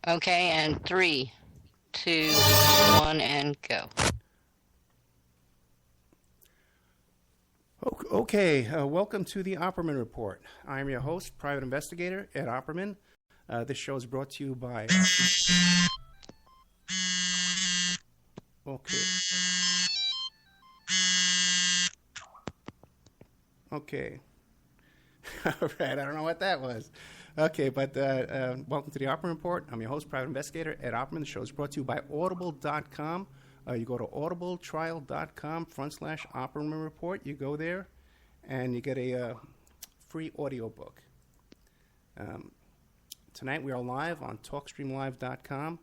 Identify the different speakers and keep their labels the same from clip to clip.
Speaker 1: Okay, and 3, 2, 1, and go.
Speaker 2: Okay, welcome to the Opperman Report. I'm your host, Private Investigator Ed Opperman. This show is brought to you by... Okay. Okay. All right, I don't know what that was. Okay, but welcome to the Opperman Report. I'm your host, Private Investigator Ed Opperman. The show is brought to you by Audible.com. You go to audibletrial.com/Opperman Report. You go there, and you get a free audiobook. Tonight we are live on TalkStreamLive.com,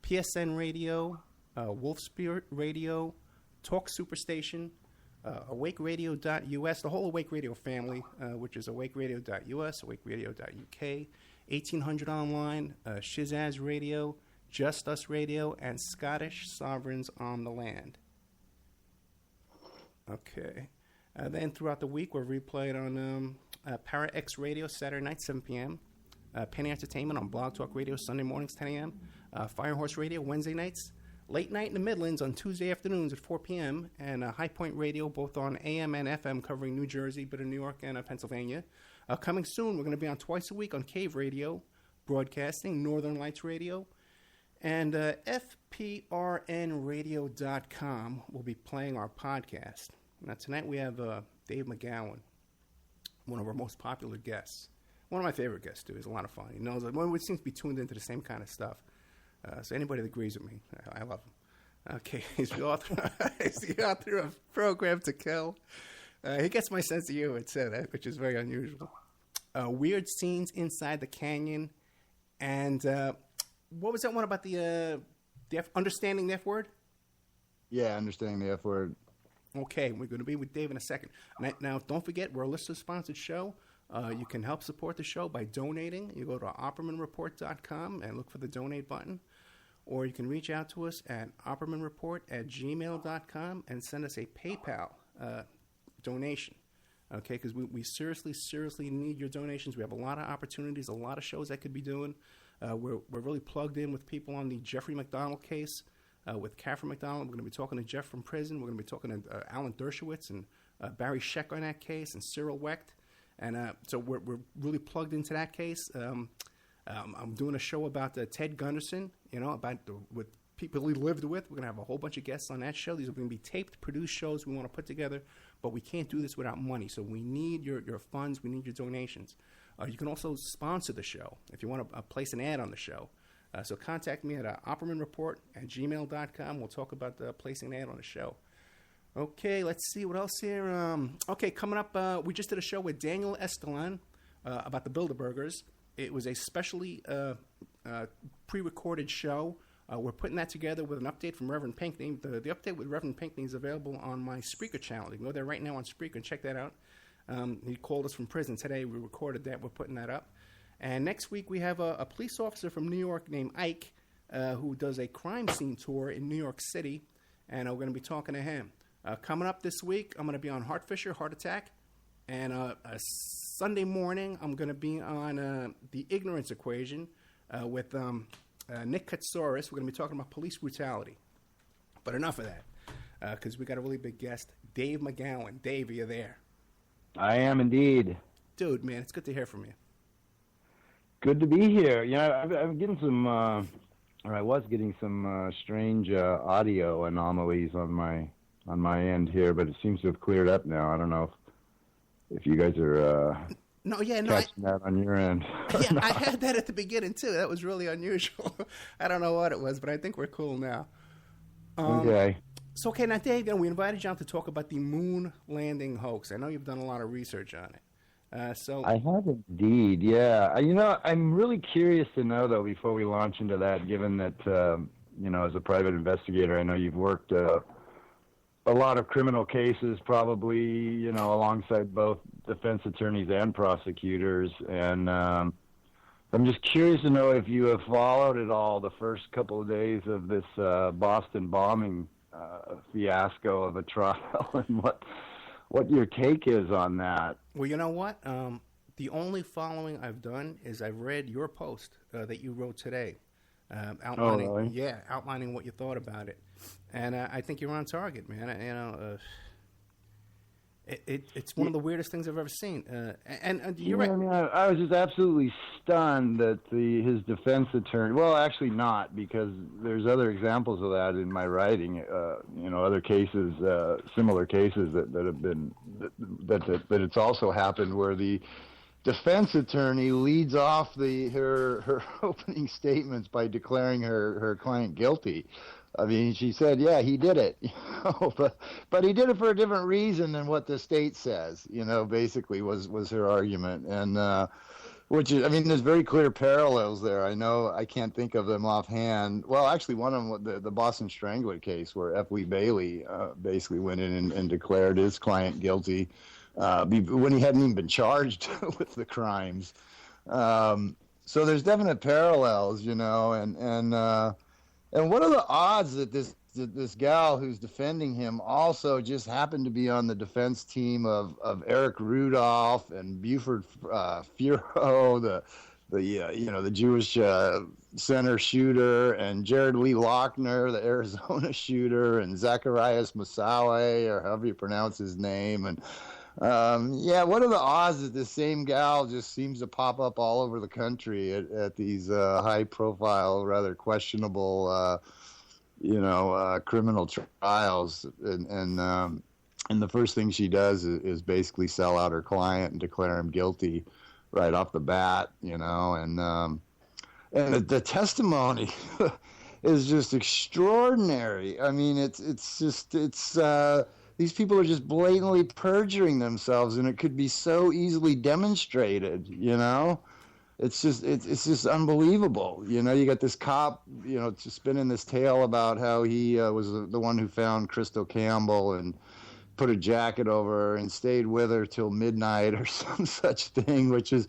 Speaker 2: PSN Radio, Wolf Spirit Radio, Talk Superstation, AwakeRadio.us, the whole Awake Radio family, which is AwakeRadio.us, AwakeRadio.uk, 1800 Online, Shizaz Radio, Just Us Radio, and Scottish Sovereigns on the Land. Okay. Then throughout the week, we're replayed on Para X Radio Saturday night, 7 p.m., Penny Entertainment on Blog Talk Radio Sunday mornings, 10 a.m., Firehorse Radio Wednesday nights, Late Night in the Midlands on Tuesday afternoons at 4 p.m., and High Point Radio both on AM and FM covering New Jersey, bit of New York, and Pennsylvania. Coming soon, we're going to be on twice a week on Cave Radio, broadcasting Northern Lights Radio, and FPRNradio.com will be playing our podcast. Now, tonight we have Dave McGowan, one of our most popular guests. One of my favorite guests, too. He's a lot of fun. He knows that one seems to be tuned into the same kind of stuff. So anybody that agrees with me, I love him. Okay, he's the author, of Program to Kill. He gets my sense of humor, which is very unusual. Weird Scenes Inside the Canyon. And what was that one about the understanding the F word?
Speaker 3: Yeah, understanding the F word.
Speaker 2: Okay, we're going to be with Dave in a second. Now, don't forget, we're a listener-sponsored show. You can help support the show by donating. You go to OppermanReport.com and look for the donate button. Or you can reach out to us at OppermanReport@gmail.com and send us a PayPal donation. Okay, because we seriously need your donations. We have a lot of opportunities, a lot of shows that could be doing. We're really plugged in with people on the Jeffrey McDonald case, with Catherine McDonald. We're going to be talking to Jeff from prison. We're going to be talking to Alan Dershowitz and Barry Scheck on that case, and Cyril Wecht. And so we're really plugged into that case. I'm doing a show about Ted Gunderson, about with people he lived with. We're going to have a whole bunch of guests on that show. These are going to be taped, produced shows we want to put together, but we can't do this without money. So we need your funds. We need your donations. You can also sponsor the show if you want to place an ad on the show. So contact me at OppermanReport@gmail.com. We'll talk about placing an ad on the show. Okay, let's see what else here. Okay, coming up, we just did a show with Daniel Estelan about the Bilderbergers. It was a specially pre-recorded show. We're putting that together with an update from Reverend Pinckney. The update with Reverend Pinckney is available on my Spreaker channel. You can go there right now on Spreaker and check that out. He called us from prison today. We recorded that. We're putting that up. And next week we have a police officer from New York named Ike who does a crime scene tour in New York City, and we're going to be talking to him. Coming up this week, I'm going to be on Heart Attack, and Sunday morning, I'm going to be on The Ignorance Equation with Nick Katsouris. We're going to be talking about police brutality. But enough of that, because we got a really big guest, Dave McGowan. Dave, are you there?
Speaker 3: I am indeed.
Speaker 2: Dude, man, it's good to hear from you.
Speaker 3: Good to be here. I'm getting some, or I was getting some strange audio anomalies on my end here, but it seems to have cleared up now. I don't know if you guys are catching that on your end.
Speaker 2: Yeah, I had that at the beginning, too. That was really unusual. I don't know what it was, but I think we're cool now.
Speaker 3: Okay.
Speaker 2: So, now, Dave, we invited you on to talk about the Moon Landing Hoax. I know you've done a lot of research on it.
Speaker 3: I have indeed, yeah. I'm really curious to know, though, before we launch into that, given that, as a private investigator, I know you've worked a lot of criminal cases, probably, alongside both defense attorneys and prosecutors. And I'm just curious to know if you have followed at all the first couple of days of this Boston bombing fiasco of a trial and what your take is on that.
Speaker 2: Well, you know what? The only following I've done is I've read your post that you wrote today. outlining,
Speaker 3: Oh, really?
Speaker 2: yeah, outlining what you thought about it. And I think you're on target, man. It's one of the weirdest things I've ever seen. And you're right.
Speaker 3: I mean, I was just absolutely stunned that his defense attorney. Well, actually, not, because there's other examples of that in my writing. Other cases, similar cases that have been that it's also happened where the defense attorney leads off her opening statements by declaring her client guilty. I mean, she said, "Yeah, he did it," but he did it for a different reason than what the state says. Basically was her argument, and which is, I mean, there's very clear parallels there. I know I can't think of them offhand. Well, actually, one of them, the Boston Strangler case, where F. Lee Bailey basically went in and declared his client guilty when he hadn't even been charged with the crimes. So there's definite parallels, and what are the odds that this gal who's defending him also just happened to be on the defense team of Eric Rudolph and Buford Furo, the Jewish center shooter, and Jared Lee Lochner, the Arizona shooter, and Zacharias Moussaoui, or however you pronounce his name, and what are the odds that this same gal just seems to pop up all over the country at these high-profile, rather questionable, criminal trials, and the first thing she does is basically sell out her client and declare him guilty right off the bat, and the testimony is just extraordinary. I mean, it's these people are just blatantly perjuring themselves, and it could be so easily demonstrated, It's just unbelievable. You got this cop, just spinning this tale about how he was the one who found Crystal Campbell and put a jacket over her and stayed with her till midnight or some such thing, which is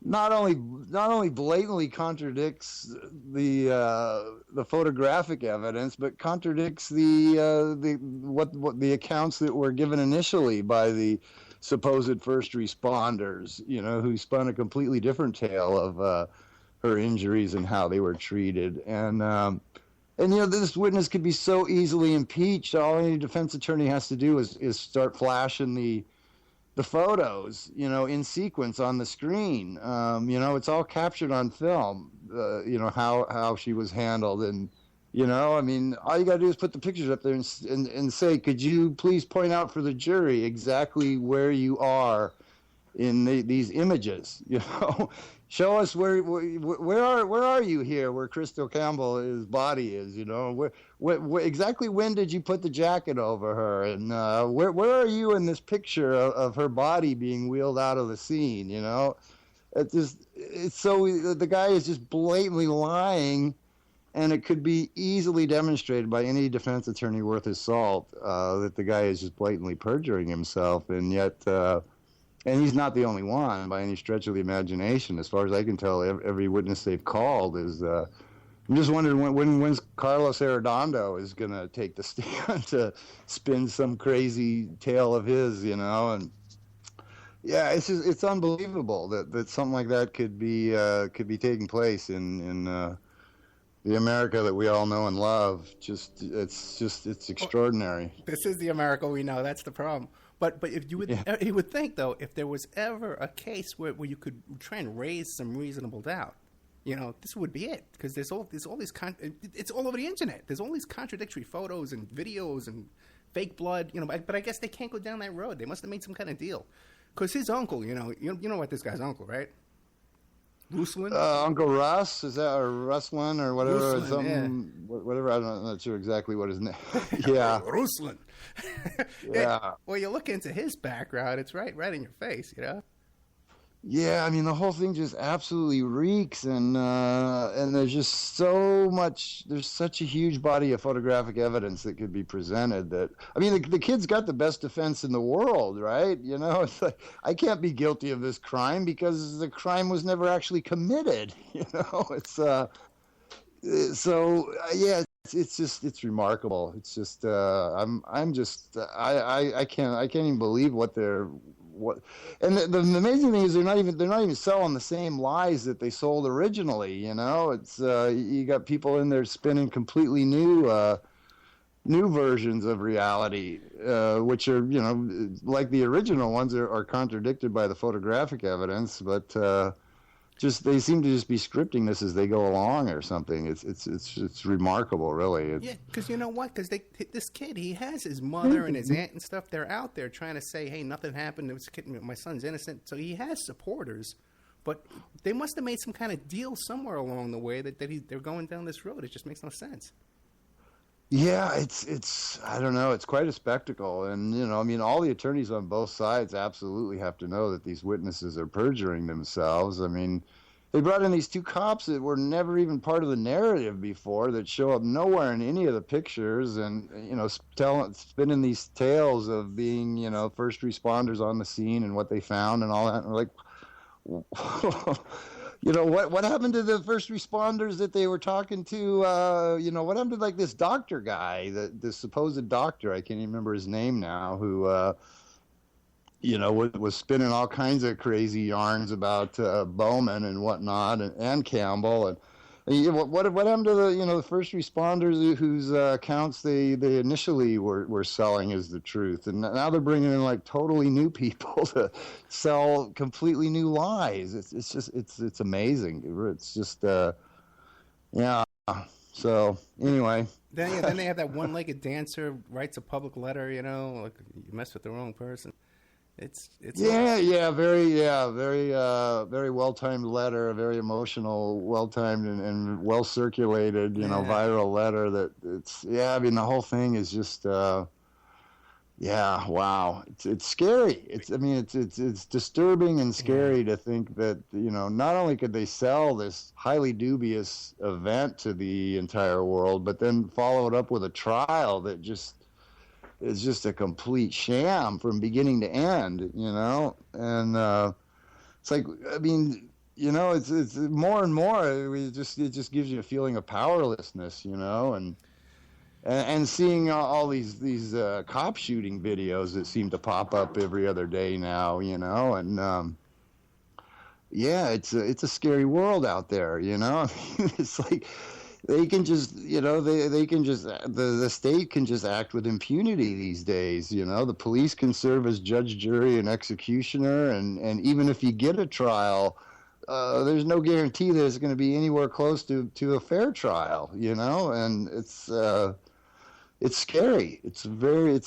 Speaker 3: not only blatantly contradicts the photographic evidence, but contradicts the accounts that were given initially by the supposed first responders, who spun a completely different tale of her injuries and how they were treated. And this witness could be so easily impeached. All any defense attorney has to do is start flashing the photos, in sequence on the screen. It's all captured on film, how she was handled. And, I mean, all you got to do is put the pictures up there and say, could you please point out for the jury exactly where you are in these images, Show us where are you here where Crystal Campbell's body is, where exactly when did you put the jacket over her, and where are you in this picture of her body being wheeled out of the scene, it's so the guy is just blatantly lying, and it could be easily demonstrated by any defense attorney worth his salt that the guy is just blatantly perjuring himself, and yet and he's not the only one by any stretch of the imagination. As far as I can tell, every witness they've called is. I'm just wondering when's Carlos Arredondo is going to take the stand to spin some crazy tale of his, And yeah, it's unbelievable that something like that could be taking place in the America that we all know and love. It's extraordinary.
Speaker 2: This is the America we know. That's the problem. But if you would think, though, if there was ever a case where you could try and raise some reasonable doubt, this would be it, because there's all these it's all over the internet. There's all these contradictory photos and videos and fake blood, But I guess they can't go down that road. They must have made some kind of deal, because his uncle, you know what this guy's uncle, right? Ruslan?
Speaker 3: Uncle Russ, is that, or Ruslan, or whatever,
Speaker 2: Ruslan,
Speaker 3: something, whatever. I'm not sure exactly what his name. Yeah,
Speaker 2: Ruslan.
Speaker 3: Yeah.
Speaker 2: Well, you look into his background; it's right in your face,
Speaker 3: Yeah, I mean, the whole thing just absolutely reeks, and there's just so much. There's such a huge body of photographic evidence that could be presented. That, I mean, the kid's got the best defense in the world, right? It's like, I can't be guilty of this crime because the crime was never actually committed. It's so yeah. It's remarkable. It's just I can't even believe what what? And the amazing thing is they're not even selling the same lies that they sold originally. You know, it's you got people in there spinning completely new versions of reality, which are, you know, like the original ones are contradicted by the photographic evidence, but just they seem to just be scripting this as they go along or something. It's remarkable, really.
Speaker 2: Yeah, because you know what? Because this kid, he has his mother and his aunt and stuff. They're out there trying to say, hey, nothing happened. It was a kid, my son's innocent. So he has supporters. But they must have made some kind of deal somewhere along the way that they're going down this road. It just makes no sense.
Speaker 3: Yeah, it's I don't know, it's quite a spectacle. And, you know, I mean, all the attorneys on both sides absolutely have to know that these witnesses are perjuring themselves. I mean, they brought in these two cops that were never even part of the narrative before, that show up nowhere in any of the pictures, and, you know, spinning these tales of being, you know, first responders on the scene and what they found and all that. And we're like, you know, what happened to the first responders that they were talking to? You know, what happened to, like, this doctor guy, the supposed doctor, I can't even remember his name now, who, you know, was spinning all kinds of crazy yarns about Bowman and whatnot, and Campbell. And what happened to the, you know, the first responders whose accounts they initially were selling as the truth, and now they're bringing in like totally new people to sell completely new lies. It's just it's amazing. It's just yeah. So anyway,
Speaker 2: then they have that one-legged dancer writes a public letter. You know, like, you mess with the wrong person. It's very well-timed letter, a very emotional, well-timed and well-circulated, you know, viral letter. That I mean, the whole thing is just wow. It's scary. It's disturbing and scary to think that, you know, not only could they sell this highly dubious event to the entire world, but then follow it up with a trial that is just a complete sham from beginning to end, you know? And it's like, I mean, you know, it's more and more, it just gives you a feeling of powerlessness, you know? And seeing all these cop shooting videos that seem to pop up every other day now, you know? And yeah, it's a scary world out there, you know? I mean, it's like, they can just, you know, they can just, the state can just act with impunity these days, you know. The police can serve as judge, jury, and executioner, and even if you get a trial, there's no guarantee that it's going to be anywhere close to a fair trial, you know. And it's scary. It's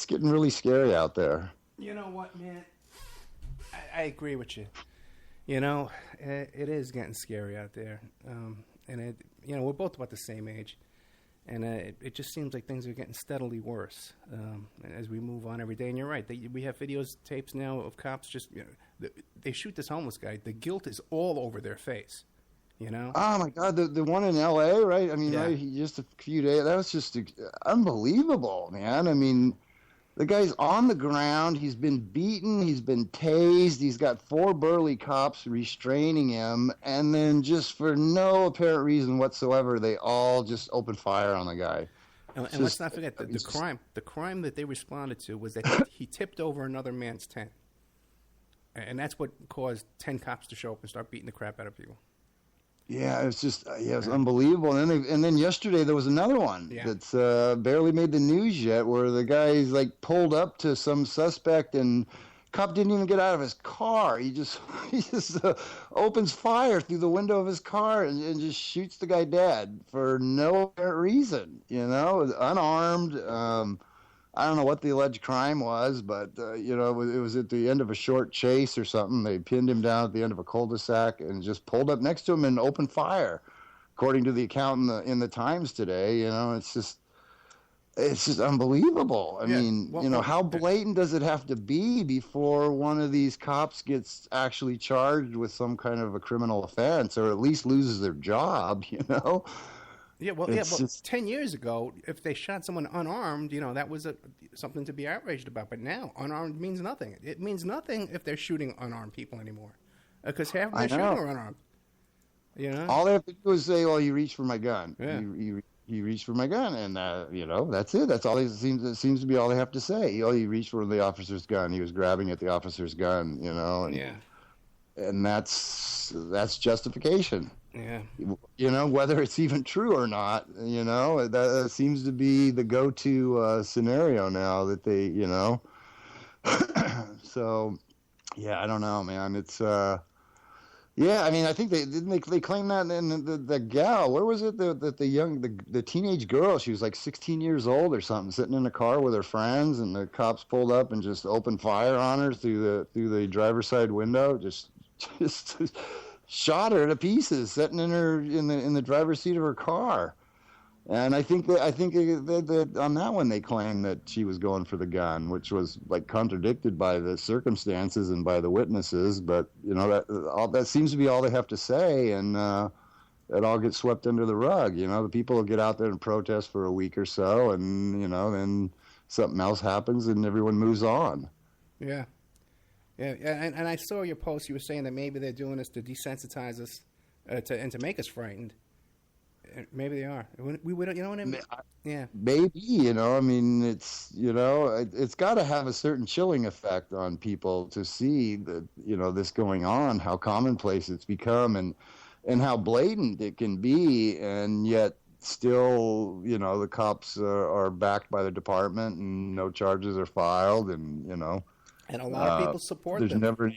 Speaker 2: getting really scary out there. You know what, man? I agree with you. You know, it is getting scary out there. And you know, we're both about the same age, and it just seems like things are getting steadily worse as we move on every day. And you're right; we have videos, tapes now of cops just, you know, they shoot this homeless guy. The guilt is all over their face, you know.
Speaker 3: Oh my God, the one in L.A., right? I mean, right, just a few days. That was just unbelievable, man. I mean, the guy's on the ground. He's been beaten. He's been tased. He's got 4 burly cops restraining him. And then just for no apparent reason whatsoever, they all just open fire on the guy.
Speaker 2: And let's not forget the crime that they responded to was that he tipped over another man's tent. And that's what caused 10 cops to show up and start beating the crap out of people.
Speaker 3: Yeah, it's just it was unbelievable. And then yesterday there was another one that's barely made the news yet, where the guy's like pulled up to some suspect, and cop didn't even get out of his car. He just opens fire through the window of his car and just shoots the guy dead for no apparent reason. You know, unarmed. I don't know what the alleged crime was, but, you know, it was at the end of a short chase or something. They pinned him down at the end of a cul-de-sac and just pulled up next to him and opened fire, according to the account in the Times today. You know, it's just unbelievable. I mean, you know, how blatant does it have to be before one of these cops gets actually charged with some kind of a criminal offense, or at least loses their job, you know?
Speaker 2: Yeah, well, just 10 years ago, if they shot someone unarmed, you know, that was something to be outraged about. But now, unarmed means nothing. It means nothing if they're shooting unarmed people anymore, because half of their shooting are unarmed. You know,
Speaker 3: all they have to do is say, "Well, you reached for my gun."
Speaker 2: Yeah.
Speaker 3: he reached for my gun, and that's it. That's all it seems to be all they have to say. He reached for the officer's gun. He was grabbing at the officer's gun, and,
Speaker 2: Yeah.
Speaker 3: And that's justification.
Speaker 2: Yeah.
Speaker 3: Whether it's even true or not, that seems to be the go-to scenario now that they, So, yeah, I don't know, man. It's yeah, I mean, I think they claim that, and the gal, where was it, the teenage girl, she was like 16 years old or something, sitting in a car with her friends, and the cops pulled up and just opened fire on her through the driver's side window, just shot her to pieces, sitting in the driver's seat of her car. And I think that on that one they claimed that she was going for the gun, which was like contradicted by the circumstances and by the witnesses. But that seems to be all they have to say, and it all gets swept under the rug. The people will get out there and protest for a week or so, and then something else happens and everyone moves on.
Speaker 2: Yeah. Yeah, and I saw your post. You were saying that maybe they're doing this to desensitize us, and to make us frightened. Maybe they are. We don't. You know what I mean? Yeah.
Speaker 3: Maybe. I mean, it's it's got to have a certain chilling effect on people to see that this going on, how commonplace it's become, and how blatant it can be, and yet still, the cops are backed by the department, and no charges are filed, and
Speaker 2: And a lot of people support
Speaker 3: there's
Speaker 2: them.
Speaker 3: never,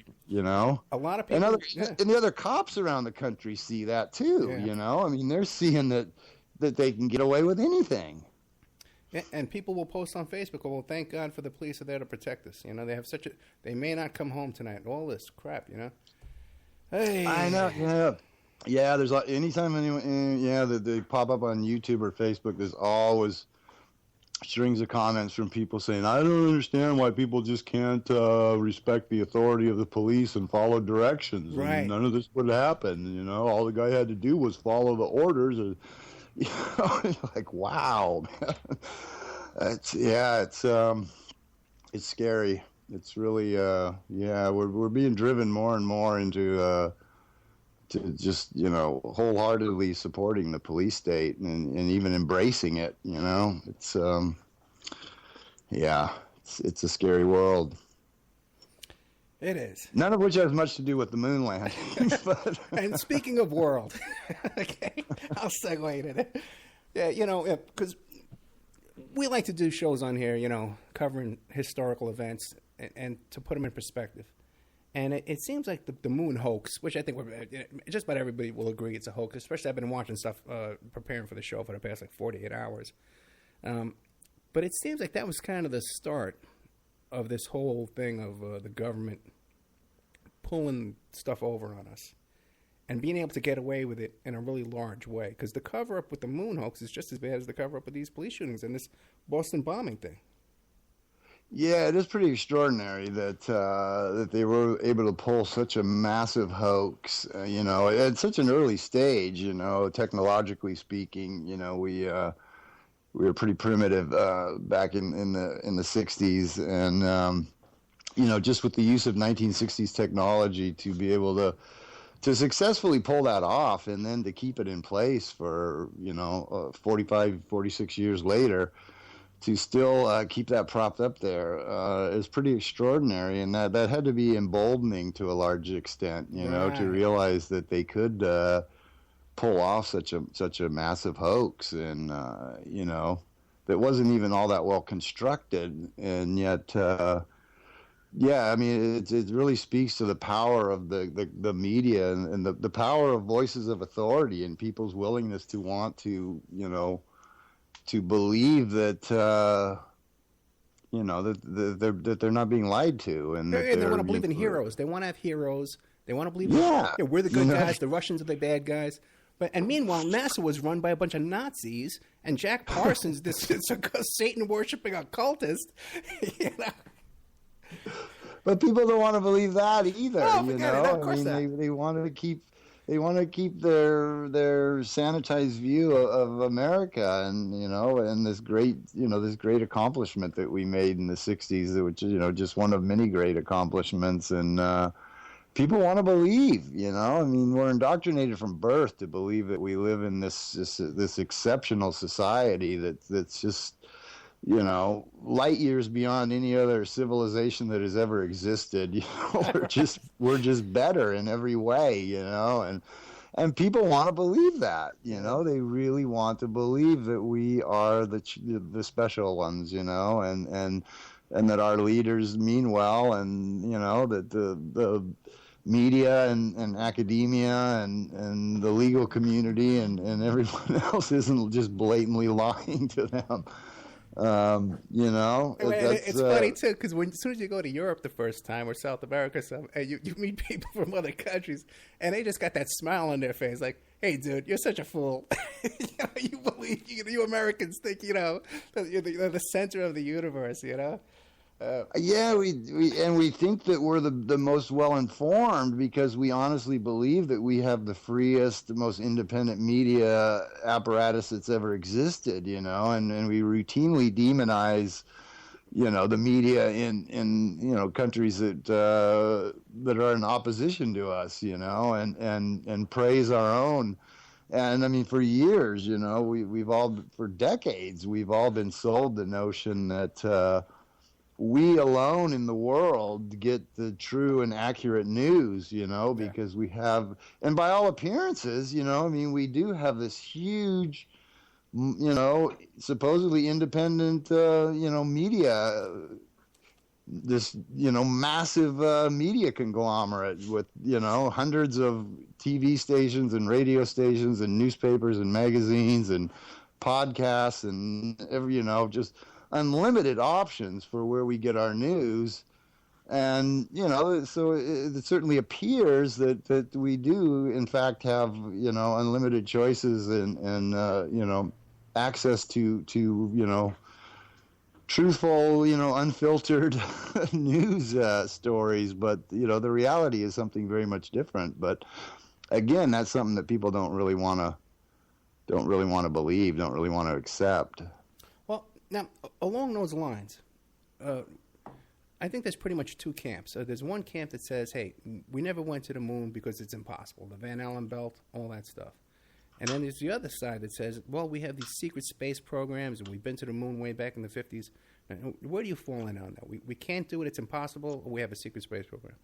Speaker 2: A lot of people.
Speaker 3: And the other cops around the country see that too.
Speaker 2: Yeah.
Speaker 3: I mean, they're seeing that they can get away with anything.
Speaker 2: Yeah, and people will post on Facebook, "Well, thank God for the police are there to protect us." They have they may not come home tonight. All this crap, Hey.
Speaker 3: I know. Yeah. Yeah. There's anytime anyone, that they pop up on YouTube or Facebook, there's always strings of comments from people saying, "I don't understand why people just can't respect the authority of the police and follow directions.
Speaker 2: Right.
Speaker 3: And none of this would happen. All the guy had to do was follow the orders." And, like, wow, man. It's scary. It's really, we're being driven more and more into to just wholeheartedly supporting the police state and even embracing it. It's it's a scary world.
Speaker 2: It is.
Speaker 3: None of which has much to do with the moon landing. But
Speaker 2: And speaking of world, okay, I'll segue to that. Yeah, because we like to do shows on here, covering historical events and to put them in perspective. And it seems like the moon hoax, which I think just about everybody will agree it's a hoax, especially I've been watching stuff, preparing for the show for the past 48 hours. But it seems like that was kind of the start of this whole thing of the government pulling stuff over on us and being able to get away with it in a really large way. Because the cover-up with the moon hoax is just as bad as the cover-up with these police shootings and this Boston bombing thing.
Speaker 3: yeah, it is pretty extraordinary that they were able to pull such a massive hoax, at such an early stage, technologically speaking. We were pretty primitive back in the 60s, and just with the use of 1960s technology to be able to successfully pull that off, and then to keep it in place for 45, 46 years later, to still keep that propped up there is pretty extraordinary, and that had to be emboldening to a large extent,
Speaker 2: Right.
Speaker 3: to realize that they could pull off such a massive hoax, and that wasn't even all that well constructed, and yet I mean, it really speaks to the power of the media and the power of voices of authority and people's willingness to want to to believe that that they're not being lied to, and that
Speaker 2: They want to believe in heroes. They want to have heroes. They want to believe we're the good guys, the Russians are the bad guys. And meanwhile, NASA was run by a bunch of Nazis, and Jack Parsons, this Satan-worshipping occultist.
Speaker 3: But people don't want to believe that either.
Speaker 2: Oh, forget it. Of course
Speaker 3: they want to keep their sanitized view of America, and and this great accomplishment that we made in the 60s, which is just one of many great accomplishments, and people want to believe, I mean, we're indoctrinated from birth to believe that we live in this exceptional society that's just, light years beyond any other civilization that has ever existed. We're just better in every way, and people want to believe that, they really want to believe that we are the special ones, and that our leaders mean well, and that the media and academia and the legal community and everyone else isn't just blatantly lying to them.
Speaker 2: It's funny too, because as soon as you go to Europe the first time or South America, and you meet people from other countries, and they just got that smile on their face, like, "Hey, dude, you're such a fool." You believe you Americans think that you're the center of the universe,
Speaker 3: we think that we're the most well informed because we honestly believe that we have the freest, the most independent media apparatus that's ever existed, and we routinely demonize, the media in countries that are in opposition to us, and praise our own. And I mean, for years, for decades, we've all been sold the notion that we alone in the world get the true and accurate news, because we have, and by all appearances, we do have this huge, supposedly independent, media, this, massive media conglomerate with, hundreds of TV stations and radio stations and newspapers and magazines and podcasts and just unlimited options for where we get our news. And, so it certainly appears that we do, in fact, have, unlimited choices and access to truthful, unfiltered news stories. But, the reality is something very much different. But again, that's something that people don't really want to believe, don't really want to accept.
Speaker 2: Now, along those lines, I think there's pretty much two camps. There's one camp that says, hey, we never went to the moon because it's impossible. The Van Allen belt, all that stuff. And then there's the other side that says, well, we have these secret space programs, and we've been to the moon way back in the 50s. And where do you fall in on that? We can't do it, it's impossible, or we have a secret space program?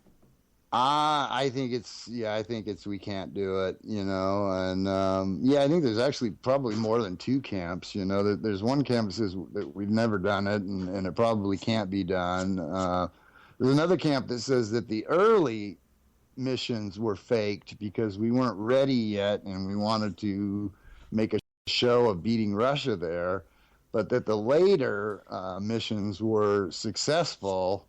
Speaker 3: I think it's we can't do it, and I think there's actually probably more than two camps. There's one camp that says that we've never done it and it probably can't be done. There's another camp that says that the early missions were faked because we weren't ready yet and we wanted to make a show of beating Russia there, but that the later missions were successful.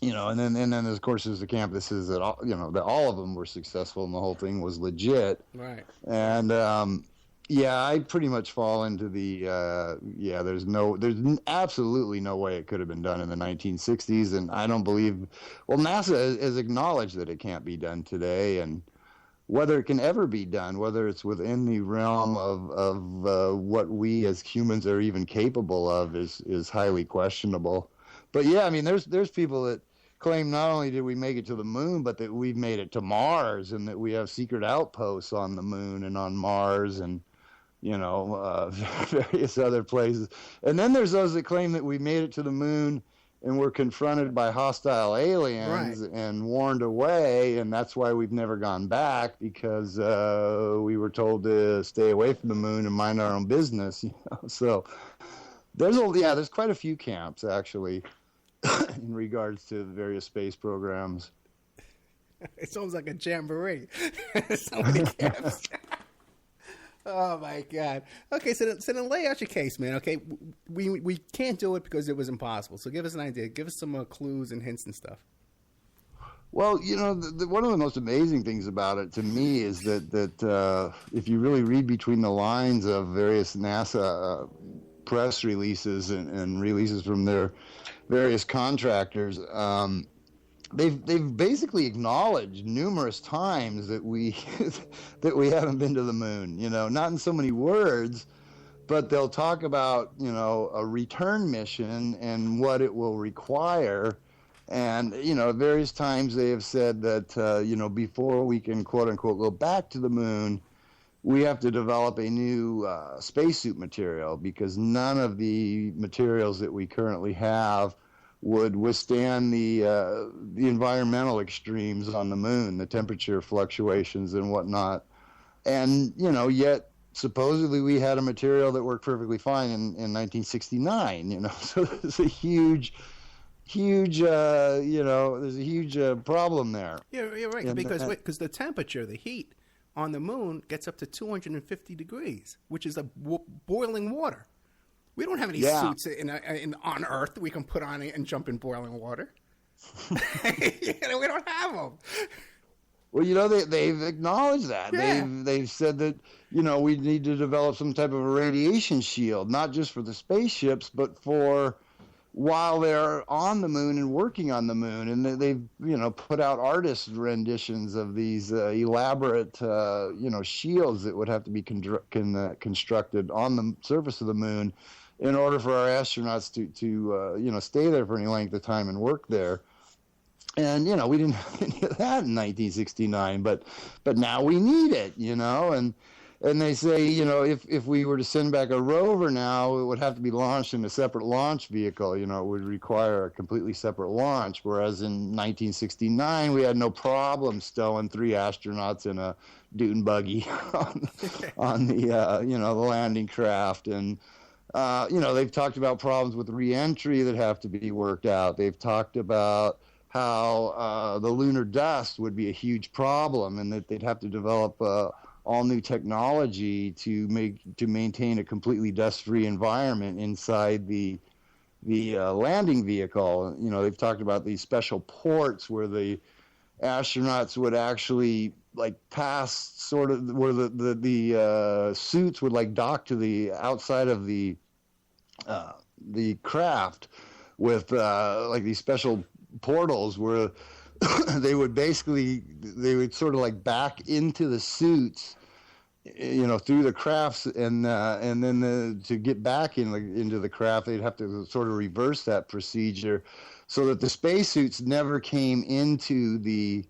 Speaker 3: And then of course there's the camp that says that all of them were successful and the whole thing was legit.
Speaker 2: Right.
Speaker 3: And I pretty much fall into the there's absolutely no way it could have been done in the 1960s, and I don't believe. Well, NASA has acknowledged that it can't be done today, and whether it can ever be done, whether it's within the realm of what we as humans are even capable of, is highly questionable. But there's people that claim not only did we make it to the moon, but that we've made it to Mars and that we have secret outposts on the moon and on Mars and, various other places. And then there's those that claim that we made it to the moon and we're confronted by hostile aliens and warned away, and that's why we've never gone back, because we were told to stay away from the moon and mind our own business. So there's quite a few camps, actually. In regards to various space programs.
Speaker 2: It sounds like a jamboree. So many camps. Oh my God. Okay, so then lay out your case, man. Okay, we can't do it because it was impossible. So give us an idea. Give us some clues and hints and stuff.
Speaker 3: Well, one of the most amazing things about it to me is that if you really read between the lines of various NASA press releases and releases from their various contractors, they've basically acknowledged numerous times that we that we haven't been to the moon. Not in so many words, but they'll talk about a return mission and what it will require. And, at various times they have said that, before we can, quote unquote, go back to the moon, we have to develop a new spacesuit material, because none of the materials that we currently have would withstand the environmental extremes on the moon, the temperature fluctuations and whatnot. And, yet supposedly we had a material that worked perfectly fine in 1969, so there's a huge, there's a huge problem there.
Speaker 2: Yeah, you're right, because the temperature, the heat on the moon gets up to 250 degrees, which is boiling water. We don't have any suits on Earth we can put on and jump in boiling water. We don't have them.
Speaker 3: Well, they've acknowledged that. Yeah. They've said that, we need to develop some type of a radiation shield, not just for the spaceships, but for while they're on the moon and working on the moon. And they've, put out artist renditions of these elaborate, shields that would have to be constructed on the surface of the moon in order for our astronauts to stay there for any length of time and work there. And, we didn't have any of that in 1969, but now we need it, and they say, if we were to send back a rover now, it would have to be launched in a separate launch vehicle, it would require a completely separate launch, whereas in 1969, we had no problem stowing 3 astronauts in a dune buggy on the, the landing craft. And, they've talked about problems with reentry that have to be worked out. They've talked about how the lunar dust would be a huge problem, and that they'd have to develop all new technology to maintain a completely dust-free environment inside the landing vehicle. They've talked about these special ports where the astronauts would actually pass sort of where the suits would dock to the outside of the craft with these special portals where they would sort of back into the suits, through the crafts, and then to get back into the craft, they'd have to sort of reverse that procedure, so that the spacesuits never came into the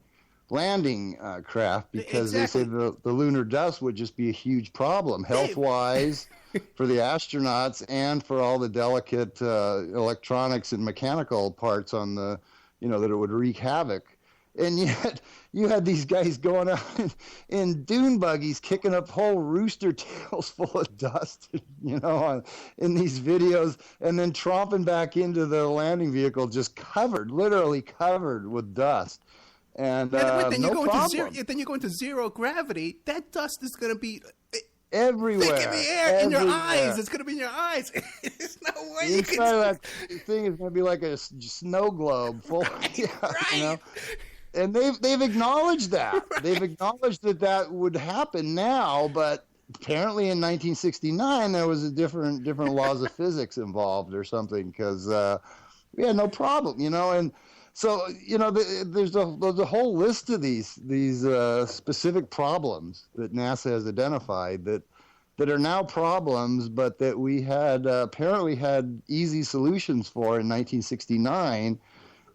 Speaker 3: landing craft, because Exactly. They say the lunar dust would just be a huge problem health-wise for the astronauts and for all the delicate electronics and mechanical parts on the, that it would wreak havoc. And yet you had these guys going out in dune buggies, kicking up whole rooster tails full of dust, in these videos, and then tromping back into the landing vehicle just literally covered with dust. And
Speaker 2: then
Speaker 3: no problem.
Speaker 2: Then you go into zero gravity. That dust is going to be
Speaker 3: everywhere.
Speaker 2: Thick in the air, in your eyes. It's going to be in your eyes. There's no way you can.
Speaker 3: That thing is going to be like a snow globe full.
Speaker 2: Right.
Speaker 3: And they've acknowledged that. Right. They've acknowledged that would happen now, but apparently in 1969 there was a different laws of physics involved or something, because we had no problem, and. So, there's a whole list of these specific problems that NASA has identified that are now problems, but that we had apparently had easy solutions for in 1969.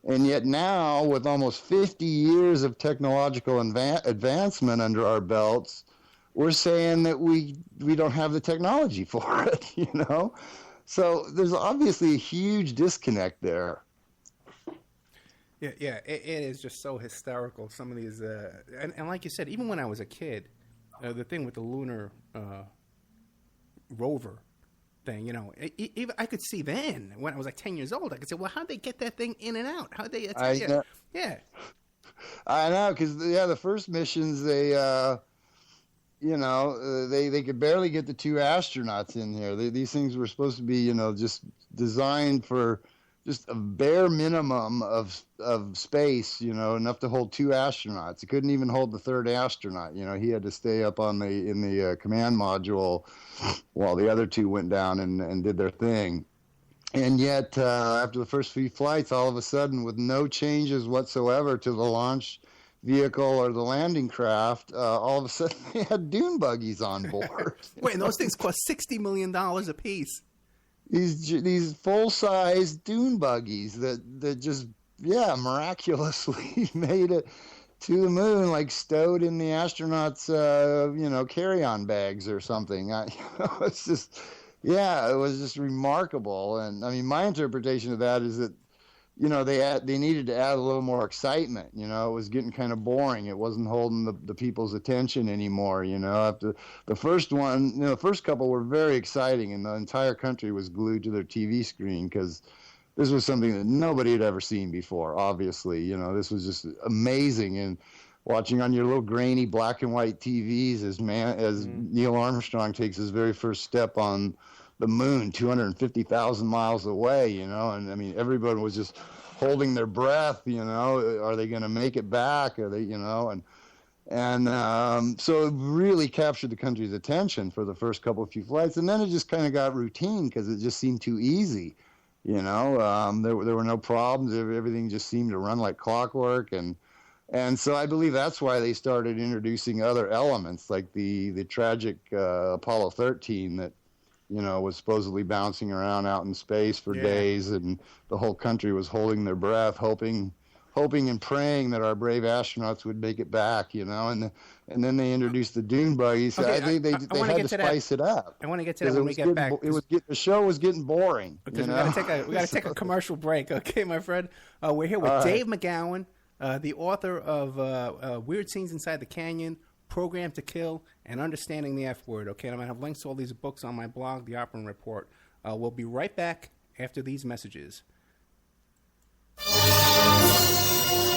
Speaker 3: And yet now, with almost 50 years of technological advancement under our belts, we're saying that we don't have the technology for it, So there's obviously a huge disconnect there.
Speaker 2: Yeah, it is just so hysterical. Some of these, and like you said, even when I was a kid, the thing with the lunar rover thing, even I could see then when I was 10 years old, I could say, well, how'd they get that thing in and out? How'd they? Yeah.
Speaker 3: I know, because the first missions they could barely get the 2 astronauts in here. These things were supposed to be, just designed for just a bare minimum of space, enough to hold 2 astronauts. It couldn't even hold the 3rd astronaut. He had to stay up in the command module while the other 2 went down and did their thing. And yet, after the first few flights, all of a sudden, with no changes whatsoever to the launch vehicle or the landing craft, all of a sudden they had dune buggies on board.
Speaker 2: Wait, and those things cost $60 million a piece.
Speaker 3: These full-size dune buggies that just
Speaker 4: yeah, miraculously made it to the moon, like stowed in the astronauts, carry-on bags or something. It's just, yeah, it was just remarkable. And I mean, my interpretation of that is that, they needed to add a little more excitement. It was getting kind of boring. It wasn't holding the people's attention anymore. After the first one, the first couple were very exciting, and the entire country was glued to their TV screen because this was something that nobody had ever seen before. Obviously, this was just amazing. And watching on your little grainy black and white TVs as Neil Armstrong takes his very first step on the moon, 250,000 miles away, and I mean, everybody was just holding their breath, are they going to make it back? Are they, so it really captured the country's attention for the first few flights. And then it just kind of got routine because it just seemed too easy. There were no problems. Everything just seemed to run like clockwork. And so I believe that's why they started introducing other elements like the tragic Apollo 13 that, was supposedly bouncing around out in space for days, and the whole country was holding their breath, hoping and praying that our brave astronauts would make it back, and then they introduced the dune buggies.
Speaker 2: Okay,
Speaker 4: they had to spice it up.
Speaker 2: I want to get to that when we get back.
Speaker 4: The show was getting boring.
Speaker 2: Because we got to take a commercial break, okay, my friend. We're here with Dave McGowan, the author of Weird Scenes Inside the Canyon, Program to Kill, and Understanding the F Word. Okay, and I'm going to have links to all these books on my blog, The Opperman Report. We'll be right back after these messages.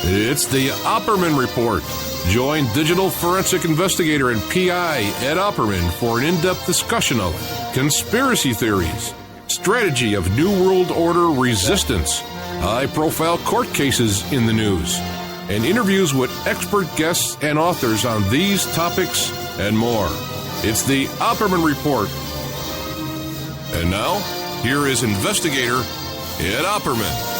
Speaker 5: It's the Opperman Report. Join digital forensic investigator and PI Ed Opperman for an in-depth discussion of conspiracy theories, strategy of New World Order resistance, high-profile court cases in the news, and interviews with expert guests and authors on these topics and more. It's the Opperman Report. And now, here is investigator Ed Opperman.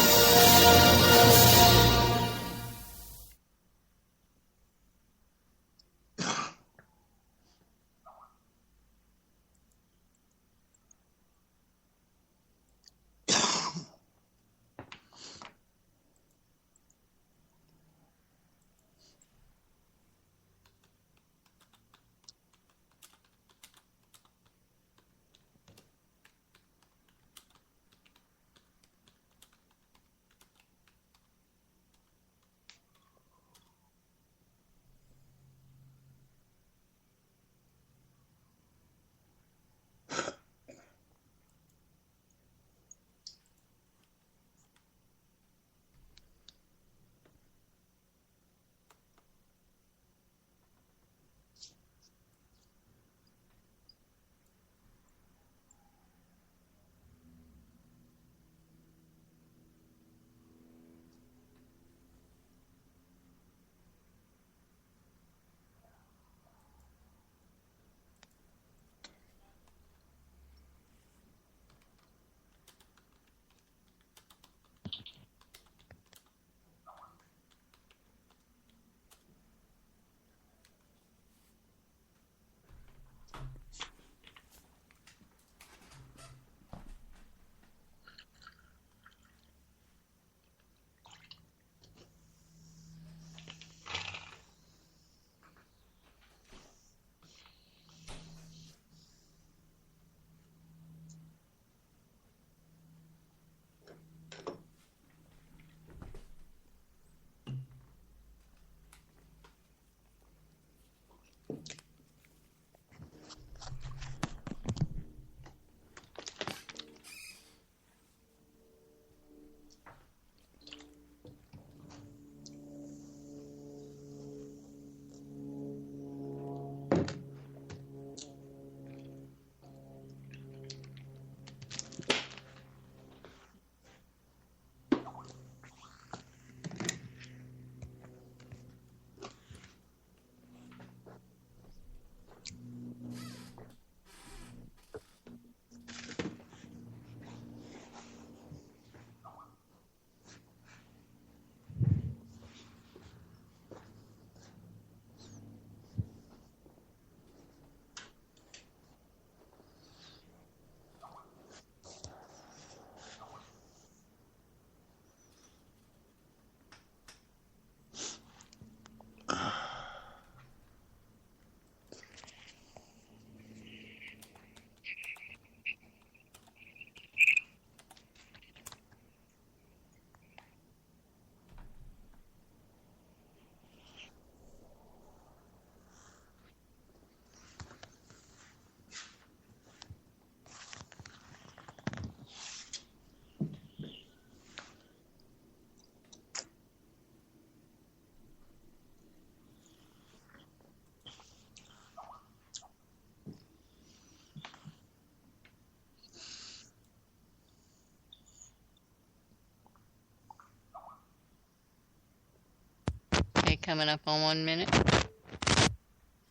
Speaker 1: Coming up on 1 minute.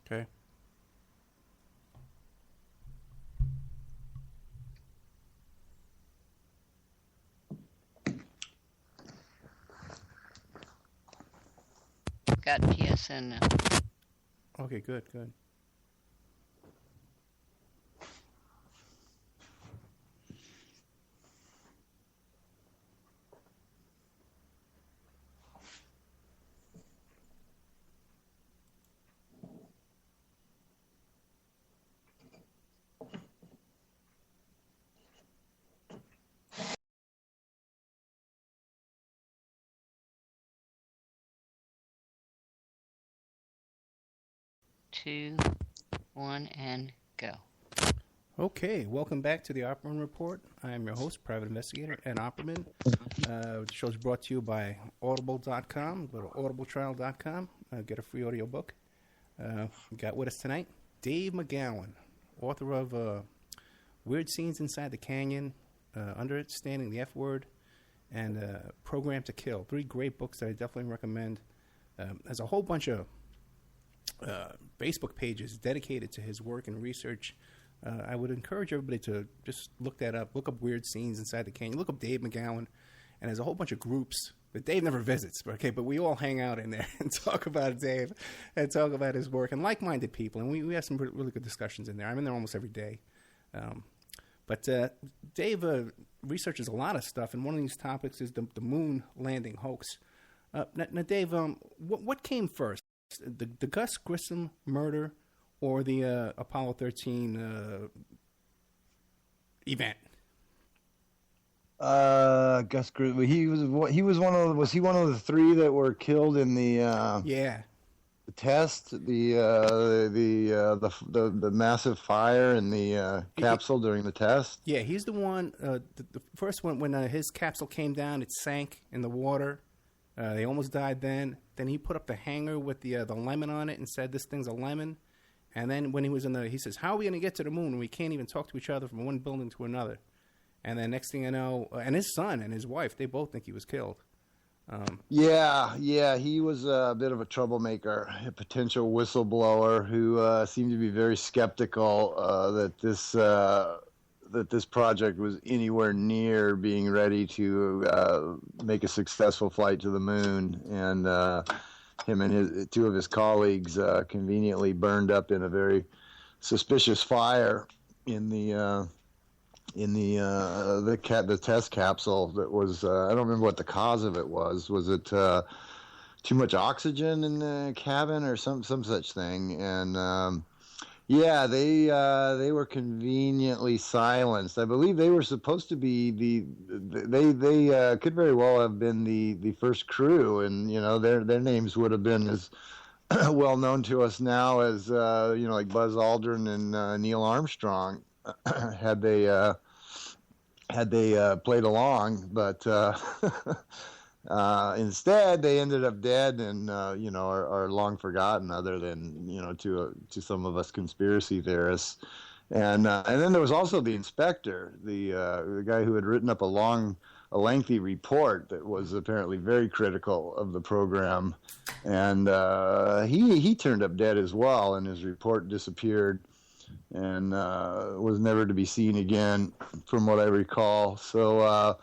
Speaker 2: Okay.
Speaker 1: Got PSN now.
Speaker 2: Okay, good, good.
Speaker 1: Two, one, and go.
Speaker 2: Okay, welcome back to the Opperman Report. I am your host, Private Investigator Ed Opperman. The show is brought to you by Audible.com. Go to audibletrial.com. Get a free audiobook. We got with us tonight Dave McGowan, author of Weird Scenes Inside the Canyon, Understanding the F Word, and Program to Kill. 3 great books that I definitely recommend. There's a whole bunch of Facebook pages dedicated to his work and research. I would encourage everybody to just look that up. Look up Weird Scenes Inside the Canyon. Look up Dave McGowan. And there's a whole bunch of groups that Dave never visits, okay? But we all hang out in there and talk about Dave and talk about his work and like-minded people. And we have some really good discussions in there. I'm in there almost every day. But Dave researches a lot of stuff, and one of these topics is the Moon Landing Hoax. Now, Dave, what came first? The Gus Grissom murder or the Apollo 13 event?
Speaker 4: Gus Grissom. He was one of the 3 that were killed in the the test, the massive fire in the capsule during the test.
Speaker 2: Yeah, he's the one. The first one when his capsule came down, it sank in the water. They almost died then. Then he put up the hanger with the lemon on it and said, "This thing's a lemon." And then when he was he says, "How are we going to get to the moon when we can't even talk to each other from one building to another?" And then next thing I know, and his son and his wife, they both think he was killed.
Speaker 4: Yeah, he was a bit of a troublemaker, a potential whistleblower who seemed to be very skeptical that this project was anywhere near being ready to make a successful flight to the moon. And him and 2 of his colleagues conveniently burned up in a very suspicious fire in the test capsule. That was I don't remember what the cause of it was. Was it too much oxygen in the cabin or some such thing? And yeah, they were conveniently silenced. I believe they were supposed to be they could very well have been the first crew, and their names would have been as well known to us now as like Buzz Aldrin and Neil Armstrong had they played along, but instead they ended up dead and are long forgotten, other than to some of us conspiracy theorists. And then there was also the inspector, the guy who had written up a lengthy report that was apparently very critical of the program, and he turned up dead as well, and his report disappeared and was never to be seen again, from what I recall. So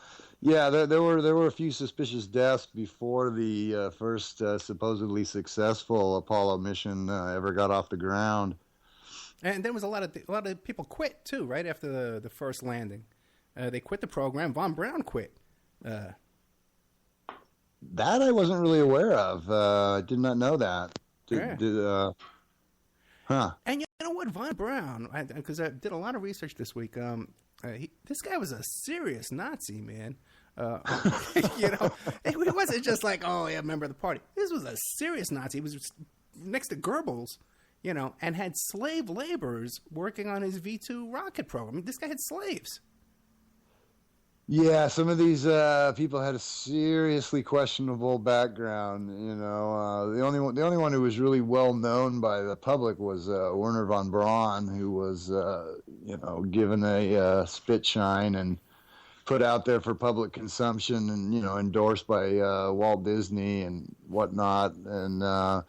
Speaker 4: yeah, there were a few suspicious deaths before the first supposedly successful Apollo mission ever got off the ground.
Speaker 2: And there was a lot of people quit too, right after the first landing. They quit the program. Von Braun quit.
Speaker 4: That I wasn't really aware of. I did not know that.
Speaker 2: And you know what, Von Braun, because I did a lot of research this week. This guy was a serious Nazi, man. He wasn't just like, oh yeah, member of the party. This was a serious Nazi. He was next to Goebbels, and had slave laborers working on his V2 rocket program. I mean, this guy had slaves.
Speaker 4: Yeah, some of these people had a seriously questionable background. The only one who was really well known by the public was Werner von Braun, who was given a spit shine and put out there for public consumption and, endorsed by Walt Disney and whatnot. And,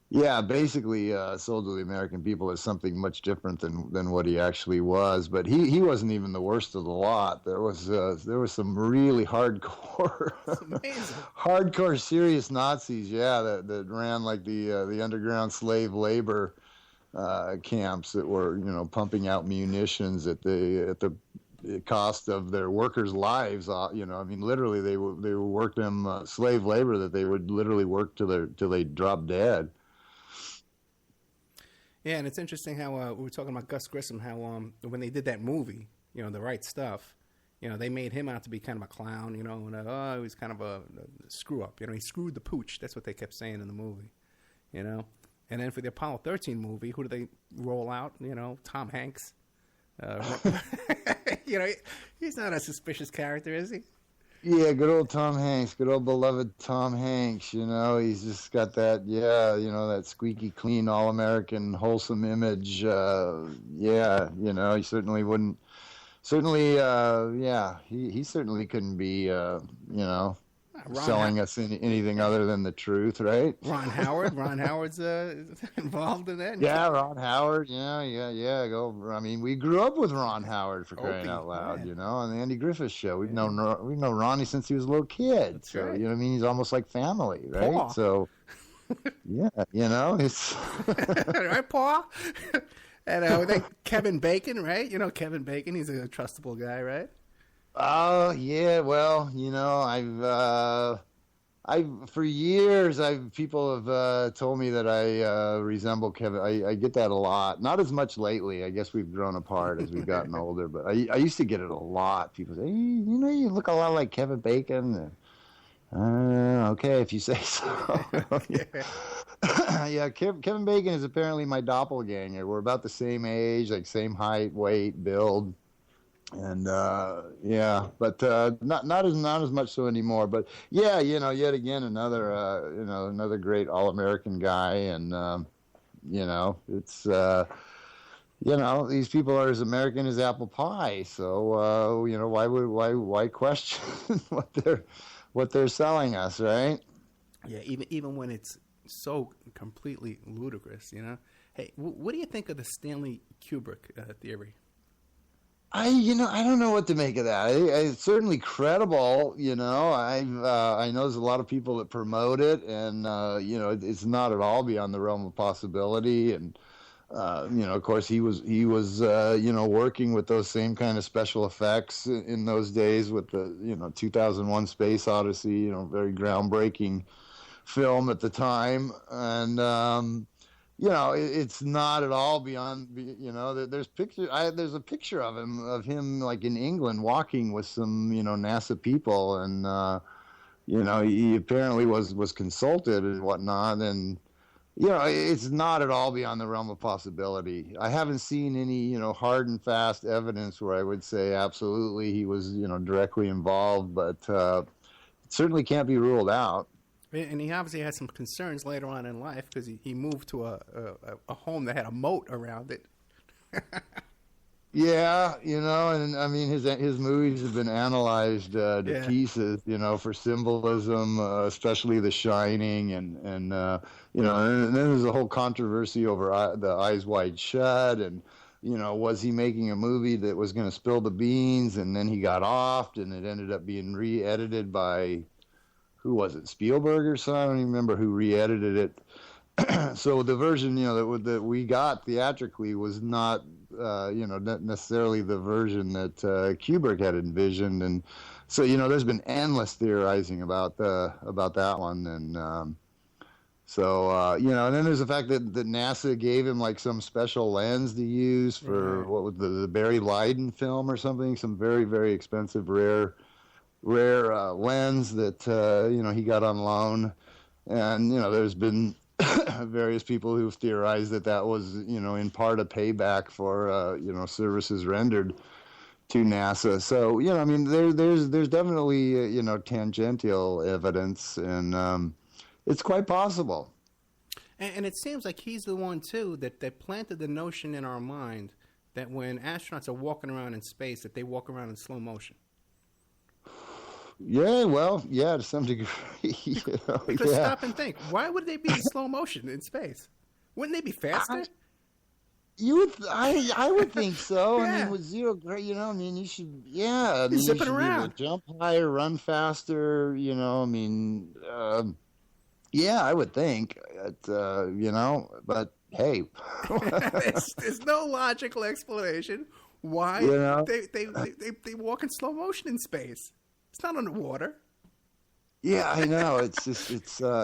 Speaker 4: yeah, basically sold to the American people as something much different than what he actually was. But he wasn't even the worst of the lot. There was some really hardcore, hardcore serious Nazis, that ran like the underground slave labor camps that were pumping out munitions at the cost of their workers' lives. Literally they worked them slave labor that they would literally work till they dropped dead.
Speaker 2: Yeah, and it's interesting how we were talking about Gus Grissom, how when they did that movie, The Right Stuff, they made him out to be kind of a clown, and he was kind of a screw up. He screwed the pooch. That's what they kept saying in the movie, And then for the Apollo 13 movie, who do they roll out? Tom Hanks. He's not a suspicious character, is he?
Speaker 4: Yeah, good old Tom Hanks, good old beloved Tom Hanks. He's just got that, that squeaky clean, all-American, wholesome image. He certainly wouldn't. Certainly, he certainly couldn't be, selling us anything other than the truth, right?
Speaker 2: Ron Howard's involved in that.
Speaker 4: Yeah, Ron Howard. Yeah. We grew up with Ron Howard, for crying out loud.
Speaker 2: Man.
Speaker 4: On the Andy Griffith Show. We've known Ronnie since he was a little kid.
Speaker 2: That's
Speaker 4: so
Speaker 2: right.
Speaker 4: he's almost like family, right?
Speaker 2: Paw.
Speaker 4: So yeah, it's
Speaker 2: right, Paul. And then Kevin Bacon, right? Kevin Bacon. He's a trustable guy, right?
Speaker 4: Oh yeah, well, I've for years people have told me that I resemble Kevin. I get that a lot. Not as much lately. I guess we've grown apart as we've gotten older. But I used to get it a lot. People say, hey, you look a lot like Kevin Bacon. Okay, if you say so. Yeah, Kevin Bacon is apparently my doppelganger. We're about the same age, like same height, weight, build. And but not as much so anymore. But yeah, yet again another great all-American guy, and it's these people are as American as apple pie. So why question what they're selling us, right?
Speaker 2: Yeah, even when it's so completely ludicrous, Hey, what do you think of the Stanley Kubrick theory?
Speaker 4: I don't know what to make of that. It's certainly credible. I know there's a lot of people that promote it, and it's not at all beyond the realm of possibility. And of course, he was working with those same kind of special effects in those days with the 2001: Space Odyssey, very groundbreaking film at the time, and. It's not at all beyond. There's picture. There's a picture of him like in England walking with some NASA people, and he apparently was consulted and whatnot, and it's not at all beyond the realm of possibility. I haven't seen any hard and fast evidence where I would say absolutely he was directly involved, but it certainly can't be ruled out.
Speaker 2: And he obviously had some concerns later on in life because he moved to a home that had a moat around it.
Speaker 4: Yeah, and I mean his movies have been analyzed to pieces, for symbolism, especially The Shining, and and then there's a whole controversy over the Eyes Wide Shut, and was he making a movie that was going to spill the beans, and then he got offed, and it ended up being re-edited by. Who was it? Spielberg or something? I don't even remember who re-edited it. So the version, that we got theatrically was not, not necessarily the version that Kubrick had envisioned, and so there's been endless theorizing about that one, and and then there's the fact that NASA gave him like some special lens to use for what was the Barry Lyndon film or something, some very, very expensive rare lens that he got on loan, and there's been various people who've theorized that was in part a payback for services rendered to NASA. So there's definitely tangential evidence, and it's quite possible.
Speaker 2: And it seems like he's the one too that planted the notion in our mind that when astronauts are walking around in space, that they walk around in slow motion.
Speaker 4: Yeah, well, yeah, to some degree. You know,
Speaker 2: Because
Speaker 4: yeah.
Speaker 2: stop and think. Why would they be in slow motion in space? Wouldn't they be faster?
Speaker 4: I would think so. I
Speaker 2: Yeah.
Speaker 4: mean, with zero grade, you know, I mean, you should, yeah, I mean, you
Speaker 2: zipping
Speaker 4: should be able
Speaker 2: around.
Speaker 4: to jump higher, run faster, you know, I mean, yeah, I would think, you know, but hey,
Speaker 2: There's no logical explanation why
Speaker 4: You know?
Speaker 2: they walk in slow motion in space. It's not underwater.
Speaker 4: yeah, I know.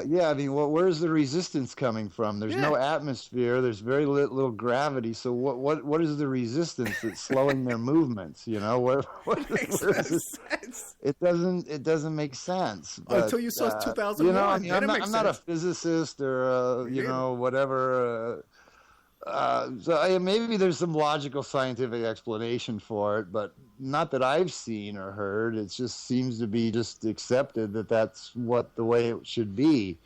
Speaker 4: Yeah, I mean, where's the resistance coming from? There's no atmosphere. There's very little gravity. So what is the resistance that's slowing their movements? You know,
Speaker 2: Makes no sense.
Speaker 4: it doesn't make sense. But,
Speaker 2: Until you saw 2001.
Speaker 4: You know, I mean,
Speaker 2: Then it makes
Speaker 4: I'm not a
Speaker 2: sense.
Speaker 4: physicist or you know, whatever. So maybe there's some logical scientific explanation for it, but not that I've seen or heard. It just seems to be just accepted that that's the way it should be.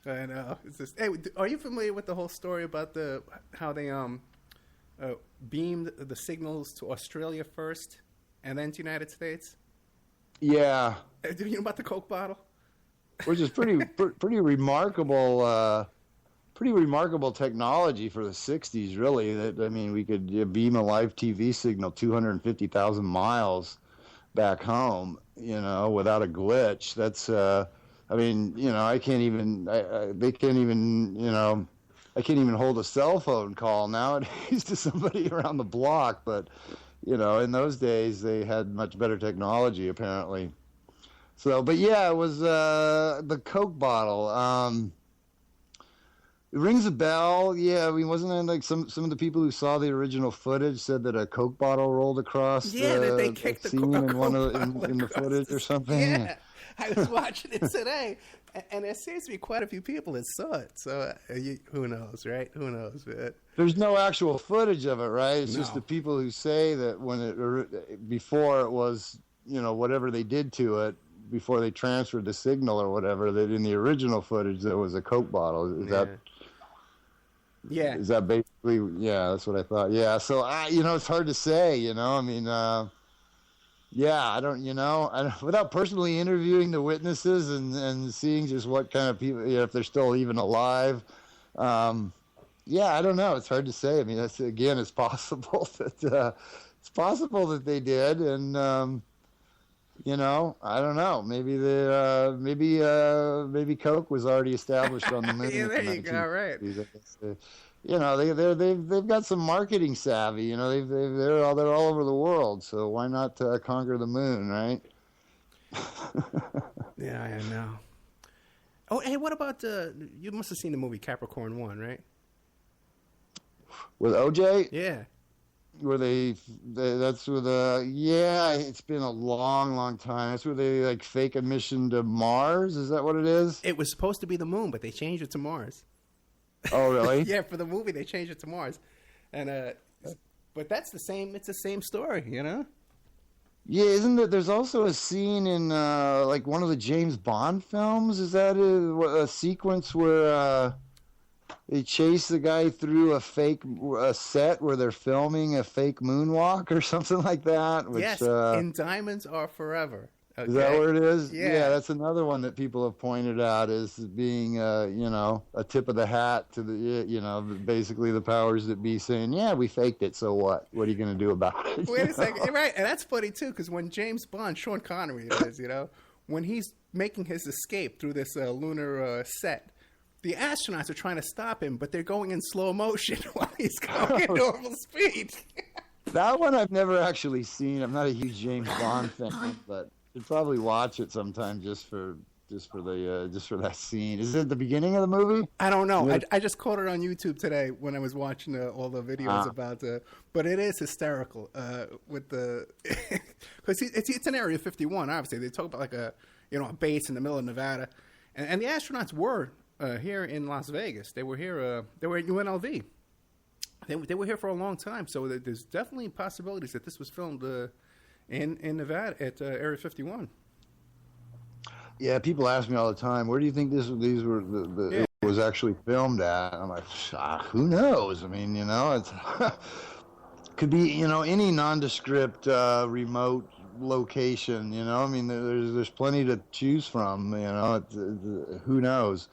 Speaker 2: I know. Hey, are you familiar with the whole story about how they beamed the signals to Australia first and then to the United States?
Speaker 4: Yeah,
Speaker 2: Do you know about the Coke bottle?
Speaker 4: which is pretty remarkable. Pretty remarkable technology for the 60s, really. That, I mean, we could beam a live TV signal 250,000 miles back home, you know, without a glitch. That's, I mean, you know, I can't even, they can't even, you know, I can't even hold a cell phone call nowadays to somebody around the block. But, you know, in those days, they had much better technology, apparently. So, but yeah, it was the Coke bottle. It rings a bell. Yeah, I mean, wasn't it like some of the people who saw the original footage said that a Coke bottle rolled across
Speaker 2: That they kicked the
Speaker 4: scene in one of
Speaker 2: bottle
Speaker 4: in the
Speaker 2: across
Speaker 4: footage or something?
Speaker 2: Yeah, I was watching it today, and there seems to be quite a few people that saw it. So who knows, right? Who knows? But
Speaker 4: There's no actual footage of it, right? It's just
Speaker 2: No.
Speaker 4: the people who say that before it was, you know, whatever they did to it before they transferred the signal or whatever, that in the original footage there was a Coke bottle.
Speaker 2: Yeah.
Speaker 4: Is that basically? Yeah, that's what I thought. Yeah, so you know, it's hard to say. You know, I mean, yeah, I don't. You know, without personally interviewing the witnesses and seeing just what kind of people, you know, if they're still even alive. Yeah, I don't know. It's hard to say. I mean, that's again, it's possible that they did, and you know, I don't know. Maybe maybe Coke was already established on the moon.
Speaker 2: Yeah, there
Speaker 4: in the
Speaker 2: you go. Right.
Speaker 4: 1950s. You know, they've got some marketing savvy. You know, they're all over the world. So why not conquer the moon, right?
Speaker 2: Yeah, I know. Oh, hey, what about you must have seen the movie Capricorn 1, right?
Speaker 4: With OJ,
Speaker 2: Yeah.
Speaker 4: where that's where yeah, it's been a long time. That's where they like fake a mission to Mars. Is that what it is?
Speaker 2: It was supposed to be the moon, but they changed it to Mars.
Speaker 4: Oh, really?
Speaker 2: Yeah, for the movie they changed it to Mars. And but that's the same, it's the same story, you know?
Speaker 4: Yeah, isn't there? There's also a scene in like one of the James Bond films. Is that a sequence where they chase the guy through a set where they're filming a fake moonwalk or something like that? Which,
Speaker 2: Yes, in Diamonds Are Forever. Okay?
Speaker 4: is that where it is?
Speaker 2: Yeah.
Speaker 4: That's another one that people have pointed out as being, you know, a tip of the hat to the, you know, basically the powers that be saying, yeah, we faked it, so what? What are you going to do about it?
Speaker 2: Wait a second. You're right. And that's funny, too, because when James Bond, Sean Connery it is, you know, when he's making his escape through this lunar set, the astronauts are trying to stop him, but they're going in slow motion while he's going at normal speed.
Speaker 4: That one I've never actually seen. I'm not a huge James Bond fan, but I'd probably watch it sometime just for that scene. Is it the beginning of the movie?
Speaker 2: I don't know.
Speaker 4: Yeah.
Speaker 2: I just caught it on YouTube today when I was watching all the videos about but it is hysterical with the because it's an Area 51. Obviously, they talk about like a base in the middle of Nevada, and the astronauts were here in Las Vegas. They were here. They were at UNLV. They were here for a long time. So there's definitely possibilities that this was filmed in Nevada at Area 51.
Speaker 4: Yeah, people ask me all the time, where do you think these were it was actually filmed at? I'm like, who knows? I mean, you know, it's could be, you know, any nondescript remote location. You know, I mean, there's plenty to choose from. You know, who knows?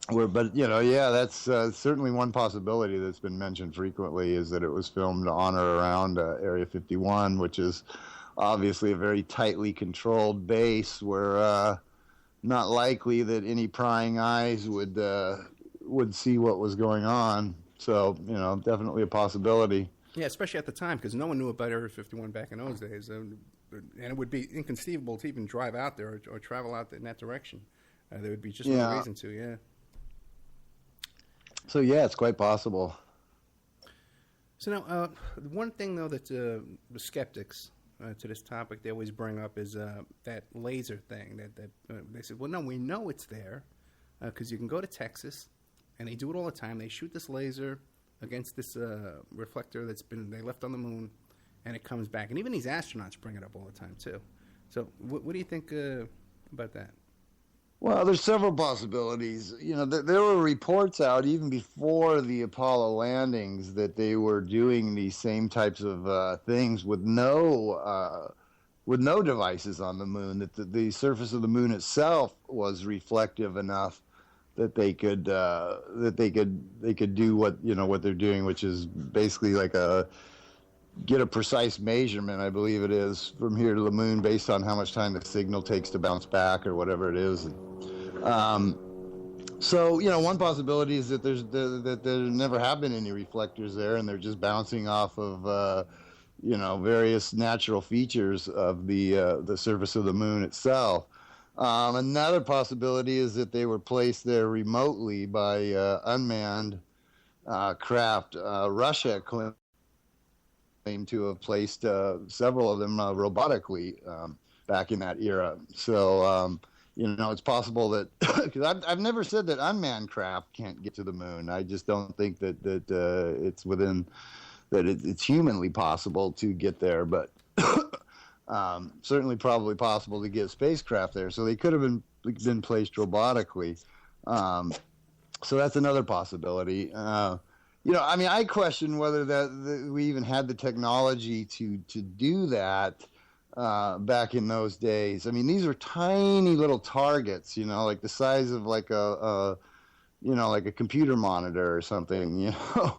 Speaker 4: But you know, yeah, that's certainly one possibility that's been mentioned frequently, is that it was filmed on or around Area 51, which is obviously a very tightly controlled base where not likely that any prying eyes would see what was going on. So, you know, definitely a possibility.
Speaker 2: Yeah, especially at the time, because no one knew about Area 51 back in those days. And it would be inconceivable to even drive out there or travel out in that direction. There would be just no reason to, yeah.
Speaker 4: So, yeah, it's quite possible.
Speaker 2: So now, one thing, though, that the skeptics to this topic they always bring up is that laser thing. That they said, well, no, we know it's there because you can go to Texas, and they do it all the time. They shoot this laser against this reflector they left on the moon, and it comes back. And even these astronauts bring it up all the time, too. So what do you think about that?
Speaker 4: Well, there's several possibilities. You know, there were reports out even before the Apollo landings that they were doing these same types of things with no devices on the moon. That the surface of the moon itself was reflective enough that they could do what they're doing, which is basically like get a precise measurement, I believe it is, from here to the moon based on how much time the signal takes to bounce back or whatever it is. So, you know, one possibility is that there never have been any reflectors there, and they're just bouncing off of, various natural features of the surface of the moon itself. Another possibility is that they were placed there remotely by unmanned craft. Russia claimed to have placed several of them robotically back in that era. So, it's possible that, because I've never said that unmanned craft can't get to the moon. I just don't think that it's it's humanly possible to get there, but certainly probably possible to get spacecraft there. So they could have been placed robotically. So that's another possibility. I question whether that we even had the technology to do that back in those days. I mean, these were tiny little targets, like the size of like a computer monitor or something,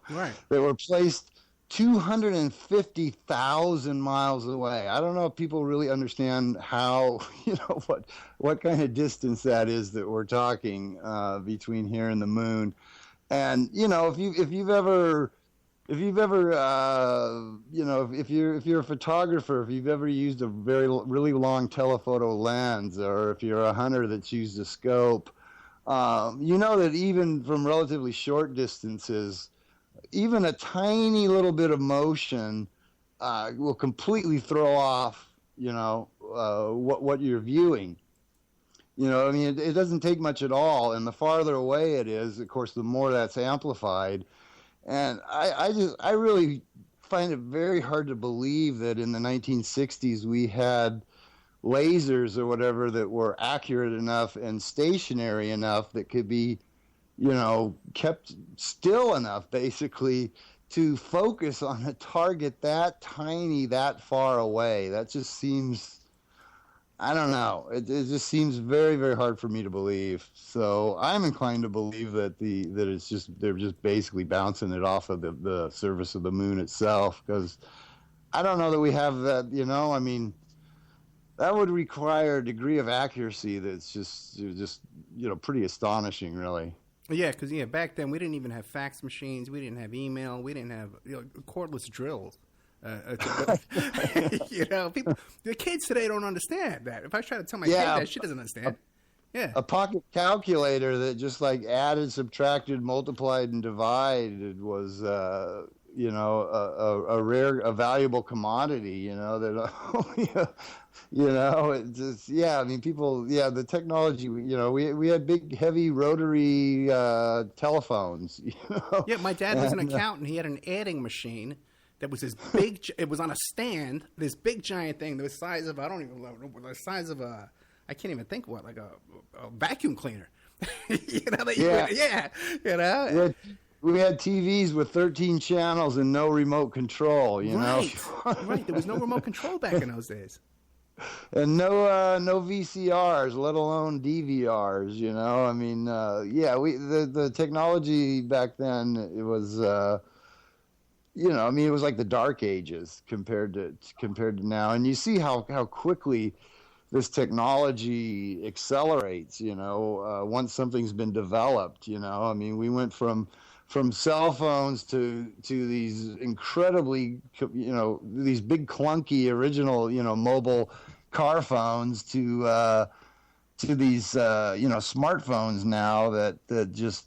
Speaker 2: Right.
Speaker 4: They were placed 250,000 miles away. I don't know if people really understand how, what kind of distance that is that we're talking between here and the moon. And if you're a photographer, if you've ever used a really long telephoto lens, or if you're a hunter that's used a scope, that even from relatively short distances, even a tiny little bit of motion will completely throw off, what you're viewing. It doesn't take much at all, and the farther away it is, of course, the more that's amplified. And I really find it very hard to believe that in the 1960s we had lasers or whatever that were accurate enough and stationary enough that could be, kept still enough, basically, to focus on a target that tiny, that far away. That just seems... I don't know. It just seems very, very hard for me to believe. So I'm inclined to believe that they're just basically bouncing it off of the surface of the moon itself, because I don't know that we have that. I mean, that would require a degree of accuracy that's just pretty astonishing, really.
Speaker 2: Yeah, because back then we didn't even have fax machines, we didn't have email, we didn't have cordless drills. People, the kids today don't understand that. If I try to tell my kid that, she doesn't understand.
Speaker 4: A pocket calculator that just like added, subtracted, multiplied, and divided was, a valuable commodity. That, it just, I mean, people, the technology. We had big, heavy rotary telephones.
Speaker 2: Yeah, my dad was an accountant. He had an adding machine. That was this big. It was on a stand. This big giant thing. The size of I can't even think what, like a vacuum cleaner.
Speaker 4: we had TVs with 13 channels and no remote control, you know?
Speaker 2: Right. There was no remote control back in those days.
Speaker 4: And no VCRs, let alone DVRs, you know? I mean, the technology back then, it was, you know, I mean, it was like the dark ages compared to now. And you see how quickly this technology accelerates, you know, once something's been developed, you know. I mean, we went from cell phones to these incredibly, you know, these big clunky original, you know, mobile car phones to these, you know, smartphones now that just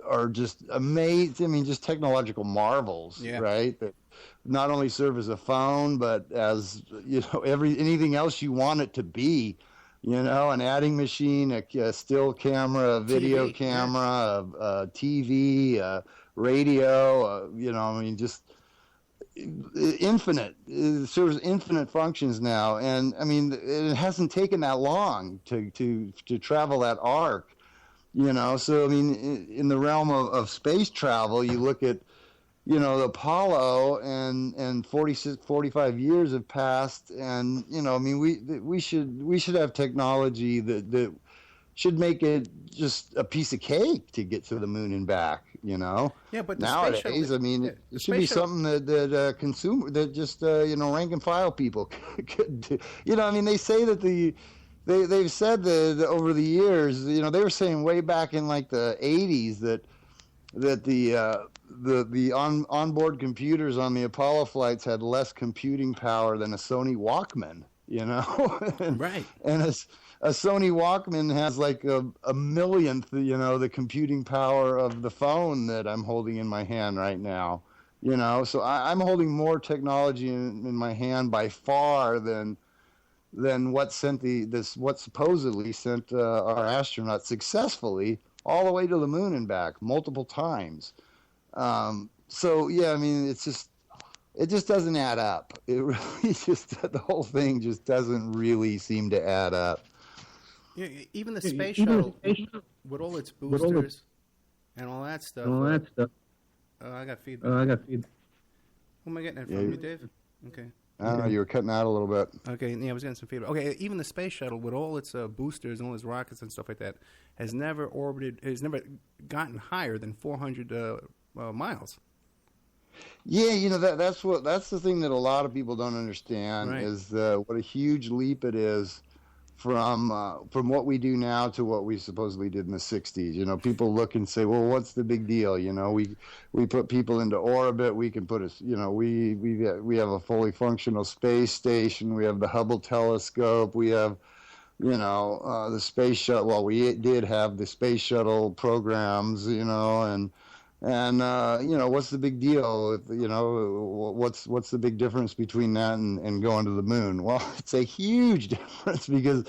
Speaker 4: are just amazing. I mean, just technological marvels, right? That not only serve as a phone, but as, you know, anything else you want it to be, you know, an adding machine, a still camera, a video camera, a TV, a radio, you know, I mean, just infinite. It serves infinite functions now. And I mean, it hasn't taken that long to travel that arc, you know. So, I mean, in the realm of space travel, you look at, you know, the Apollo, and 45 years have passed, and, you know, I mean, we should have technology that should make it just a piece of cake to get to the moon and back, you know.
Speaker 2: Yeah, but
Speaker 4: nowadays, I mean, it should be something that consumer, that just you know, rank and file people could do. You know, I mean, they say that they've said that over the years, you know, they were saying way back in like the 80s that the onboard computers on the Apollo flights had less computing power than a Sony Walkman, you know?
Speaker 2: Right.
Speaker 4: And a Sony Walkman has like a millionth, you know, the computing power of the phone that I'm holding in my hand right now, you know? So I'm holding more technology in my hand by far than what supposedly sent our astronauts successly all the way to the moon and back multiple times. So yeah, I mean, it just doesn't add up. It really the whole thing just doesn't really seem to add up.
Speaker 2: Yeah, even the space shuttle with all its boosters and all that stuff. I got feedback. Who am I getting it from? You, Dave? Okay.
Speaker 4: I don't know, you were cutting out a little bit.
Speaker 2: Okay, yeah, I was getting some feedback. Okay, even the space shuttle with all its boosters and all its rockets and stuff like that has never gotten higher than 400 miles.
Speaker 4: Yeah, you know, that's the thing that a lot of people don't understand, right, is what a huge leap it is from what we do now to what we supposedly did in the 60s. You know, people look and say, well, what's the big deal? You know, we put people into orbit. We can put us, you know, we have a fully functional space station. We have the Hubble telescope. We have, you know, the space shuttle. Well, we did have the space shuttle programs, you know, and you know, what's the big deal? You know, what's the big difference between that and going to the moon? Well, it's a huge difference, because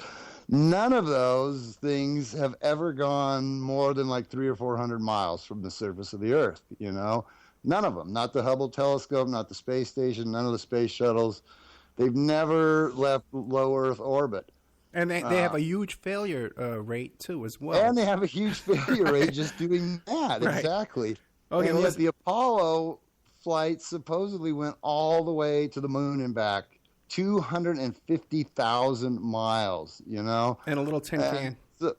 Speaker 4: none of those things have ever gone more than like 300 or 400 miles from the surface of the Earth. You know, none of them. Not the Hubble telescope, not the space station, none of the space shuttles. They've never left low Earth orbit.
Speaker 2: And they have a huge failure rate, too, as well.
Speaker 4: And they have a huge failure rate just doing that, right. Exactly.
Speaker 2: Okay,
Speaker 4: and yet the Apollo flight supposedly went all the way to the moon and back, 250,000 miles, you know?
Speaker 2: And a little tin can.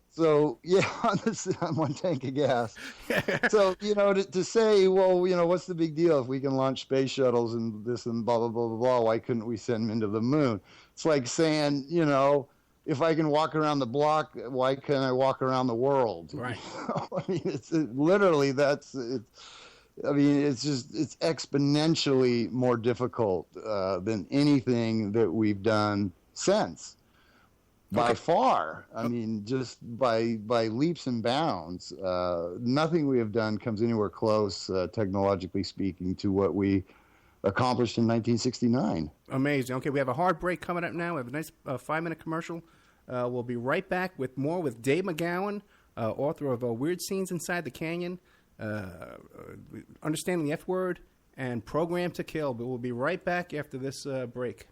Speaker 4: So yeah, on one tank of gas. So, you know, to say, well, you know, what's the big deal if we can launch space shuttles and this and blah, blah, blah, blah, blah, why couldn't we send them into the moon? It's like saying, you know, if I can walk around the block, why can't I walk around the world?
Speaker 2: Right.
Speaker 4: I mean, it's literally I mean, it's exponentially more difficult than anything that we've done since. By far. I mean, just by leaps and bounds. Nothing we have done comes anywhere close, technologically speaking, to what we accomplished in 1969.
Speaker 2: Amazing. Okay, we have a hard break coming up now. We have a nice 5-minute commercial. We'll be right back with more with Dave McGowan, author of Weird Scenes Inside the Canyon, Understanding the F Word, and Program to Kill. But we'll be right back after this break.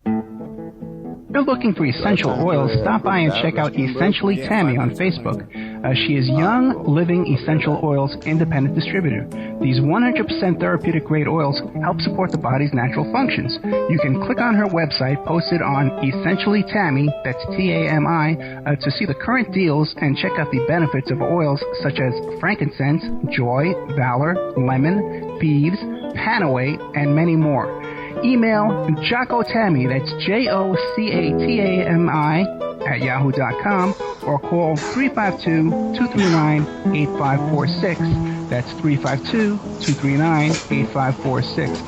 Speaker 6: If you're looking for essential oils, stop by and check out Essentially Tammy on Facebook. She is Young Living Essential Oils Independent Distributor. These 100% therapeutic grade oils help support the body's natural functions. You can click on her website posted on Essentially Tammy, that's T-A-M-I, to see the current deals and check out the benefits of oils such as frankincense, joy, valor, lemon, thieves, panaway, and many more. Email Jocko Tammy, that's Jocatami @yahoo.com, or call 352-239-8546. That's 352-239-8546.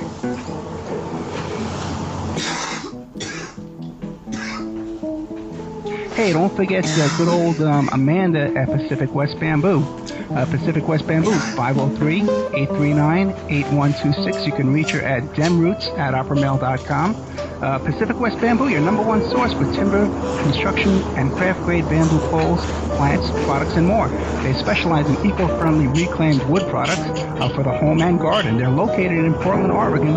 Speaker 6: Hey, don't forget good old Amanda at Pacific West Bamboo. Pacific West Bamboo, 503-839-8126. You can reach her at demroots@oppermail.com. Pacific West Bamboo, your number one source for timber, construction, and craft-grade bamboo poles, plants, products, and more. They specialize in eco-friendly reclaimed wood products for the home and garden. They're located in Portland, Oregon,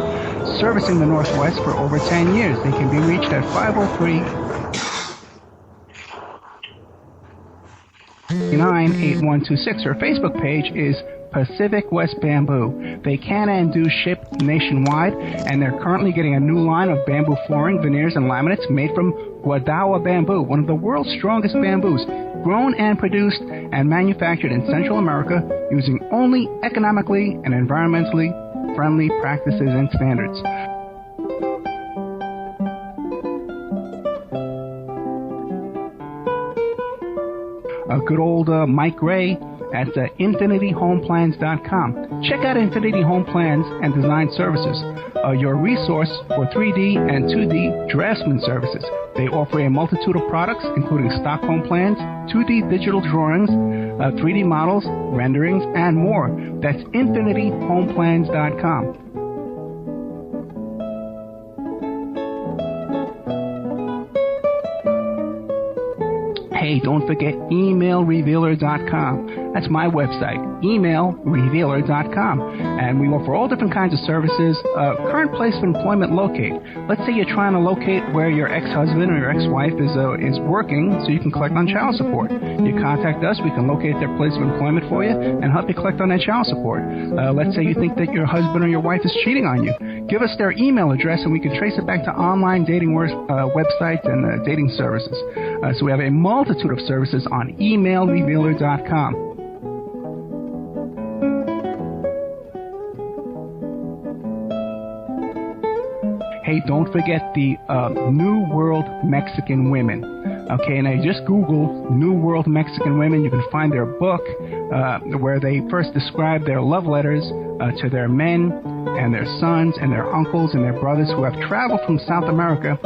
Speaker 6: servicing the Northwest for over 10 years. They can be reached at 503-839-8126. Her Facebook page is Pacific West Bamboo. They can and do ship nationwide, and they're currently getting a new line of bamboo flooring, veneers, and laminates made from Guadawa bamboo, one of the world's strongest bamboos, grown and produced and manufactured in Central America using only economically and environmentally friendly practices and standards. Good old Mike Ray at infinityhomeplans.com. Check out Infinity Home Plans and Design Services, your resource for 3D and 2D draftsman services. They offer a multitude of products, including stock home plans, 2D digital drawings, 3D models, renderings, and more. That's infinityhomeplans.com. Hey, don't forget emailrevealer.com. That's my website, emailrevealer.com. And we offer all different kinds of services. Current place of employment locate. Let's say you're trying to locate where your ex-husband or your ex-wife is working so you can collect on child support. You contact us, we can locate their place of employment for you and help you collect on that child support. Let's say you think that your husband or your wife is cheating on you. Give us their email address and we can trace it back to online dating websites and dating services. So we have a multitude of services on emailrevealer.com. Hey, don't forget the New World Mexican Women. Okay, now you just Google New World Mexican Women. You can find their book where they first describe their love letters to their men and their sons and their uncles and their brothers who have traveled from South America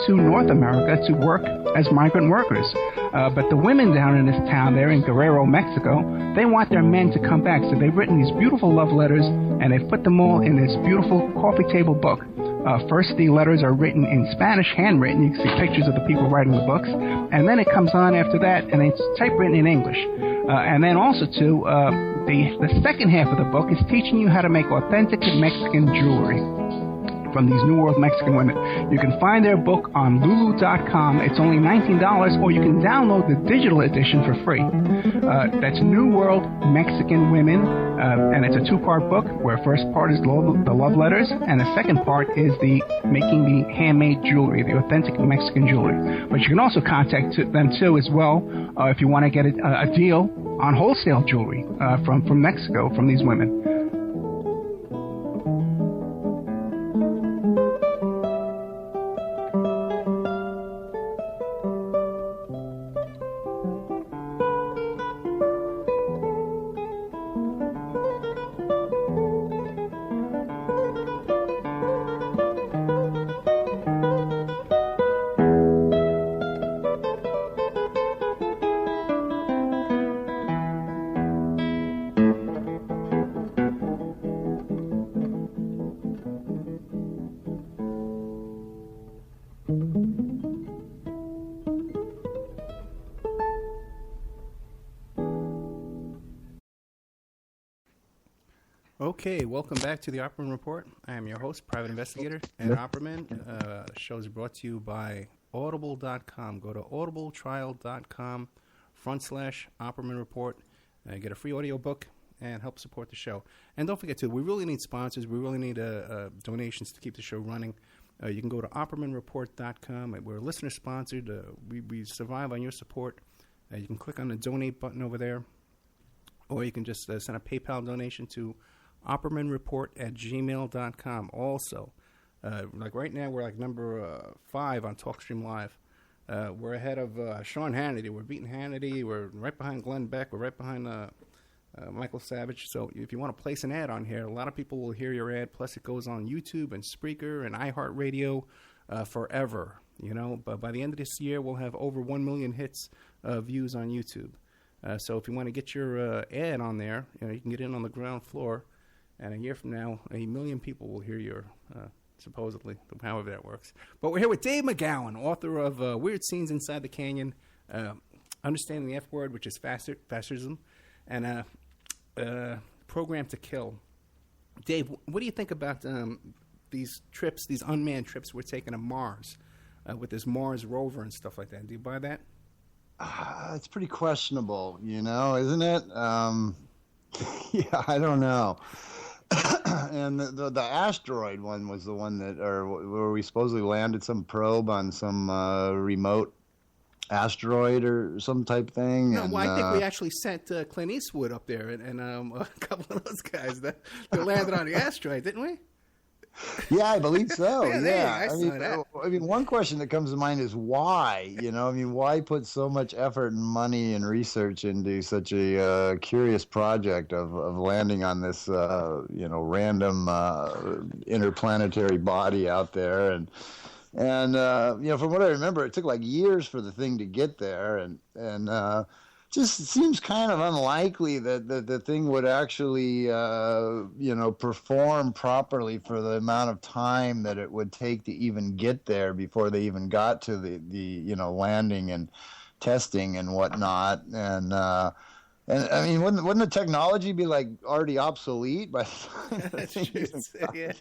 Speaker 6: to North America to work as migrant workers. But the women down in this town there in Guerrero, Mexico, they want their men to come back. So they've written these beautiful love letters and they've put them all in this beautiful coffee table book. First, the letters are written in Spanish, handwritten. You can see pictures of the people writing the books. And then it comes on after that, and it's typewritten in English. And then also, too, the second half of the book is teaching you how to make authentic Mexican jewelry from these New World Mexican women. You can find their book on lulu.com. It's only $19, or you can download the digital edition for free. That's New World Mexican Women, and it's a two-part book where first part is the love letters, and the second part is the making the handmade jewelry, the authentic Mexican jewelry. But you can also contact them, too, as well, if you want to get a deal on wholesale jewelry from Mexico, from these women.
Speaker 2: Okay, welcome back to the Opperman Report. I am your host, Private Investigator Ed Opperman. The show is brought to you by Audible.com. Go to audibletrial.com patreon.com/Opperman Report. Get a free audio book and help support the show. And don't forget, too, we really need sponsors. We really need donations to keep the show running. You can go to OppermanReport.com. We're listener-sponsored. We survive on your support. You can click on the donate button over there, or you can just send a PayPal donation to OppermanReport@gmail.com. Also, like right now, we're like number 5 on TalkStream Live. We're ahead of Sean Hannity. We're beating Hannity. We're right behind Glenn Beck. We're right behind Michael Savage. So if you want to place an ad on here, a lot of people will hear your ad. Plus, it goes on YouTube and Spreaker and iHeartRadio forever. You know, but by the end of this year, we'll have over 1 million hits views on YouTube. So if you want to get your ad on there, you can get in on the ground floor, and a year from now, 1 million people will hear your, supposedly, however that works. But we're here with Dave McGowan, author of Weird Scenes Inside the Canyon, Understanding the F Word, which is Fascism, and Program to Kill. Dave, what do you think about these trips, these unmanned trips we're taking to Mars with this Mars rover and stuff like that? Do you buy that?
Speaker 4: It's pretty questionable, isn't it? Yeah, I don't know. And the asteroid one was the one where we supposedly landed some probe on some remote asteroid or some type thing.
Speaker 2: No, well, I think we actually sent Clint Eastwood up there and a couple of those guys that landed on the asteroid, didn't we?
Speaker 4: Yeah, I believe so.
Speaker 2: Yeah.
Speaker 4: I mean, one question that comes to mind is why? Why put so much effort and money and research into such a curious project of landing on this, random interplanetary body out there? And from what I remember, it took like years for the thing to get there, and just seems kind of unlikely that the thing would actually, perform properly for the amount of time that it would take to even get there before they even got to the landing and testing and whatnot. And I mean, wouldn't the technology be like already obsolete by the time the thing even got there,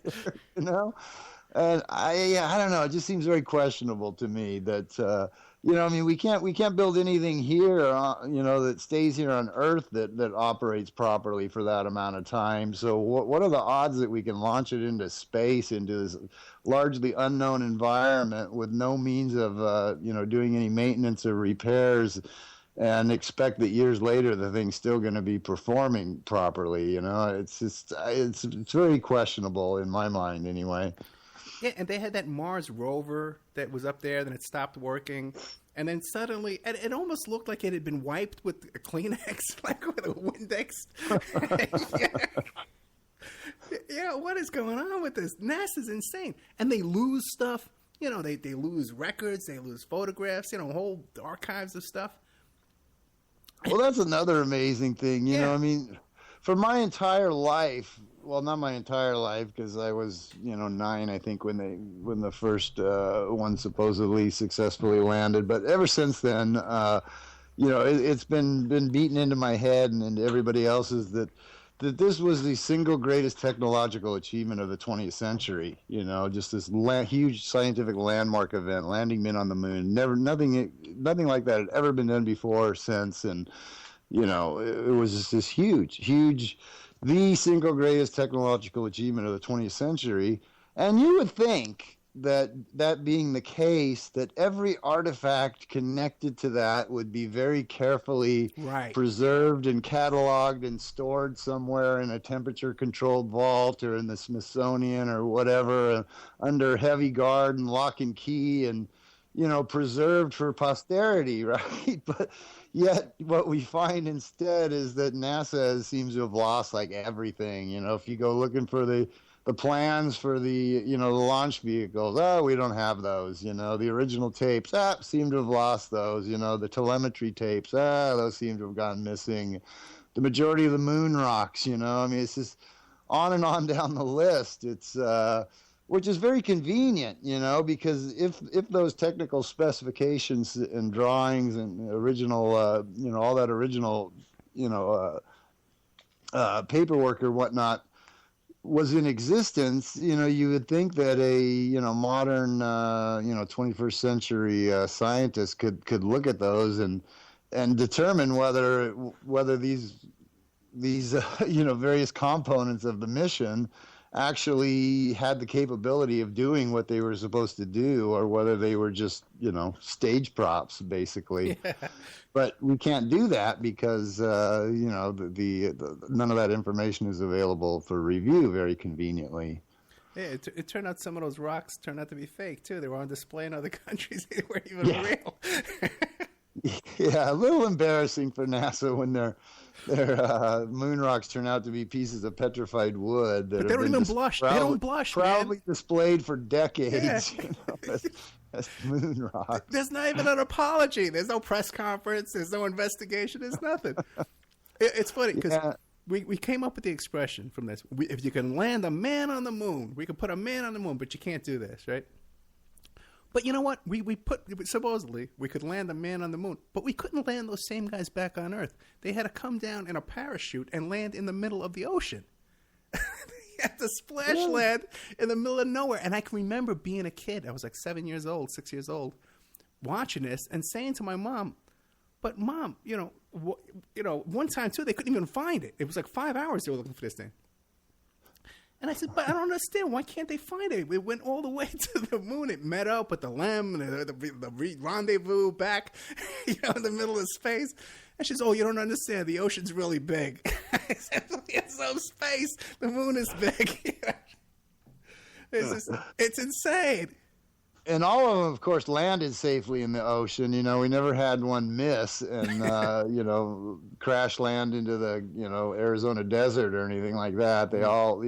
Speaker 4: And I don't know. It just seems very questionable to me that. We can't build anything here, that stays here on Earth that operates properly for that amount of time. So what are the odds that we can launch it into space, into this largely unknown environment with no means of, doing any maintenance or repairs, and expect that years later the thing's still going to be performing properly? It's very questionable in my mind anyway.
Speaker 2: Yeah, and they had that Mars rover that was up there, then it stopped working, and then suddenly, it almost looked like it had been wiped with a Kleenex, like with a Windex. Yeah, what is going on with this? NASA's insane. And they lose stuff. They lose records, they lose photographs, whole archives of stuff.
Speaker 4: Well, that's another amazing thing,
Speaker 2: Yeah.
Speaker 4: For my entire life, well, not my entire life, because I was, 9, I think, when the first one supposedly successfully landed. But ever since then, it's been beaten into my head and into everybody else's that this was the single greatest technological achievement of the 20th century. Just this huge scientific landmark event, landing men on the moon. Nothing like that had ever been done before or since, and it was just this huge. The single greatest technological achievement of the 20th century. And you would think that being the case, that every artifact connected to that would be very carefully preserved and cataloged and stored somewhere in a temperature-controlled vault or in the Smithsonian or whatever, under heavy guard and lock and key and, preserved for posterity, right? But yet what we find instead is that NASA seems to have lost like everything. If you go looking for the plans for the launch vehicles, we don't have those. The original tapes, seem to have lost those. The telemetry tapes, those seem to have gone missing. The majority of the moon rocks, it's just on and on down the list. It's which is very convenient, because if those technical specifications and drawings and original, all that original, paperwork or whatnot was in existence, you would think that a, modern, 21st century scientist could look at those and determine whether these various components of the mission actually had the capability of doing what they were supposed to do, or whether they were just, stage props, basically. Yeah. But we can't do that because, none of that information is available for review very conveniently.
Speaker 2: Yeah, it turned out some of those rocks turned out to be fake, too. They were on display in other countries. They weren't even real.
Speaker 4: Yeah, a little embarrassing for NASA when their moon rocks turn out to be pieces of petrified wood that
Speaker 2: they don't even blush. They don't blush,
Speaker 4: proudly displayed for decades.
Speaker 2: Yeah.
Speaker 4: As moon rocks.
Speaker 2: There's not even an apology. There's no press conference. There's no investigation. There's nothing. It's funny because we came up with the expression from this. If you can land a man on the moon, we can put a man on the moon, but you can't do this, right? But you know what? Supposedly we could land a man on the moon, but we couldn't land those same guys back on Earth. They had to come down in a parachute and land in the middle of the ocean. They had to splash land in the middle of nowhere. And I can remember being a kid. I was like 6 years old, watching this and saying to my mom, "But Mom, one time too they couldn't even find it. It was like 5 hours they were looking for this thing." And I said, "But I don't understand. Why can't they find it? It went all the way to the moon. It met up with the LEM, the rendezvous back, in the middle of space." And she says, "Oh, you don't understand. The ocean's really big." I said, "It's no space. The moon is big." It's insane.
Speaker 4: And all of them, of course, landed safely in the ocean. We never had one miss and, crash land into the, Arizona desert or anything like that. They all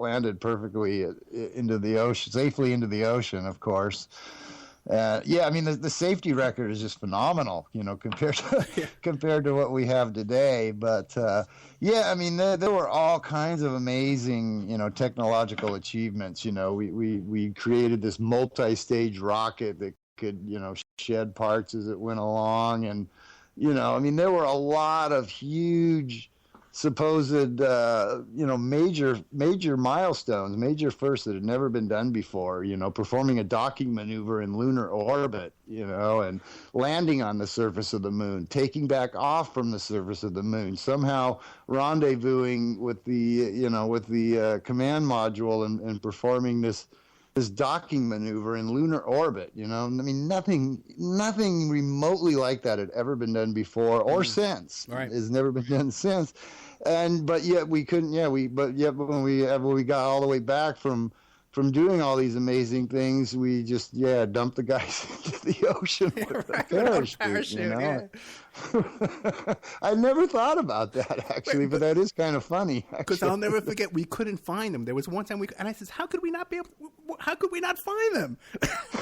Speaker 4: landed perfectly into the ocean, safely into the ocean, of course. The safety record is just phenomenal, compared to what we have today. But there were all kinds of amazing, technological achievements. We created this multi-stage rocket that could, shed parts as it went along, and there were a lot of huge supposed, major milestones, major firsts that had never been done before, performing a docking maneuver in lunar orbit, and landing on the surface of the moon, taking back off from the surface of the moon, somehow rendezvousing with the command module and performing this docking maneuver in lunar orbit. Nothing remotely like that had ever been done before or since. Right. It's never been done since. But yet we couldn't. When we got all the way back from doing all these amazing things, we just dumped the guys into the ocean with a parachute. I never thought about that actually, but that is kind of funny.
Speaker 2: Because I'll never forget, we couldn't find them. There was one time and I said, "How could we not find them?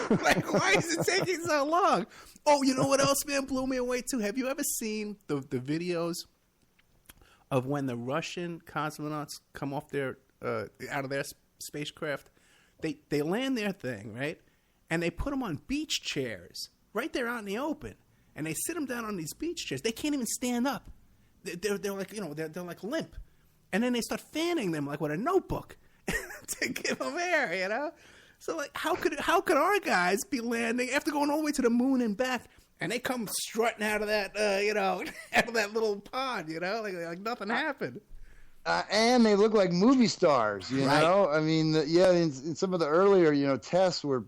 Speaker 2: Like, why is it taking so long?" Oh, you know what else, man, blew me away too? Have you ever seen the videos of when the Russian cosmonauts come off their out of their spacecraft? They land their thing, right? And they put them on beach chairs right there out in the open. And they sit them down on these beach chairs. They can't even stand up. They're like, they're like limp. And then they start fanning them like with a notebook to give them air, So like, how could our guys be landing after going all the way to the moon and back? And they come strutting out of that, out of that little pond, like nothing happened.
Speaker 4: And they look like movie stars,
Speaker 2: right.
Speaker 4: I mean, in some of the earlier, tests where,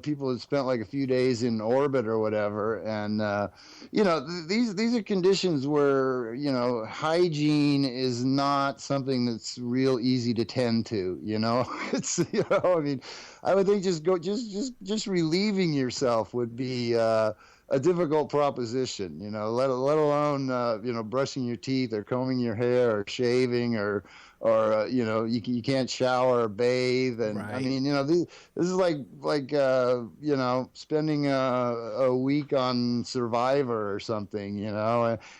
Speaker 4: people had spent like a few days in orbit or whatever. And, these are conditions where, hygiene is not something that's real easy to tend to, It's, I would think just relieving yourself would be, a difficult proposition, let alone, brushing your teeth or combing your hair or shaving or you can't shower or bathe. And right. I mean, this is like spending a week on Survivor or something,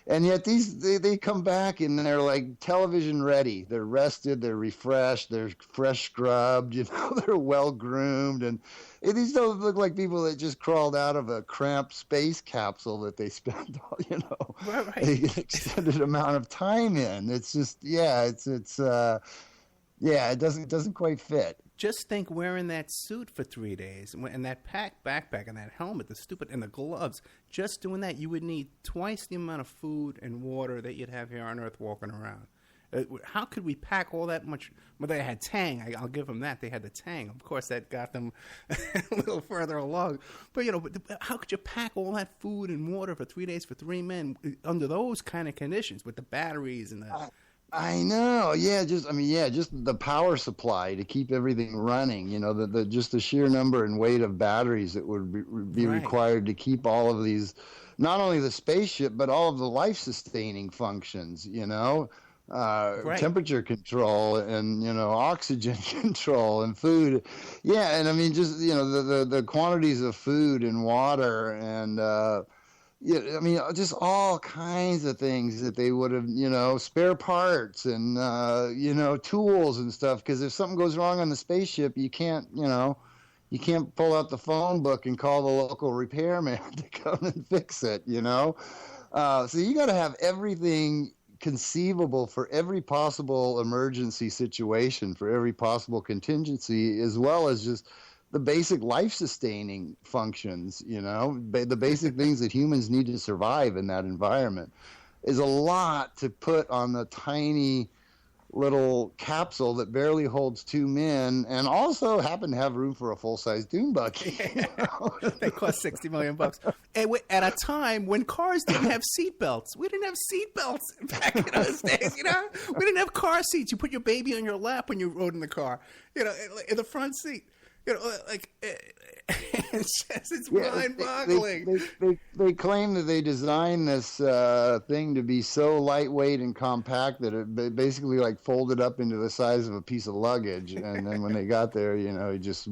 Speaker 4: and yet they come back and they're like television ready. They're rested, they're refreshed, they're fresh scrubbed, they're well groomed, and these don't look like people that just crawled out of a cramped space capsule that they spent, an extended amount of time in. It's just, it's Yeah, it doesn't quite fit.
Speaker 2: Just think wearing that suit for 3 days and that backpack and that helmet, and the gloves. Just doing that, you would need twice the amount of food and water that you'd have here on Earth walking around. How could we pack all that much? Well, they had Tang. I'll give them that. They had the Tang. Of course, that got them a little further along. But, how could you pack all that food and water for 3 days for 3 men under those kind of conditions with the batteries and the...
Speaker 4: I know. Yeah, just the power supply to keep everything running. Just the sheer number and weight of batteries that would be required to keep all of these, not only the spaceship, but all of the life-sustaining functions, temperature control and, oxygen control and food. Yeah, and I mean, just, the quantities of food and water and, just all kinds of things that they would have, spare parts and, tools and stuff. Because if something goes wrong on the spaceship, you can't pull out the phone book and call the local repairman to come and fix it, So you got to have everything conceivable for every possible emergency situation, for every possible contingency, as well as just the basic life-sustaining functions, the basic things that humans need to survive in that environment. Is a lot to put on the tiny little capsule that barely holds 2 men and also happen to have room for a full-size dune buggy.
Speaker 2: They cost $60 million. At a time when cars didn't have seatbelts. We didn't have seatbelts back in those days, We didn't have car seats. You put your baby on your lap when you rode in the car, in the front seat. It's mind-boggling.
Speaker 4: They claim that they designed this thing to be so lightweight and compact that it basically folded up into the size of a piece of luggage. And then when they got there, you just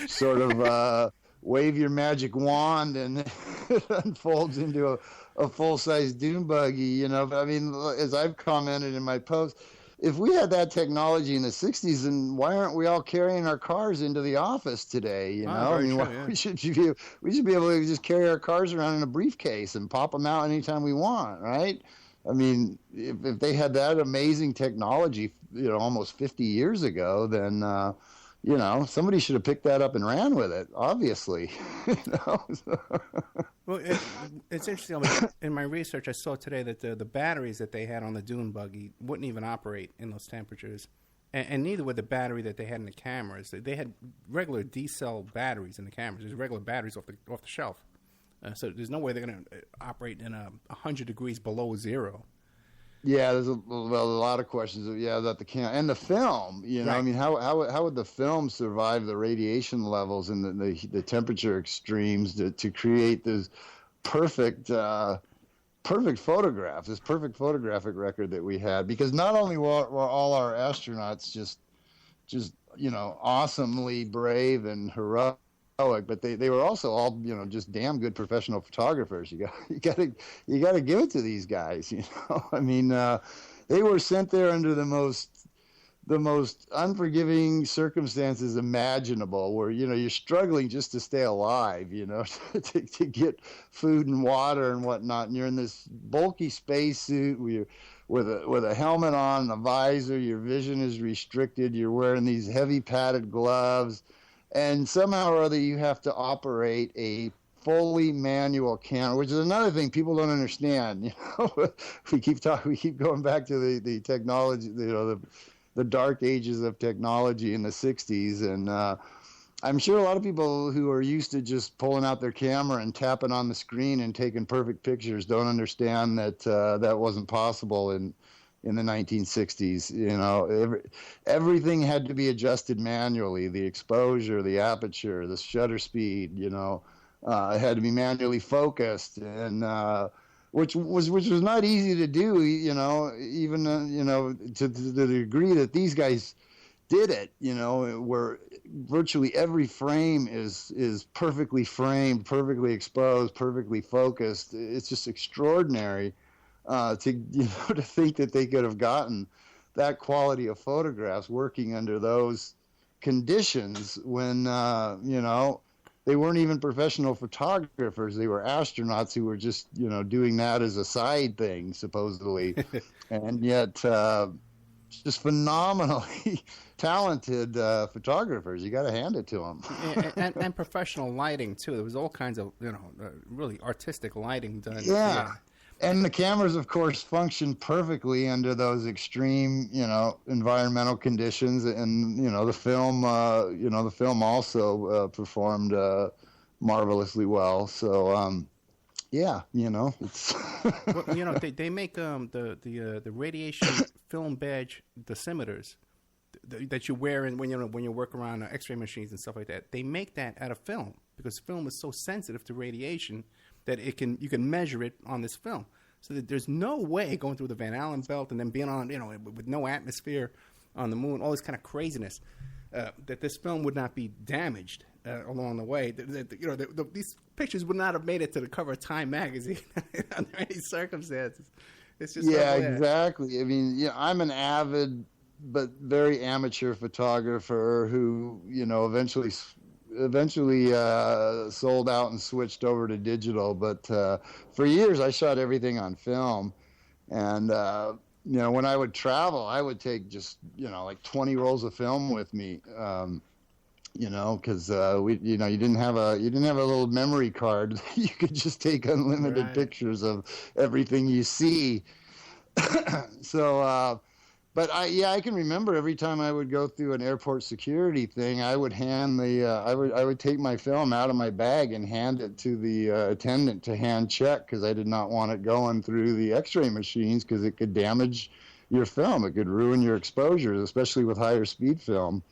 Speaker 4: sort of wave your magic wand and it unfolds into a full-size dune buggy. But I mean, as I've commented in my post, if we had that technology in the 60s, then why aren't we all carrying our cars into the office today? We should be able to just carry our cars around in a briefcase and pop them out anytime we want, right? I mean, if they had that amazing technology, almost 50 years ago, then somebody should have picked that up and ran with it. Obviously,
Speaker 2: Well, it's interesting. In my research, I saw today that the batteries that they had on the dune buggy wouldn't even operate in those temperatures, and neither would the battery that they had in the cameras. They had regular D-cell batteries in the cameras. There's regular batteries off the shelf, so there's no way they're going to operate in 100 degrees below zero.
Speaker 4: Yeah, there's a lot of questions. About the camera and the film. Right. I mean, how would the film survive the radiation levels and the temperature extremes to create this perfect photograph, this perfect photographic record that we had? Because not only were all our astronauts just awesomely brave and heroic, but they were also all just damn good professional photographers. You got to give it to these guys. I mean, they were sent there under the most unforgiving circumstances imaginable, where you're struggling just to stay alive, to get food and water and whatnot, and you're in this bulky spacesuit with a helmet on and a visor. Your vision is restricted. You're wearing these heavy padded gloves. And somehow or other, you have to operate a fully manual camera, which is another thing people don't understand. We keep going back to the technology, the dark ages of technology in the 60s, and I'm sure a lot of people who are used to just pulling out their camera and tapping on the screen and taking perfect pictures don't understand that that wasn't possible in the 1960s. Everything had to be adjusted manually. The exposure, the aperture, the shutter speed, it had to be manually focused, and which was not easy to do, even to the degree that these guys did it, where virtually every frame is perfectly framed, perfectly exposed, perfectly focused. It's just extraordinary. To think that they could have gotten that quality of photographs working under those conditions when they weren't even professional photographers. They were astronauts who were just doing that as a side thing, supposedly. And yet just phenomenally talented photographers. You got to hand it to them.
Speaker 2: and professional lighting too. There was all kinds of really artistic lighting done.
Speaker 4: Yeah. And the cameras, of course, function perfectly under those extreme, environmental conditions. And the film also performed marvelously well. So, it's.
Speaker 2: Well, they make the radiation film badge dosimeters that you wear when you work around X-ray machines and stuff like that. They make that out of film because film is so sensitive to radiation that you can measure it on this film. So that there's no way going through the Van Allen belt and then being on with no atmosphere on the moon, all this kind of craziness, that this film would not be damaged along the way. These pictures would not have made it to the cover of Time magazine under any circumstances. It's just
Speaker 4: exactly. I mean, I'm an avid but very amateur photographer who eventually sold out and switched over to digital. But for years I shot everything on film, and when I would travel, I would take just like 20 rolls of film with me. Because you didn't have a little memory card. You could just take unlimited pictures of everything you see. So, but I can remember every time I would go through an airport security thing, I would hand I would take my film out of my bag and hand it to the attendant to hand check, because I did not want it going through the X-ray machines because it could damage your film. It could ruin your exposures, especially with higher speed film.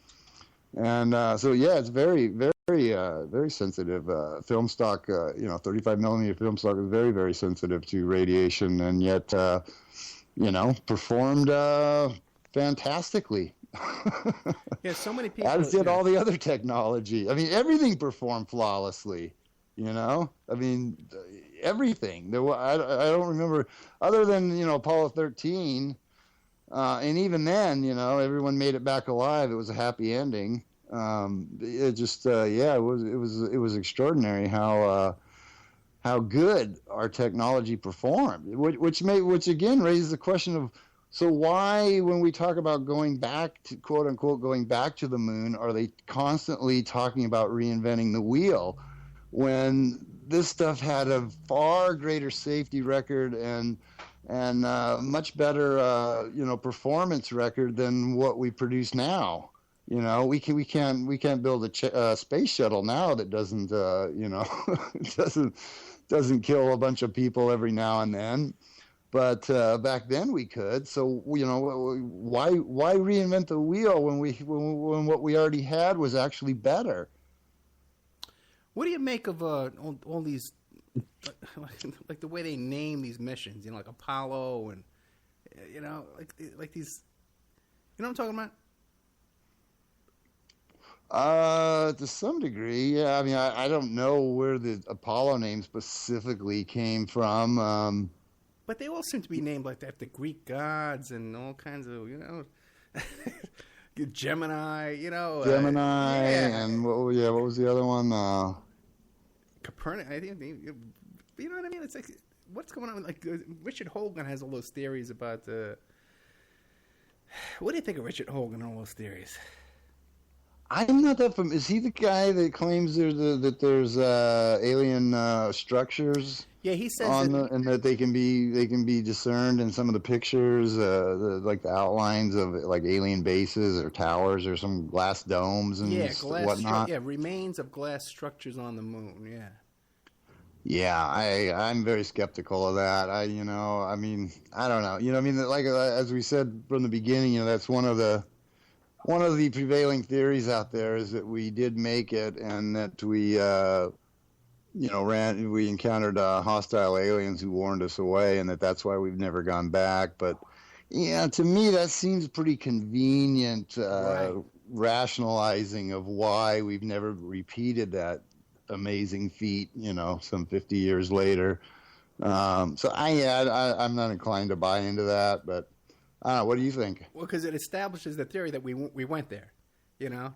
Speaker 4: And it's very, very, very sensitive. Film stock, 35 millimeter film stock is very, very sensitive to radiation, and yet, performed fantastically.
Speaker 2: Yeah, so many people.
Speaker 4: As did all the other technology. I mean, everything performed flawlessly. I mean, everything. I don't remember, other than Apollo 13. And even then, everyone made it back alive. It was a happy ending. It just, it was extraordinary how good our technology performed. Which again raises the question of, so why, when we talk about going back to, quote unquote, going back to the moon, are they constantly talking about reinventing the wheel, when this stuff had a far greater safety record and much better, performance record than what we produce now. We can't build a space shuttle now that doesn't, doesn't kill a bunch of people every now and then. But back then we could. So why reinvent the wheel when what we already had was actually better?
Speaker 2: What do you make of all these? Like the way they name these missions, like Apollo, and like these, what I'm talking about?
Speaker 4: To some degree, yeah. I mean, I don't know where the Apollo name specifically came from.
Speaker 2: But they all seem to be named like that, the Greek gods and all kinds of, Gemini,
Speaker 4: Gemini, and what was the other one?
Speaker 2: Copernicus, I think. You know what I mean? It's like, what's going on? Like, Richard Hogan has all those theories about what do you think of Richard Hogan and all those theories?
Speaker 4: I'm not that familiar. Is he the guy that claims that there's alien structures?
Speaker 2: Yeah, he says
Speaker 4: and that they can be discerned in some of the pictures, like the outlines of like alien bases or towers or some glass domes and whatnot.
Speaker 2: Remains of glass structures on the moon. Yeah. Yeah,
Speaker 4: I'm very skeptical of that. I don't know. Like as we said from the beginning, that's one of the prevailing theories out there is that we did make it, and that we encountered hostile aliens who warned us away, and that's why we've never gone back. But to me that seems pretty convenient rationalizing of why we've never repeated that amazing feat, some 50 years later. I'm not inclined to buy into that, but I don't know. What do you think?
Speaker 2: Well, because it establishes the theory that we went there,
Speaker 4: Yeah,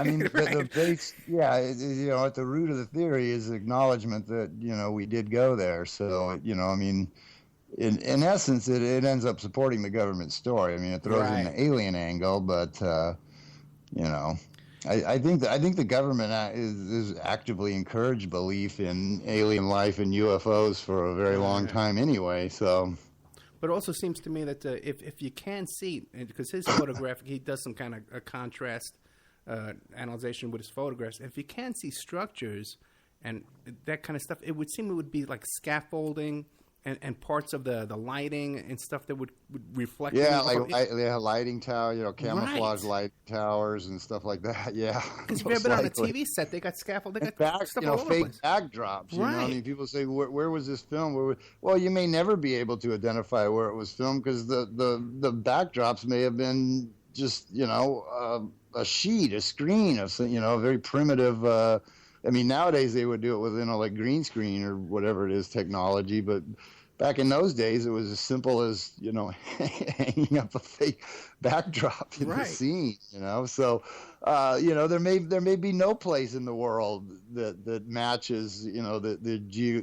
Speaker 4: I mean, the base, at the root of the theory is acknowledgement that, we did go there. So, in essence, it ends up supporting the government story. I mean, it throws in
Speaker 2: Right.
Speaker 4: the alien angle, but you know, I think the government is actively encouraged belief in alien life and UFOs for a very long time anyway. So,
Speaker 2: But it also seems to me that if you can see, because his photograph, he does some kind of a contrast analyzation with his photographs. If you can see structures and that kind of stuff, it would seem it would be like scaffolding and parts of the lighting and stuff that would reflect.
Speaker 4: yeah, they have lighting tower, camouflage
Speaker 2: Right.
Speaker 4: light towers and stuff like that. Yeah,
Speaker 2: Because if you've ever been on a TV set, they got scaffold, they got stuff all over the
Speaker 4: fake
Speaker 2: place.
Speaker 4: backdrops. You know, I
Speaker 2: Right.
Speaker 4: mean, people say, where was this filmed? Well, you may never be able to identify where it was filmed because the backdrops may have been just, a sheet, a screen of, a very primitive. I mean, nowadays they would do it with, like green screen or whatever it is technology, but back in those days it was as simple as, hanging up a fake backdrop in the
Speaker 2: Right.
Speaker 4: scene, So, there may be no place in the world that matches, the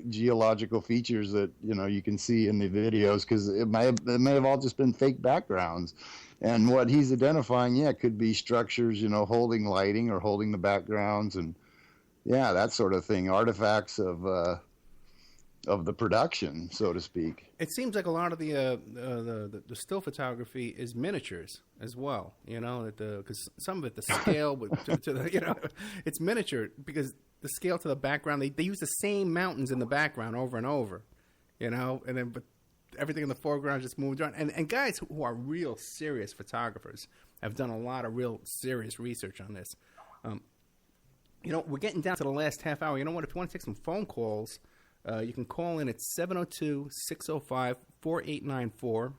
Speaker 4: geological features that, you can see in the videos because it may have all just been fake backgrounds. And what he's identifying, could be structures, holding lighting or holding the backgrounds and, that sort of thing, artifacts of the production, so to speak.
Speaker 2: It seems like a lot of the still photography is miniatures as well. Because some of it, the scale to the, it's miniature because the scale to the background. They use the same mountains in the background over and over, and then but everything in the foreground just moved around. And guys who are real serious photographers have done a lot of real serious research on this. We're getting down to the last half hour. You know what? If you want to take some phone calls, you can call in at 702-605-4894,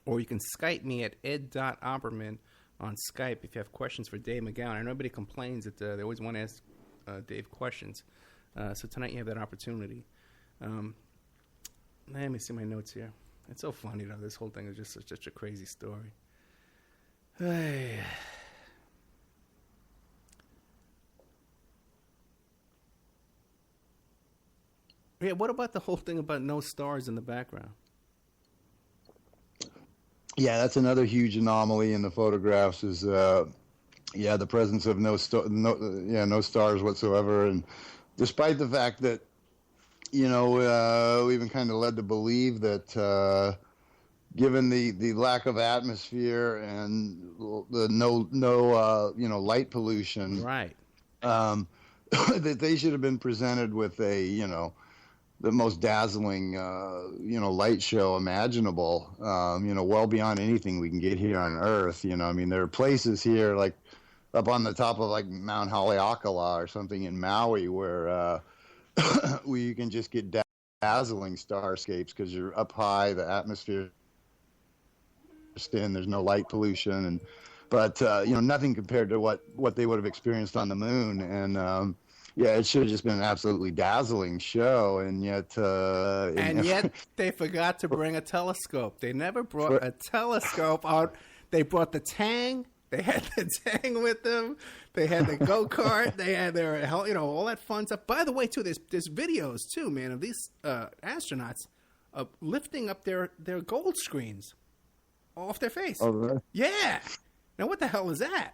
Speaker 2: or you can Skype me at ed.opperman on Skype if you have questions for Dave McGowan. I know everybody complains that they always want to ask Dave questions. So tonight you have that opportunity. Let me see my notes here. It's so funny, though. This whole thing is just such a crazy story. Hey. Yeah, what about the whole thing about no stars in the background?
Speaker 4: Yeah, that's another huge anomaly in the photographs is, the presence of no stars whatsoever. And despite the fact that, we've been kind of led to believe that given the lack of atmosphere and the no light pollution,
Speaker 2: Right.
Speaker 4: that they should have been presented with a, the most dazzling, light show imaginable, well beyond anything we can get here on Earth. There are places here like up on the top of like Mount Haleakala or something in Maui where you can just get dazzling starscapes because you're up high, the atmosphere is thin, there's no light pollution, but nothing compared to what they would have experienced on the moon. And it should have just been an absolutely dazzling show, and yet
Speaker 2: they forgot to bring a telescope. They never brought a telescope out. They brought the Tang. They had the Tang with them. They had the go-kart. They had their, all that fun stuff. By the way, too, there's videos, too, man, of these astronauts lifting up their gold screens off their face.
Speaker 4: Oh, really?
Speaker 2: Yeah. Now, what the hell is that?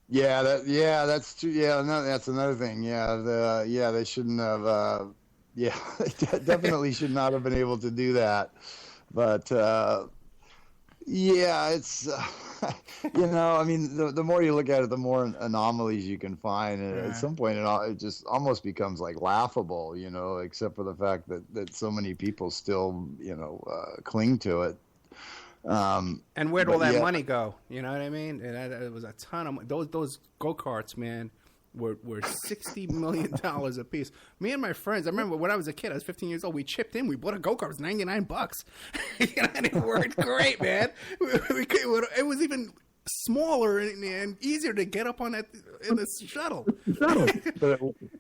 Speaker 4: That's true. Yeah, no, that's another thing. They shouldn't have. They definitely should not have been able to do that. But it's the more you look at it, the more anomalies you can find, and at some point, it just almost becomes like laughable, except for the fact that so many people still, cling to it.
Speaker 2: And where'd all that money go? You know what I mean? It was a ton of those go-karts, man, were $60 million a piece. Me and my friends, I remember when I was a kid, I was 15 years old, we chipped in, we bought a go-kart, it was $99. And it worked great, man. It was even smaller and easier to get up on that in the shuttle.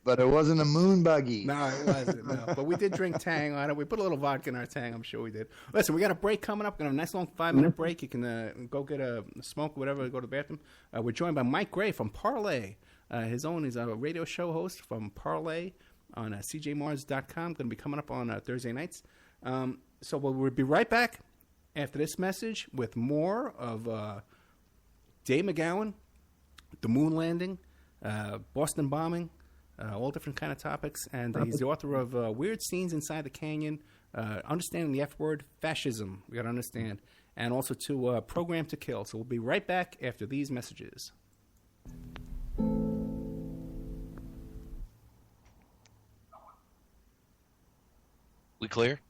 Speaker 4: But it wasn't a moon buggy.
Speaker 2: No, it wasn't. No. But we did drink Tang on it. We put a little vodka in our Tang. I'm sure we did. Listen, we got a break coming up. We're going to have a nice long 5-minute break. You can go get a smoke or whatever, go to the bathroom. We're joined by Mike Gray from Parlay. He's a radio show host from Parlay on CJMars.com. Going to be coming up on Thursday nights. So we'll be right back after this message with more of Dave McGowan, the Moon Landing, Boston bombing, all different kind of topics. And he's the author of Weird Scenes Inside the Canyon, Understanding the F Word, Fascism, we got to understand, and also to Program to Kill. So we'll be right back after these messages.
Speaker 7: We clear?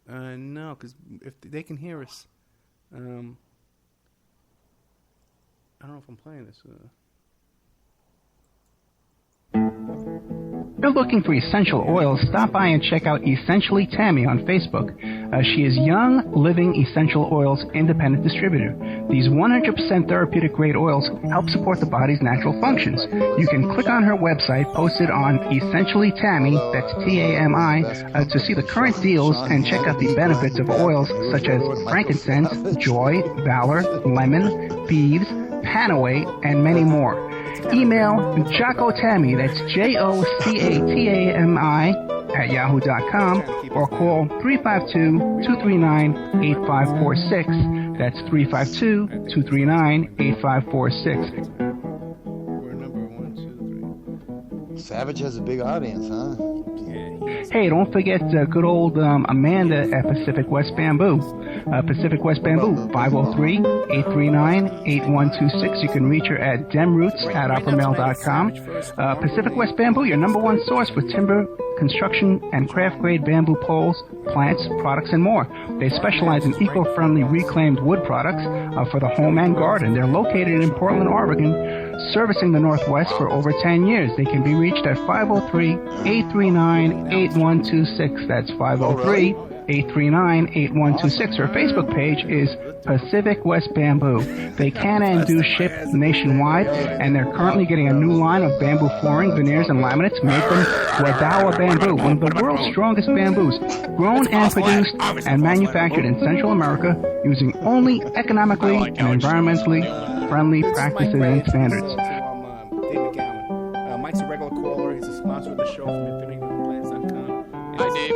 Speaker 2: No, because if they can hear us, I don't know if I'm playing this.
Speaker 6: If you're looking for essential oils, stop by and check out Essentially Tammy on Facebook. She is Young Living Essential Oils Independent Distributor. These 100% therapeutic grade oils help support the body's natural functions. You can click on her website posted on Essentially Tammy, that's T-A-M-I, to see the current deals and check out the benefits of oils such as frankincense, joy, valor, lemon, thieves, panaway, and many more. Email Jocko Tammy, that's Jocatami @yahoo.com, or call 352-239-8546. That's 352-239-8546.
Speaker 2: We're number 1, 2, 3.
Speaker 4: Savage has a big audience, huh?
Speaker 6: Hey, don't forget good old Amanda at Pacific West Bamboo. Pacific West Bamboo, 503-839-8126. You can reach her at demroots@oppermail.com. Pacific West Bamboo, your number one source for timber, construction, and craft-grade bamboo poles, plants, products, and more. They specialize in eco-friendly reclaimed wood products for the home and garden. They're located in Portland, Oregon, servicing the Northwest for over 10 years. They can be reached at 503-839-8126. That's 503-839-8126. Her Facebook page is Pacific West Bamboo. They can and do ship nationwide, and they're currently getting a new line of bamboo flooring, veneers, and laminates made from Wadawa bamboo, one of the world's strongest bamboos, grown and produced and manufactured in Central America using only economically and environmentally friendly practices and standards.
Speaker 2: Dave McGowan. Mike's a regular caller. He's a sponsor of the show from InfinityHomePlans.com.
Speaker 7: Hi, Dave.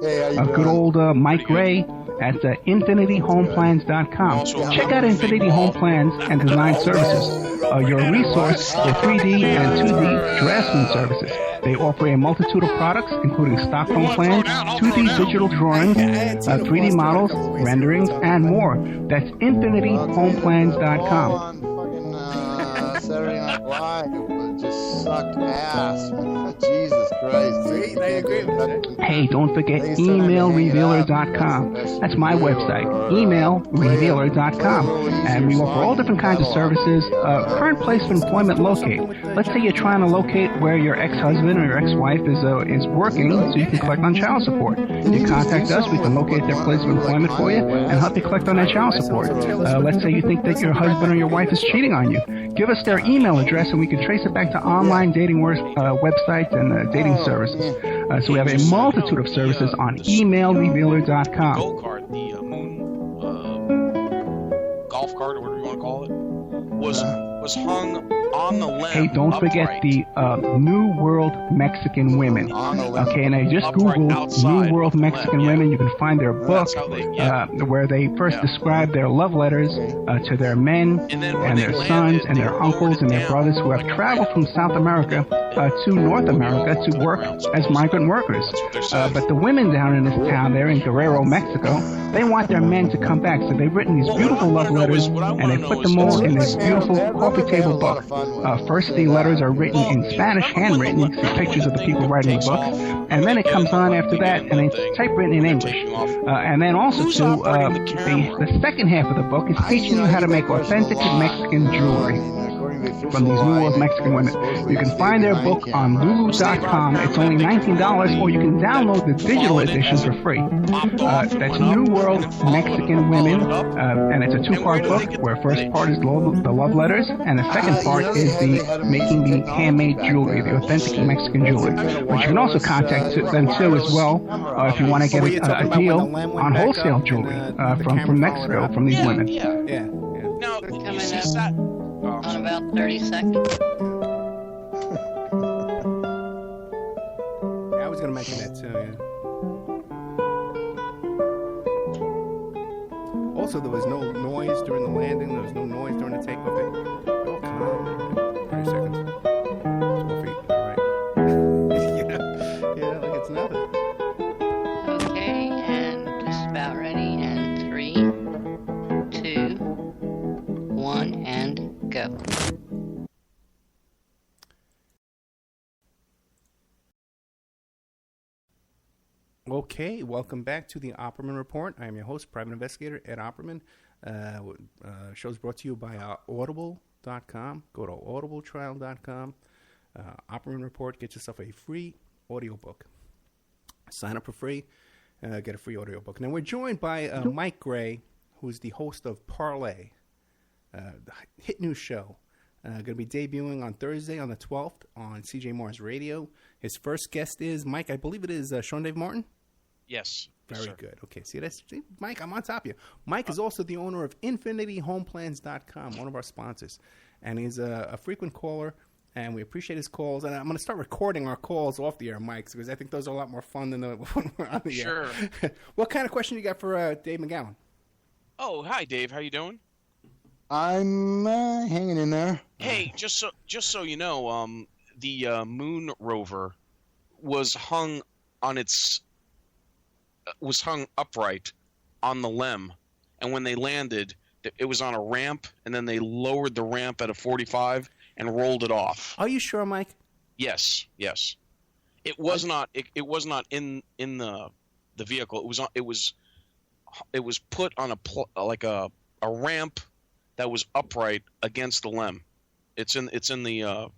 Speaker 4: Hey, how you doing?
Speaker 6: Good old Mike Ray at InfinityHomePlans.com. Check out Infinity Home Plans and Design Services, your resource for 3D and 2D draftsman services. They offer a multitude of products, including stock home plans, 2D digital drawings, 3D models, renderings, and more. That's InfinityHomePlans.com.
Speaker 4: On fucking Saturday Night Live, it just sucked ass. Jesus Christ.
Speaker 2: See, they agree with that.
Speaker 6: Hey, don't forget emailrevealer.com. That's my website, emailrevealer.com. And we offer all different kinds of services. Current place of employment locate. Let's say you're trying to locate where your ex-husband or your ex-wife is working so you can collect on child support. You contact us, we can locate their place of employment for you and help you collect on that child support. Let's say you think that your husband or your wife is cheating on you. Give us their email address and we can trace it back to online dating websites and dating services. So we have a multitude of services on emailrevealer.com.
Speaker 7: Go-kart, the Moon golf cart, or whatever you want to call it, was hung on the lens.
Speaker 6: Hey, don't forget the New World Mexican Women. Okay, and I just Googled New World Mexican Women. You can find their book where they first describe their love letters to their men and their sons and their uncles and their brothers who have traveled from South America to North America to work as migrant workers. But the women down in this town there in Guerrero, Mexico, they want their men to come back. So they've written these beautiful love letters and they put them all in this beautiful coffee table book. First, the letters are written in Spanish, handwritten. You can see pictures of the people writing the books. And then it comes on after that, and it's typewritten in English. And then also, too, the second half of the book is teaching you how to make authentic Mexican jewelry from these New World Mexican Women. You can find their book on Lulu.com. It's only $19, or you can download the digital edition for free. That's New World Mexican Women, and it's a two-part book, where first part is the love letters, and the second part is the making the handmade jewelry, the authentic Mexican jewelry, which you can also contact them too as well if you want to get a deal on wholesale jewelry from Mexico from these women.
Speaker 2: Yeah.
Speaker 7: Now,
Speaker 1: We're
Speaker 7: you
Speaker 1: coming
Speaker 7: see
Speaker 1: up on about 30 seconds.
Speaker 2: I was going to mention that too, yeah. Also, there was no noise during the landing. There was no noise during the takeoff. They're all calm. 30 seconds. 12 feet. All right. yeah, like it's nothing.
Speaker 1: Okay, and just about ready. And 3, 2, 1, and go.
Speaker 2: Okay, welcome back to the Opperman Report. I am your host, Private Investigator Ed Opperman. Show's brought to you by audible.com. Go to audibletrial.com. Opperman Report, get yourself a free audiobook. Sign up for free, get a free audiobook. Now, we're joined by Mike Gray, who's the host of Parlay, the hit news show. Going to be debuting on Thursday on the 12th on CJ Mars Radio. His first guest is, Mike, I believe it is Sean Dave Martin?
Speaker 7: Yes.
Speaker 2: Very
Speaker 7: sir.
Speaker 2: good. Okay, see, Mike, I'm on top of you. Mike is also the owner of InfinityHomeplans.com, one of our sponsors. And he's a frequent caller, and we appreciate his calls. And I'm going to start recording our calls off the air, Mike, because I think those are a lot more fun than when we're on the air.
Speaker 7: Sure.
Speaker 2: What kind of question you got for Dave McGowan?
Speaker 7: Oh, hi, Dave. How you doing?
Speaker 4: I'm hanging in there.
Speaker 7: Hey, just so you know, the moon rover was hung upright on the LEM, and when they landed, it was on a ramp, and then they lowered the ramp at a 45 and rolled it off.
Speaker 2: Are you sure, Mike?
Speaker 7: Yes. It was not. It was not in the vehicle. It was put on a ramp that was upright against the LEM. It's in the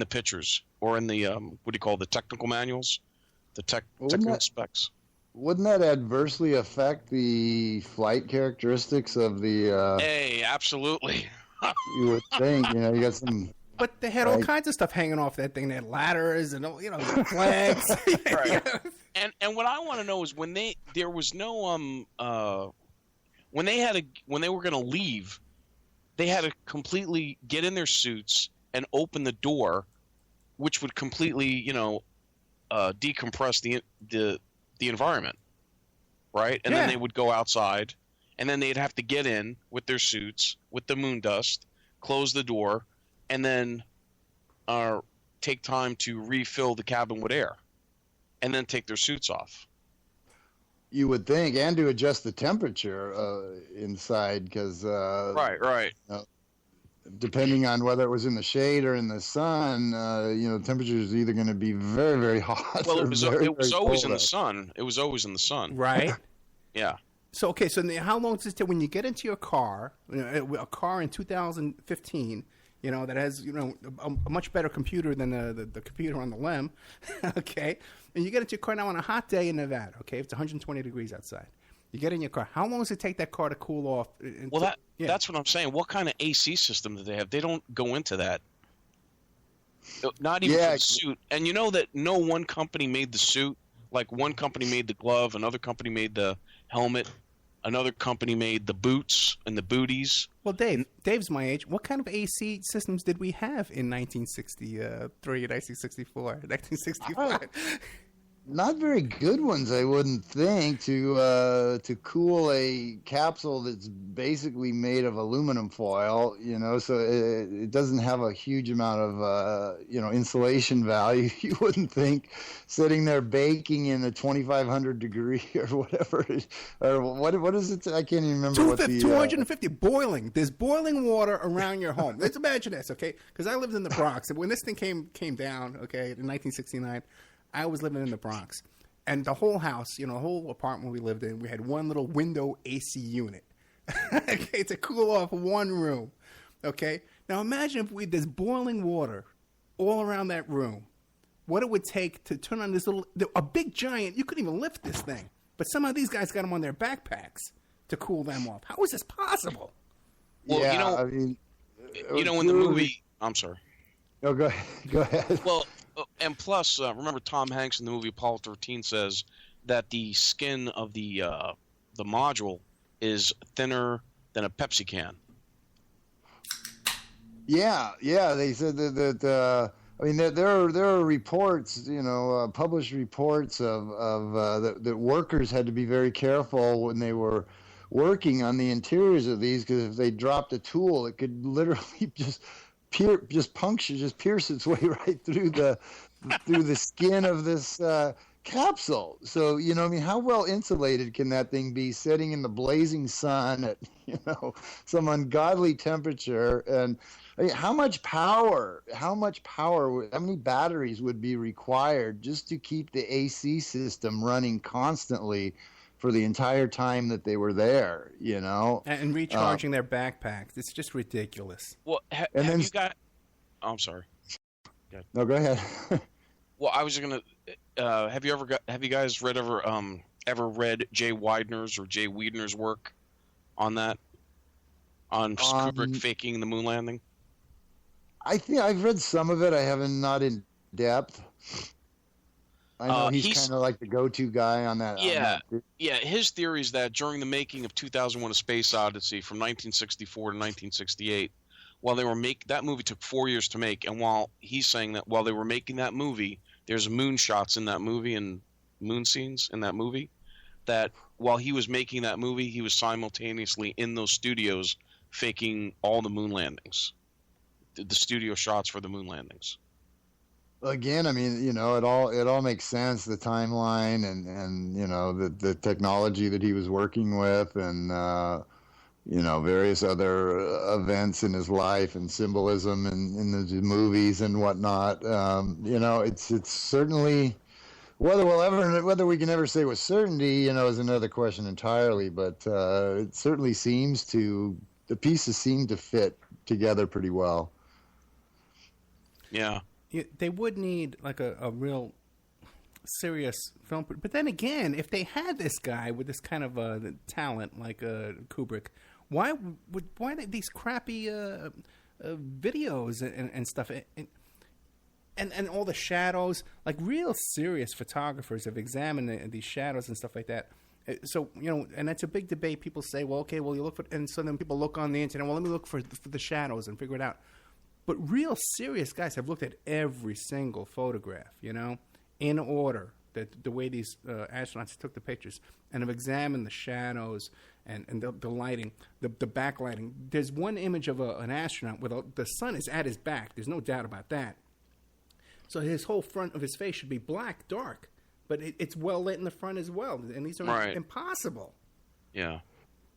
Speaker 7: pictures, or in the what do you call the technical manuals, the technical specs.
Speaker 4: Wouldn't that adversely affect the flight characteristics of the?
Speaker 7: Hey, absolutely.
Speaker 4: You would think, you got some.
Speaker 2: But they had all kinds of stuff hanging off that thing. They had ladders and flags.
Speaker 7: Right. And what I want to know is when they were going to leave, they had to completely get in their suits and open the door, which would completely decompress the environment, right? And then they would go outside, and then they'd have to get in with their suits, with the moon dust, close the door, and then take time to refill the cabin with air, and then take their suits off.
Speaker 4: You would think, and to adjust the temperature inside, because
Speaker 7: right.
Speaker 4: Depending on whether it was in the shade or in the sun, the temperature is either going to be very, very hot.
Speaker 7: Well, it was always in the
Speaker 4: out.
Speaker 7: sun. It was always in the sun.
Speaker 2: Right.
Speaker 7: Yeah.
Speaker 2: So, okay, so how long does it take when you get into your car, a car in 2015, that has, a much better computer than the computer on the LEM, okay? And you get into your car now on a hot day in Nevada, okay? It's 120 degrees outside. You get in your car. How long does it take that car to cool off?
Speaker 7: That's what I'm saying. What kind of AC system do they have? They don't go into that. Not even for the suit. And you know that no one company made the suit. Like one company made the glove, another company made the helmet, another company made the boots and the booties.
Speaker 2: Well, Dave's my age. What kind of AC systems did we have in 1963, 1964, 1965?
Speaker 4: Not very good ones, I wouldn't think, to cool a capsule that's basically made of aluminum foil, so it doesn't have a huge amount of, insulation value. You wouldn't think sitting there baking in a 2,500 degree or whatever, or what is it? I can't even remember.
Speaker 2: 250 boiling. There's boiling water around your home. Let's imagine this, okay? Because I lived in the Bronx, and when this thing came down, okay, in 1969. I was living in the Bronx, and the whole house, the whole apartment we lived in, we had one little window AC unit, okay, to cool off one room, okay? Now imagine if there's boiling water all around that room, what it would take to turn on a big giant, you couldn't even lift this thing, but some of these guys got them on their backpacks to cool them off. How is this possible?
Speaker 7: Well,
Speaker 4: yeah,
Speaker 7: in the movie, I'm sorry.
Speaker 4: No, go ahead.
Speaker 7: Well, and plus, remember Tom Hanks in the movie Apollo 13 says that the skin of the module is thinner than a Pepsi can.
Speaker 4: Yeah. They said that there are reports, published reports of that workers had to be very careful when they were working on the interiors of these, because if they dropped a tool, it could literally just pierce its way right through the skin of this capsule. So, you know, I mean, how well insulated can that thing be sitting in the blazing sun at, you know, some ungodly temperature? And I mean, how many batteries would be required just to keep the AC system running constantly for the entire time that they were there, you know?
Speaker 2: And recharging their backpacks. It's just ridiculous.
Speaker 7: Well, have you got... Oh, I'm sorry.
Speaker 4: No, go ahead.
Speaker 7: Well, I was gonna. Have you guys ever read Jay Weidner's or Jay Weidner's work on that? On Kubrick faking the moon landing?
Speaker 4: I think I've read some of it. I haven't, not in depth. I know he's kind of like the go-to guy on that.
Speaker 7: Yeah, yeah. His theory is that during the making of 2001: A Space Odyssey from 1964 to 1968, while they were that movie took 4 years to make, and while he's saying that while they were making that movie, there's moon shots in that movie and moon scenes in that movie, that while he was making that movie, he was simultaneously in those studios faking all the moon landings, the studio shots for the moon landings.
Speaker 4: Again, I mean, you know, it all makes sense, the timeline and you know, the technology that he was working with, and you know, various other events in his life and symbolism in the movies and whatnot. You know, it's certainly, whether we can ever say with certainty, you know, is another question entirely. But it certainly seems the pieces seem to fit together pretty well.
Speaker 7: Yeah.
Speaker 2: They would need like a real serious film. But then again, if they had this guy with this kind of talent like Kubrick, why these crappy videos and stuff and all the shadows? Like, real serious photographers have examined these shadows and stuff like that. So, you know, and that's a big debate. People say, well, okay, well, you look for, and so then people look on the internet, well, let me look for the shadows and figure it out. But real serious guys have looked at every single photograph, you know, in order, the way these astronauts took the pictures, and have examined the shadows and the lighting, the backlighting. There's one image of an astronaut where the sun is at his back. There's no doubt about that. So his whole front of his face should be black, dark, but it's well lit in the front as well. And these are impossible.
Speaker 7: Yeah.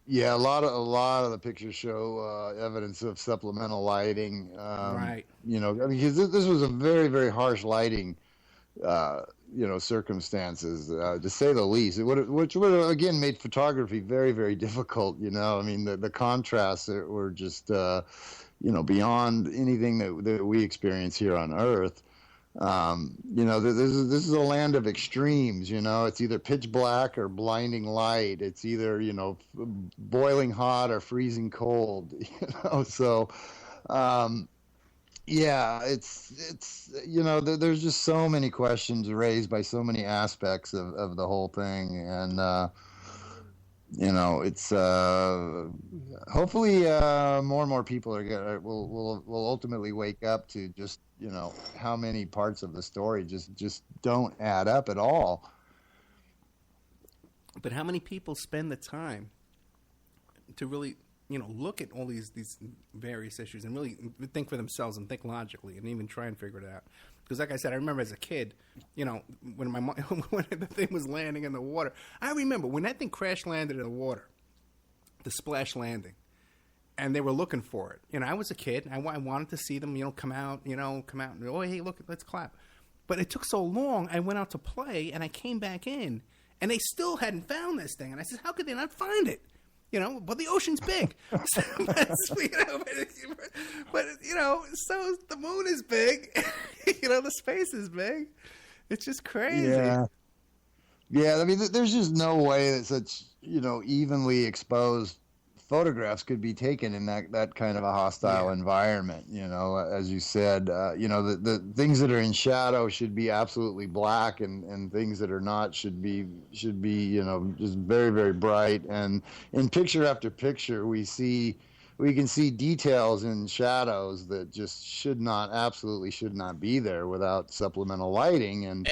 Speaker 4: Yeah, a lot of the pictures show evidence of supplemental lighting.
Speaker 2: Right.
Speaker 4: You know, I mean, this was a very, very harsh lighting, you know, circumstances, to say the least. Which would have, again, made photography very, very difficult. You know, I mean, the contrasts were just, you know, beyond anything that we experience here on Earth. You know, this is a land of extremes. You know, it's either pitch black or blinding light. It's either, you know, boiling hot or freezing cold. You know, so yeah, it's you know, there's just so many questions raised by so many aspects of the whole thing, and you know, it's hopefully more and more people will ultimately wake up to just, you know, how many parts of the story just don't add up at all.
Speaker 2: But how many people spend the time to really, you know, look at all these various issues and really think for themselves and think logically and even try and figure it out? Because, like I said, I remember as a kid, you know, when when the thing was landing in the water, I remember when that thing crash landed in the water, the splash landing, and they were looking for it. You know, I was a kid. I wanted to see them, you know, come out, and, oh, hey, look, let's clap. But it took so long. I went out to play, and I came back in, and they still hadn't found this thing. And I said, how could they not find it? You know, but the ocean's big. So, but, you know, so the moon is big. You know, the space is big. It's just crazy.
Speaker 4: Yeah. Yeah, I mean, there's just no way that such, you know, evenly exposed photographs could be taken in that kind of a hostile environment. You know, as you said, you know, the things that are in shadow should be absolutely black, and things that are not should be, you know, just very, very bright. And in picture after picture, we can see details in shadows that just absolutely should not be there without supplemental lighting. And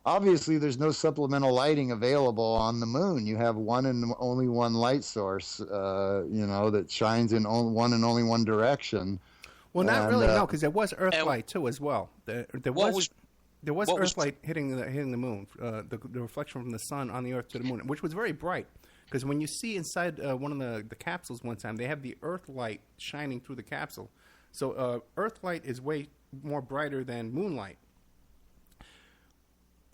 Speaker 4: obviously there's no supplemental lighting available on the moon. You have one and only one light source, that shines in one and only one direction.
Speaker 2: Well, not really, no, because there was Earthlight too as well. There was Earthlight hitting the moon, the reflection from the sun on the Earth to the moon, which was very bright. Because when you see inside one of the capsules one time, they have the Earthlight shining through the capsule. So Earthlight is way more brighter than moonlight.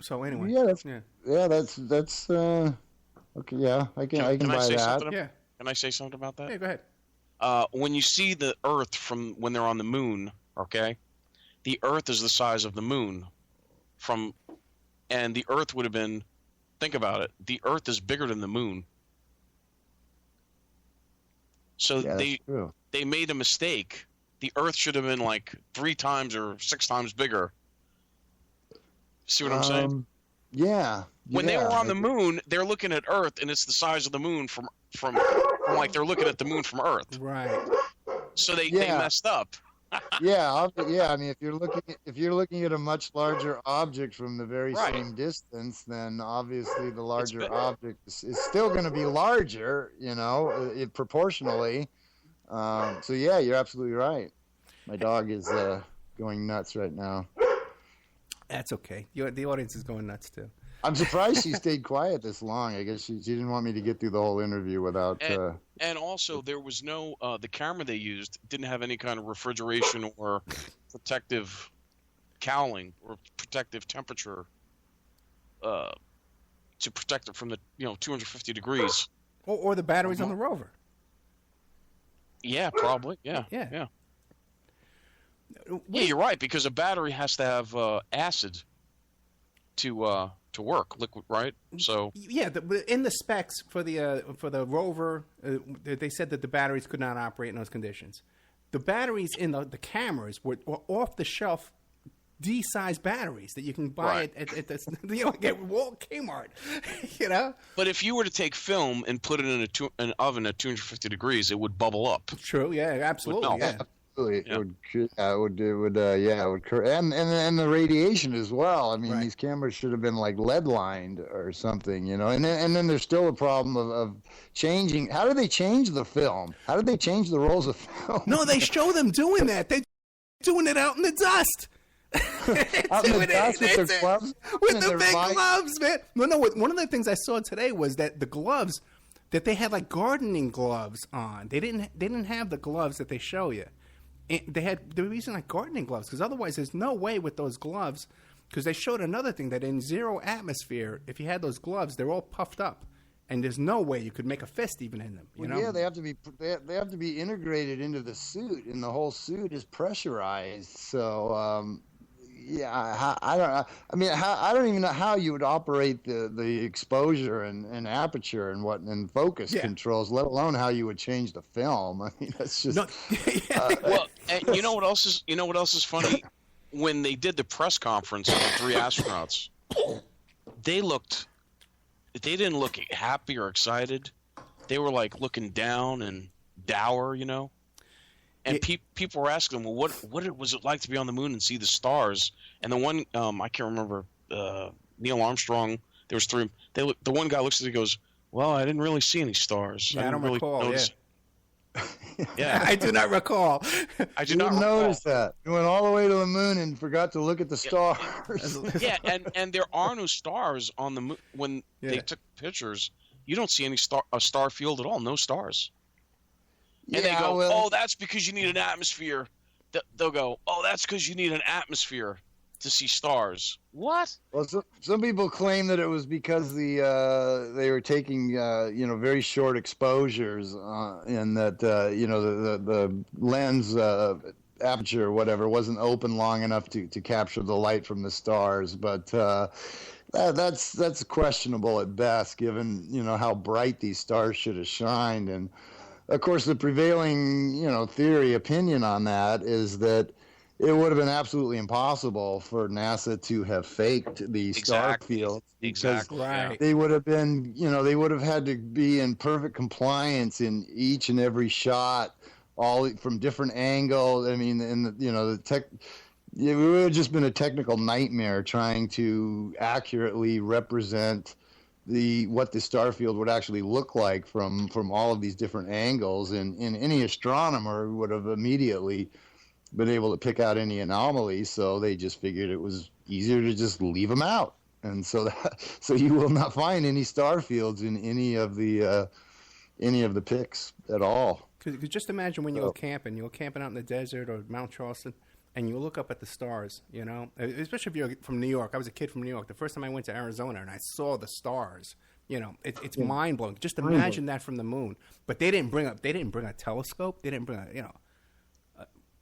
Speaker 2: So anyway,
Speaker 4: that's okay. Yeah, I can buy that.
Speaker 7: Yeah. Can I say something about that?
Speaker 2: Yeah, go ahead.
Speaker 7: When you see the Earth from when they're on the moon, okay, the Earth is the size of the moon, and the Earth would have been. Think about it. The Earth is bigger than the moon. So they made a mistake. The Earth should have been like 3 times or 6 times bigger. See what I'm saying?
Speaker 4: Yeah.
Speaker 7: When they were on the moon, they're looking at Earth, and it's the size of the moon from like they're looking at the moon from Earth.
Speaker 2: Right.
Speaker 7: So they messed up.
Speaker 4: Yeah. I mean, if you're looking at a much larger object from the very same distance, then obviously the larger object is still going to be larger, proportionally. So yeah, you're absolutely right. My dog is going nuts right now.
Speaker 2: That's okay. The audience is going nuts too.
Speaker 4: I'm surprised she stayed quiet this long. I guess she didn't want me to get through the whole interview without.
Speaker 7: And also, there was no the camera they used didn't have any kind of refrigeration or protective cowling or protective temperature to protect it from the 250 degrees.
Speaker 2: Or the batteries on the rover.
Speaker 7: Yeah, probably. Yeah. Yeah, you're right, because a battery has to have acid to work, liquid, right? So
Speaker 2: yeah, in the specs for the rover, they said that the batteries could not operate in those conditions. The batteries in the cameras were off the shelf, D-size batteries that you can buy at the Kmart,
Speaker 7: But if you were to take film and put it in an oven at 250 degrees, it would bubble up.
Speaker 2: True. Yeah. Absolutely. Yeah.
Speaker 4: It would and the radiation as well. I mean, these cameras should have been like lead lined or something, And then there's still a problem of changing. How do they change the film? How did they change the rolls of film?
Speaker 2: No, they show them doing that. They're doing it out in the dust.
Speaker 4: Out in the dust with their gloves,
Speaker 2: with the big gloves, man. No. One of the things I saw today was that the gloves that they had, like gardening gloves on. They didn't have the gloves that they show you. They were using like gardening gloves, because otherwise there's no way with those gloves, because they showed another thing that in zero atmosphere, if you had those gloves, they're all puffed up, and there's no way you could make a fist even in them.
Speaker 4: Yeah, they have to be integrated into the suit, and the whole suit is pressurized. So I don't even know how you would operate the exposure and aperture and focus controls, let alone how you would change the film. I mean, that's just
Speaker 7: well. And you know what else is funny? When they did the press conference of the 3 astronauts, they didn't look happy or excited. They were like looking down and dour, And people were asking them, well, what was it like to be on the moon and see the stars? And the one, I can't remember, Neil Armstrong, there was 3. The one guy looks at it and goes, well, I didn't really see any stars.
Speaker 2: Yeah, I don't
Speaker 7: really
Speaker 2: recall,
Speaker 7: notice. Yeah.
Speaker 2: I do not recall.
Speaker 7: I do not
Speaker 4: notice that. You went all the way to the moon and forgot to look at the stars.
Speaker 7: Yeah, and there are no stars on the moon. When they took pictures, you don't see a star field at all, no stars. And they go, oh, that's because you need an atmosphere. They'll go, oh, that's because you need an atmosphere to see stars. What?
Speaker 4: Well, some people claim that it was because they were taking very short exposures, and that the lens aperture or whatever wasn't open long enough to capture the light from the stars. But that's questionable at best, given how bright these stars should have shined. And of course, the prevailing opinion on that is that it would have been absolutely impossible for NASA to have faked the star field.
Speaker 7: Exactly.
Speaker 2: Right.
Speaker 4: They would have been, they would have had to be in perfect compliance in each and every shot, all from different angles. I mean, and it would have just been a technical nightmare trying to accurately represent what the star field would actually look like from all of these different angles, and any astronomer would have immediately been able to pick out any anomalies. So they just figured it was easier to just leave them out, and so you will not find any star fields in any of the pics at all.
Speaker 2: Because just imagine when you go camping, out in the desert or Mount Charleston, and you look up at the stars, you know, especially if you're from New York. I was a kid from New York. The first time I went to Arizona and I saw the stars, you know, it's mind blowing. Just imagine that from the moon. But they didn't bring a telescope. They didn't bring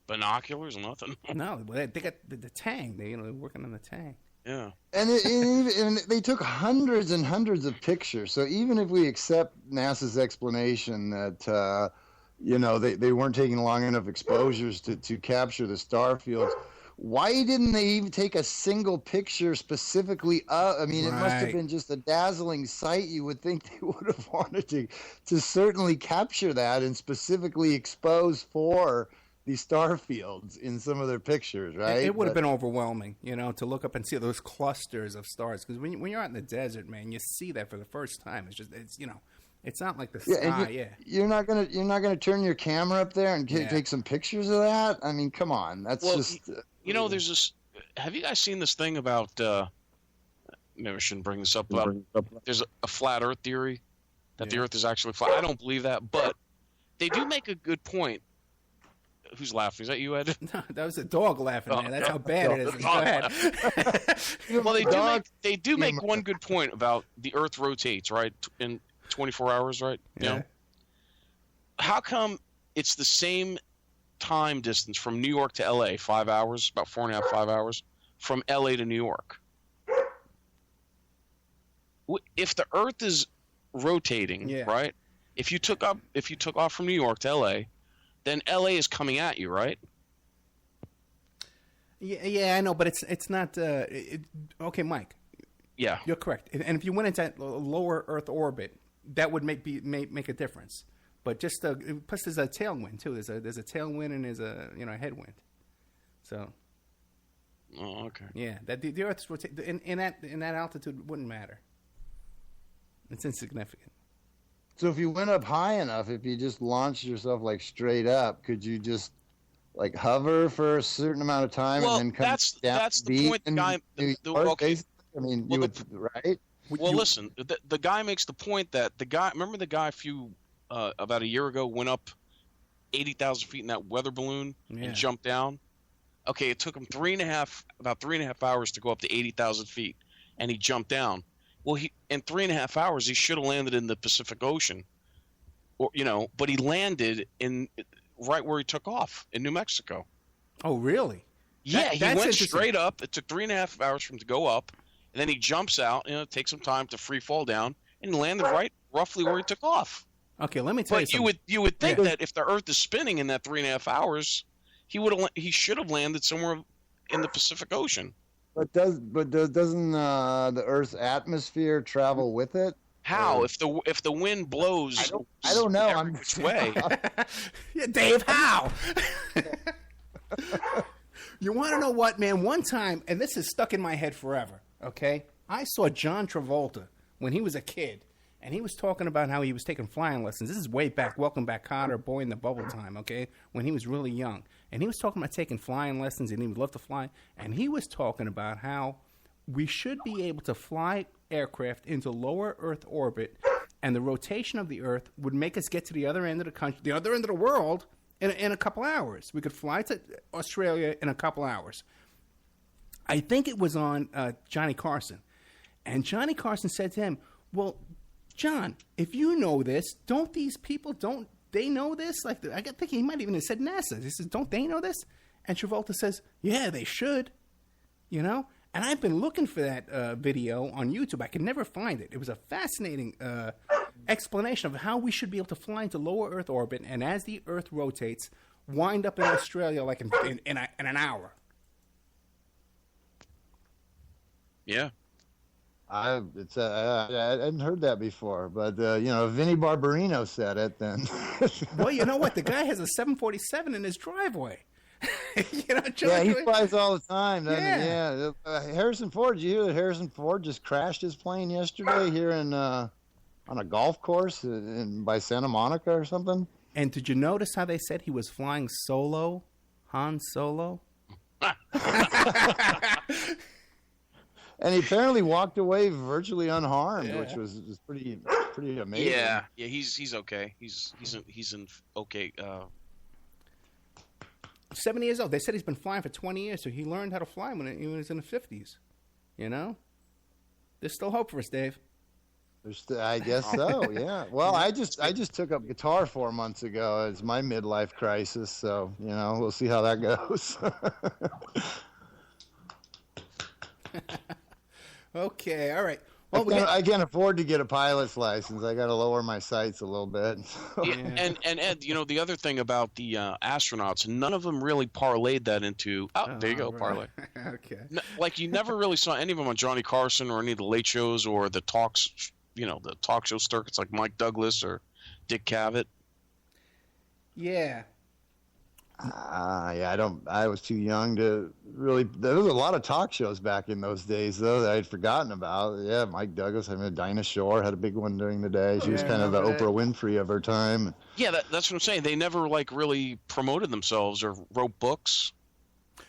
Speaker 7: binoculars, nothing.
Speaker 2: No, they got the Tang. They're working on the Tang.
Speaker 7: Yeah.
Speaker 4: And they took hundreds and hundreds of pictures. So even if we accept NASA's explanation that they weren't taking long enough exposures to capture the star fields, why didn't they even take a single picture specifically of? I mean, it must have been just a dazzling sight. You would think they would have wanted to certainly capture that and specifically expose for the star fields in some of their pictures, right?
Speaker 2: It would have been overwhelming, to look up and see those clusters of stars. Because when you're out in the desert, man, you see that for the first time. It's not like the sky.
Speaker 4: You're not gonna turn your camera up there and take some pictures of that. I mean, come on, that's just.
Speaker 7: There's this. Have you guys seen this thing about? Maybe I shouldn't bring this up. There's a flat Earth theory that the Earth is actually flat. I don't believe that, but they do make a good point. Who's laughing? Is that you, Ed?
Speaker 2: No, that was a dog laughing, man. That's how bad it is. Go ahead.
Speaker 7: Well, they do make one good point about the Earth rotates, right, in 24 hours, right?
Speaker 2: Yeah.
Speaker 7: You know? How come it's the same time distance from New York to LA, 5 hours, about 4.5, 5 hours, from LA to New York? If the Earth is rotating, right? If you took off from New York to LA, then LA is coming at you, right?
Speaker 2: Yeah, I know, but it's not. Okay, Mike.
Speaker 7: Yeah,
Speaker 2: you're correct. And if you went into lower Earth orbit, that would make a difference. But just plus there's a tailwind too. There's a tailwind and there's a headwind. So.
Speaker 7: Oh, okay.
Speaker 2: Yeah, that the Earth's in that altitude wouldn't matter. It's insignificant.
Speaker 4: So if you went up high enough, if you just launched yourself like straight up, could you just like hover for a certain amount of time and then come down?
Speaker 7: That's the point.
Speaker 4: Right?
Speaker 7: Well, listen. The guy makes the point that remember the guy about a year ago went up 80,000 feet in that weather balloon and jumped down. Okay, it took him about 3.5 hours to go up to 80,000 feet, and he jumped down. Well, in 3.5 hours, he should have landed in the Pacific Ocean, but he landed right where he took off in New Mexico.
Speaker 2: Oh, really?
Speaker 7: Yeah, he went straight up. It took 3.5 hours for him to go up, and then he jumps out. It takes some time to free fall down, and he landed right roughly where he took off.
Speaker 2: Okay, let me tell you something.
Speaker 7: But you would think that if the Earth is spinning in that 3.5 hours, he should have landed somewhere in the Pacific Ocean.
Speaker 4: But doesn't the Earth's atmosphere travel with it?
Speaker 7: How? If the wind blows,
Speaker 4: I don't know.
Speaker 7: Every which way.
Speaker 2: Yeah, Dave, how? You want to know what, man? One time, and this is stuck in my head forever. Okay, I saw John Travolta when he was a kid, and he was talking about how he was taking flying lessons. This is way back. Welcome Back, Kotter, Boy in the Bubble time. Okay, when he was really young. And he was talking about taking flying lessons, and he would love to fly. And he was talking about how we should be able to fly aircraft into lower Earth orbit, and the rotation of the Earth would make us get to the other end of the country, the other end of the world, in a couple hours. We could fly to Australia in a couple hours. I think it was on Johnny Carson. And Johnny Carson said to him, well, John, if you know this, don't these people, they know this? Like, I think he might even have said NASA. He says, don't they know this? And Travolta says, yeah, they should. And I've been looking for that video on YouTube. I could never find it. It was a fascinating explanation of how we should be able to fly into lower Earth orbit, and as the Earth rotates, wind up in Australia like in an hour.
Speaker 7: Yeah.
Speaker 4: I hadn't heard that before, but if Vinnie Barbarino said it, then.
Speaker 2: Well, you know what? The guy has a 747 in his driveway.
Speaker 4: Yeah, he flies all the time, doesn't he?
Speaker 2: Yeah.
Speaker 4: Yeah. Harrison Ford, did you hear that Harrison Ford just crashed his plane yesterday here in on a golf course by Santa Monica or something?
Speaker 2: And did you notice how they said he was flying solo, Han Solo?
Speaker 4: And he apparently walked away virtually unharmed, which was pretty amazing.
Speaker 7: Yeah, he's okay. He's in okay.
Speaker 2: 70 years old. They said he's been flying for 20 years, so he learned how to fly when he was in the 50s. You know? There's still hope for us, Dave.
Speaker 4: I guess so, yeah. Well, I just took up guitar 4 months ago. It's my midlife crisis, so, we'll see how that goes.
Speaker 2: Okay, all right. Well,
Speaker 4: I can't afford to get a pilot's license. I got to lower my sights a little bit.
Speaker 7: Yeah. And Ed, the other thing about the astronauts, none of them really parlayed that into. There you go,
Speaker 2: right.
Speaker 7: parlay.
Speaker 2: Okay.
Speaker 7: Like you never really saw any of them on Johnny Carson or any of the late shows or the talks. The talk show circuits like Mike Douglas or Dick Cavett.
Speaker 2: Yeah.
Speaker 4: I was too young to really. There was a lot of talk shows back in those days, though, that I'd forgotten about. Yeah, Mike Douglas. Dinah Shore had a big one during the day. She was kind of the Oprah Winfrey of her time.
Speaker 7: Yeah, that's what I'm saying. They never really promoted themselves or wrote books.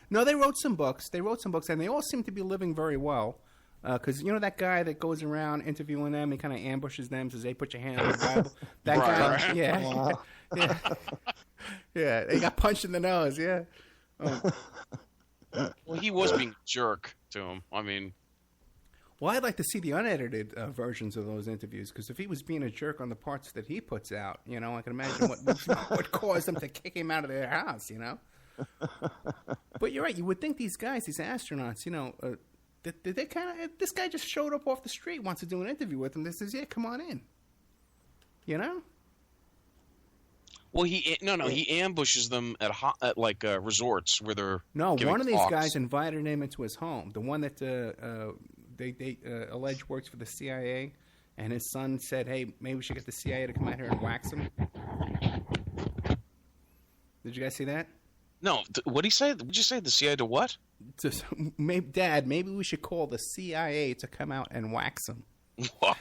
Speaker 2: No, they wrote some books. And they all seem to be living very well. Because that guy that goes around interviewing them, he kind of ambushes them, says, "Hey, put your hand on the Bible." That guy,
Speaker 7: right.
Speaker 2: Yeah.
Speaker 4: Wow.
Speaker 2: Yeah. Yeah, they got punched in the nose, yeah. Oh.
Speaker 7: Well, he was being a jerk to him. I mean...
Speaker 2: Well, I'd like to see the unedited versions of those interviews, because if he was being a jerk on the parts that he puts out, I can imagine what caused them to kick him out of their house, But you're right, you would think these guys, these astronauts, did they kind of... This guy just showed up off the street, wants to do an interview with him. They says, yeah, come on in.
Speaker 7: Well, he ambushes them at resorts where they're
Speaker 2: one of these
Speaker 7: talks.
Speaker 2: guys invited him into his home. The one that they allege works for the CIA, and his son said, "Hey, maybe we should get the CIA to come out here and wax him." Did you guys see that?
Speaker 7: No, what did he say? Would you say the CIA to what?
Speaker 2: Dad, maybe we should call the CIA to come out and wax him.
Speaker 7: Whoa.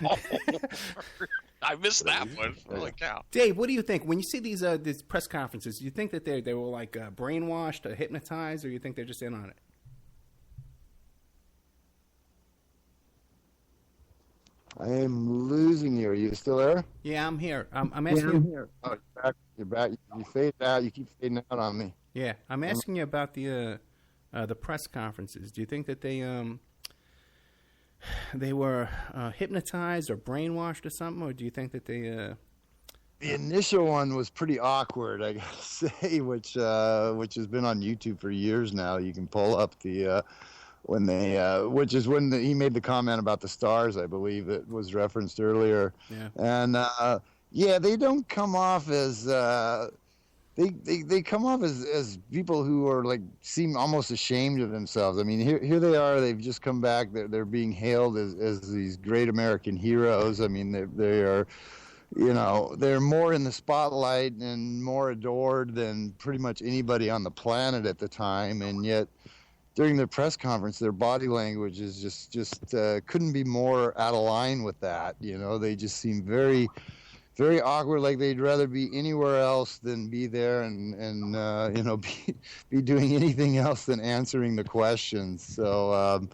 Speaker 7: I missed that one. Holy cow.
Speaker 2: Dave, what do you think? When you see these press conferences, do you think that they were like brainwashed or hypnotized, or you think they're just in on it?
Speaker 4: I am losing you. Are you still there?
Speaker 2: Yeah, I'm here. I'm asking you.
Speaker 4: Here. Oh, you're back. You fade out. You keep fading out on me.
Speaker 2: Yeah, I'm asking you about the press conferences. Do you think that they were hypnotized or brainwashed or something, or do you think that they...
Speaker 4: The initial one was pretty awkward, I gotta say, which has been on YouTube for years now. You can pull up the which is when he made the comment about the stars, I believe, that was referenced earlier.
Speaker 2: Yeah.
Speaker 4: And they don't come off as they come off as people who are seem almost ashamed of themselves. I mean, here they are. They've just come back. They're being hailed as these great American heroes. I mean, they are, they're more in the spotlight and more adored than pretty much anybody on the planet at the time. And yet, during their press conference, their body language is just couldn't be more out of line with that. They just seem very, very awkward, like they'd rather be anywhere else than be there and be doing anything else than answering the questions. So,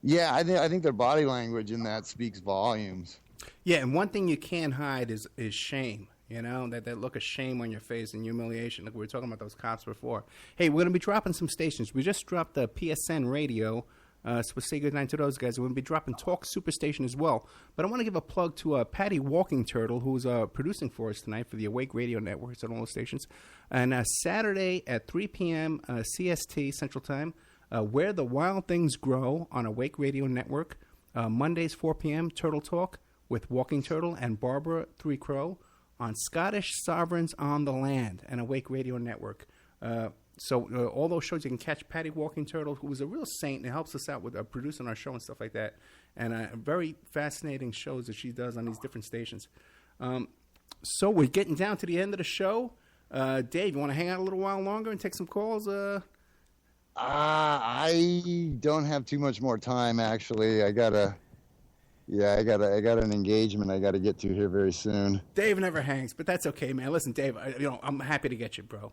Speaker 4: I think their body language in that speaks volumes.
Speaker 2: Yeah, and one thing you can't hide is shame. That look of shame on your face and humiliation. Like we were talking about those cops before. Hey, we're going to be dropping some stations. We just dropped the PSN radio. So we'll say good night to those guys. We're going to be dropping Talk Superstation as well. But I want to give a plug to Patty Walking Turtle, who's producing for us tonight for the Awake Radio Network on all the stations. And Saturday at 3 p.m. CST Central Time, Where the Wild Things Grow on Awake Radio Network. Mondays 4 p.m. Turtle Talk with Walking Turtle and Barbara Three Crow on Scottish Sovereigns on the Land and Awake Radio Network. So all those shows, you can catch Patty Walking Turtle, who is a real saint and helps us out with producing our show and stuff like that. And very fascinating shows that she does on these different stations. So we're getting down to the end of the show. Dave, you want to hang out a little while longer and take some calls?
Speaker 4: I don't have too much more time, actually. I got an engagement I got to get to here very soon.
Speaker 2: Dave never hangs, but that's okay, man. Listen, Dave, I'm happy to get you, bro.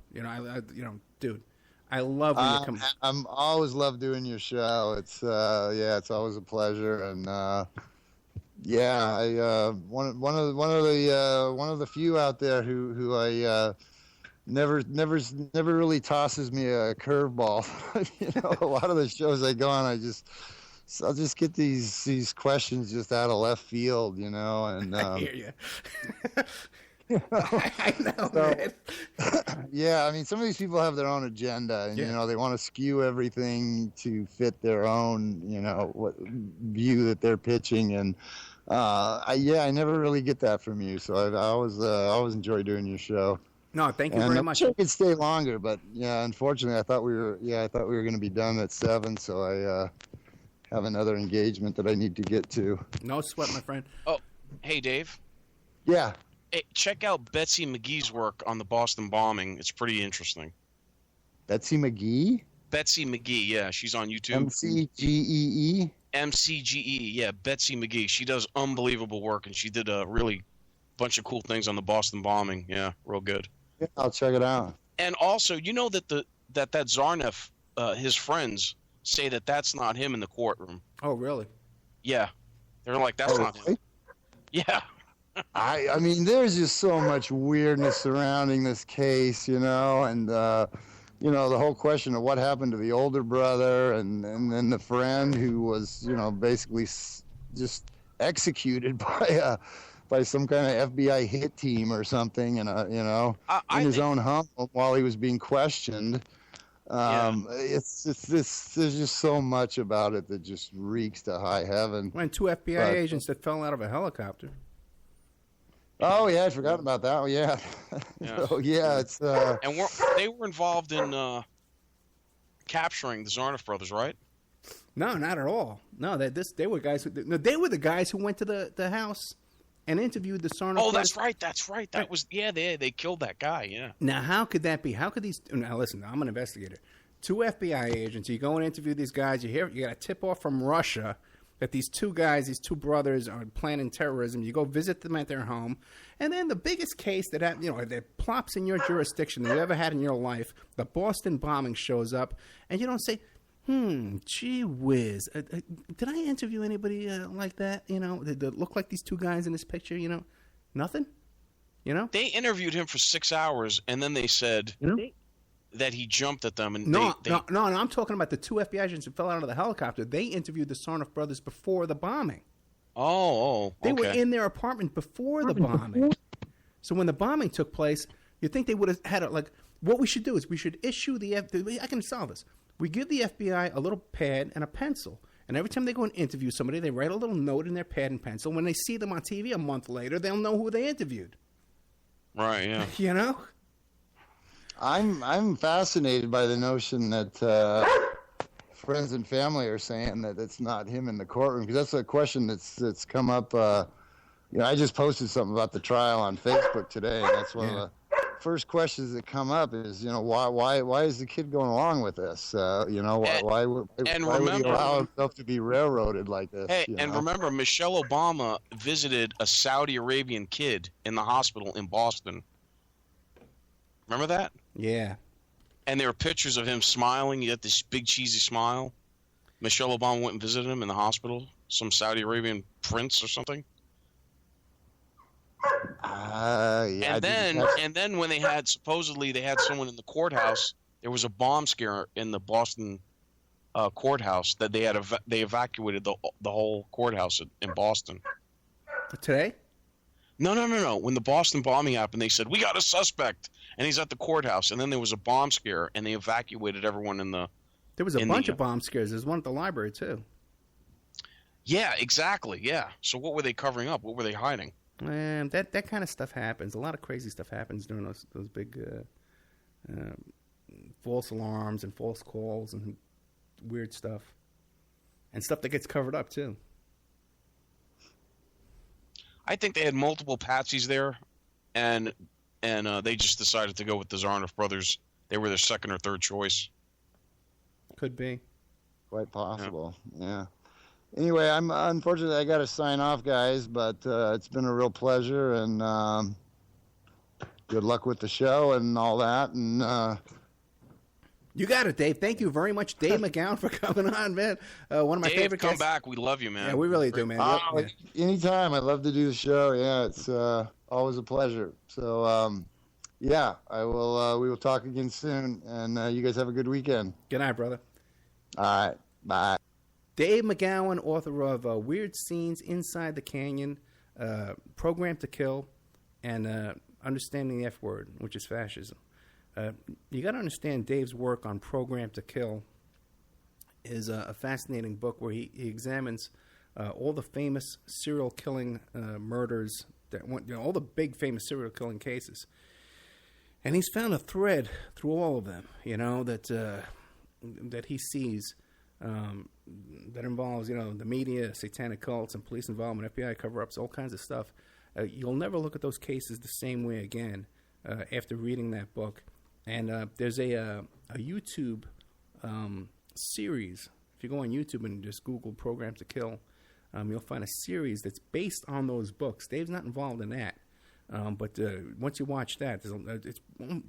Speaker 2: Dude, I love when you come.
Speaker 4: I'm always love doing your show. It's it's always a pleasure, and one of the few out there who I never really tosses me a curveball. A lot of the shows I go on, I'll just get these questions just out of left field, and
Speaker 2: I hear you. I know, man.
Speaker 4: Yeah, I mean, some of these people have their own agenda, and they want to skew everything to fit their own, what view that they're pitching, and I never really get that from you. So I always enjoy doing your show.
Speaker 2: No, thank you very much.
Speaker 4: I could stay longer, but unfortunately, I thought we were going to be done at 7, so I have another engagement that I need to get to.
Speaker 2: No sweat, my friend.
Speaker 7: Oh, hey, Dave.
Speaker 4: Yeah.
Speaker 7: Hey, check out Betsy McGee's work on the Boston bombing. It's pretty interesting.
Speaker 4: Betsy McGee?
Speaker 7: Betsy McGee, yeah. She's on YouTube.
Speaker 4: McGee?
Speaker 7: McGee, yeah. Betsy McGee. She does unbelievable work, and she did a really bunch of cool things on the Boston bombing. Yeah, real good.
Speaker 4: Yeah, I'll check it out.
Speaker 7: And also, that that Zarnev, his friends, say that that's not him in the courtroom.
Speaker 2: Oh, really?
Speaker 7: Yeah. They're like, that's not him. Yeah.
Speaker 4: I mean, there's just so much weirdness surrounding this case, and the whole question of what happened to the older brother and then the friend who was, basically just executed by some kind of FBI hit team or something, in his own home while he was being questioned. There's just so much about it that just reeks to high heaven.
Speaker 2: When 2 FBI agents that fell out of a helicopter.
Speaker 4: Oh yeah, I forgot about that. Oh, yeah. So it's
Speaker 7: and they were involved in capturing the Zarnev brothers, right?
Speaker 2: No, not at all. No, they were guys. They were the guys who went to the house and interviewed the Zarnev brothers.
Speaker 7: That's right. That was they killed that guy. Yeah.
Speaker 2: Now, how could that be? How could these? Now, listen. I'm an investigator. 2 FBI agents. You go and interview these guys. You got a tip off from Russia that these 2 guys, these 2 brothers, are planning terrorism. You go visit them at their home, and then the biggest case that plops in your jurisdiction that you ever had in your life, the Boston bombing, shows up, and you don't say, gee whiz, did I interview anybody like that? That look like these 2 guys in this picture? Nothing.
Speaker 7: They interviewed him for 6 hours, and then they said that he jumped at them. And
Speaker 2: no, I'm talking about the 2 FBI agents who fell out of the helicopter. They interviewed the Zarnev brothers before the bombing.
Speaker 7: Oh,
Speaker 2: They were in their apartment before the bombing. So when the bombing took place, you'd think they would have had what we should do is we should issue I can solve this. We give the FBI a little pad and a pencil. And every time they go and interview somebody, they write a little note in their pad and pencil. When they see them on TV a month later, they'll know who they interviewed.
Speaker 7: Right, yeah.
Speaker 4: I'm fascinated by the notion that friends and family are saying that it's not him in the courtroom, because that's a question that's come up. I just posted something about the trial on Facebook today, and that's one of the first questions that come up is, why is the kid going along with this? Why would he allow himself to be railroaded like this?
Speaker 7: Hey, remember, Michelle Obama visited a Saudi Arabian kid in the hospital in Boston. Remember that?
Speaker 2: Yeah.
Speaker 7: And there were pictures of him smiling. He had this big cheesy smile. Michelle Obama went and visited him in the hospital. Some Saudi Arabian prince or something. And then when they had someone in the courthouse, there was a bomb scare in the Boston courthouse that they evacuated the whole courthouse in Boston.
Speaker 2: Today?
Speaker 7: No. When the Boston bombing happened, they said, we got a suspect, and he's at the courthouse. And then there was a bomb scare, and they evacuated everyone in the...
Speaker 2: There was a bunch of bomb scares. There's one at the library, too.
Speaker 7: Yeah, exactly, yeah. So what were they covering up? What were they hiding?
Speaker 2: And that kind of stuff happens. A lot of crazy stuff happens during those big false alarms and false calls and weird stuff. And stuff that gets covered up, too.
Speaker 7: I think they had multiple patsies there, and and they just decided to go with the Zarnoff brothers. They were their second or third choice.
Speaker 2: Could be.
Speaker 4: Quite possible. Yeah. Anyway, unfortunately I got to sign off, guys. But it's been a real pleasure, and good luck with the show and all that. And
Speaker 2: you got it, Dave. Thank you very much, Dave McGowan, for coming on, man. One of my
Speaker 7: Dave,
Speaker 2: favorite
Speaker 7: come
Speaker 2: guests.
Speaker 7: back. We love you, man.
Speaker 2: Yeah, we really do, man. Yeah.
Speaker 4: Anytime. I love to do the show. Yeah, it's always a pleasure. So, yeah, I will. We will talk again soon, and you guys have a good weekend.
Speaker 2: Good night, brother.
Speaker 4: All right. Bye.
Speaker 2: Dave McGowan, author of Weird Scenes Inside the Canyon, Program to Kill, and Understanding the F Word, which is Fascism. You got to understand Dave's work on Program to Kill is a fascinating book where he examines all the famous serial killing murders, that went, all the big famous serial killing cases. And he's found a thread through all of them, that he sees that involves, the media, satanic cults, and police involvement, FBI cover-ups, all kinds of stuff. You'll never look at those cases the same way again after reading that book. And there's a YouTube series. If you go on YouTube and just Google Program to Kill, you'll find a series that's based on those books. Dave's not involved in that. But once you watch that, it's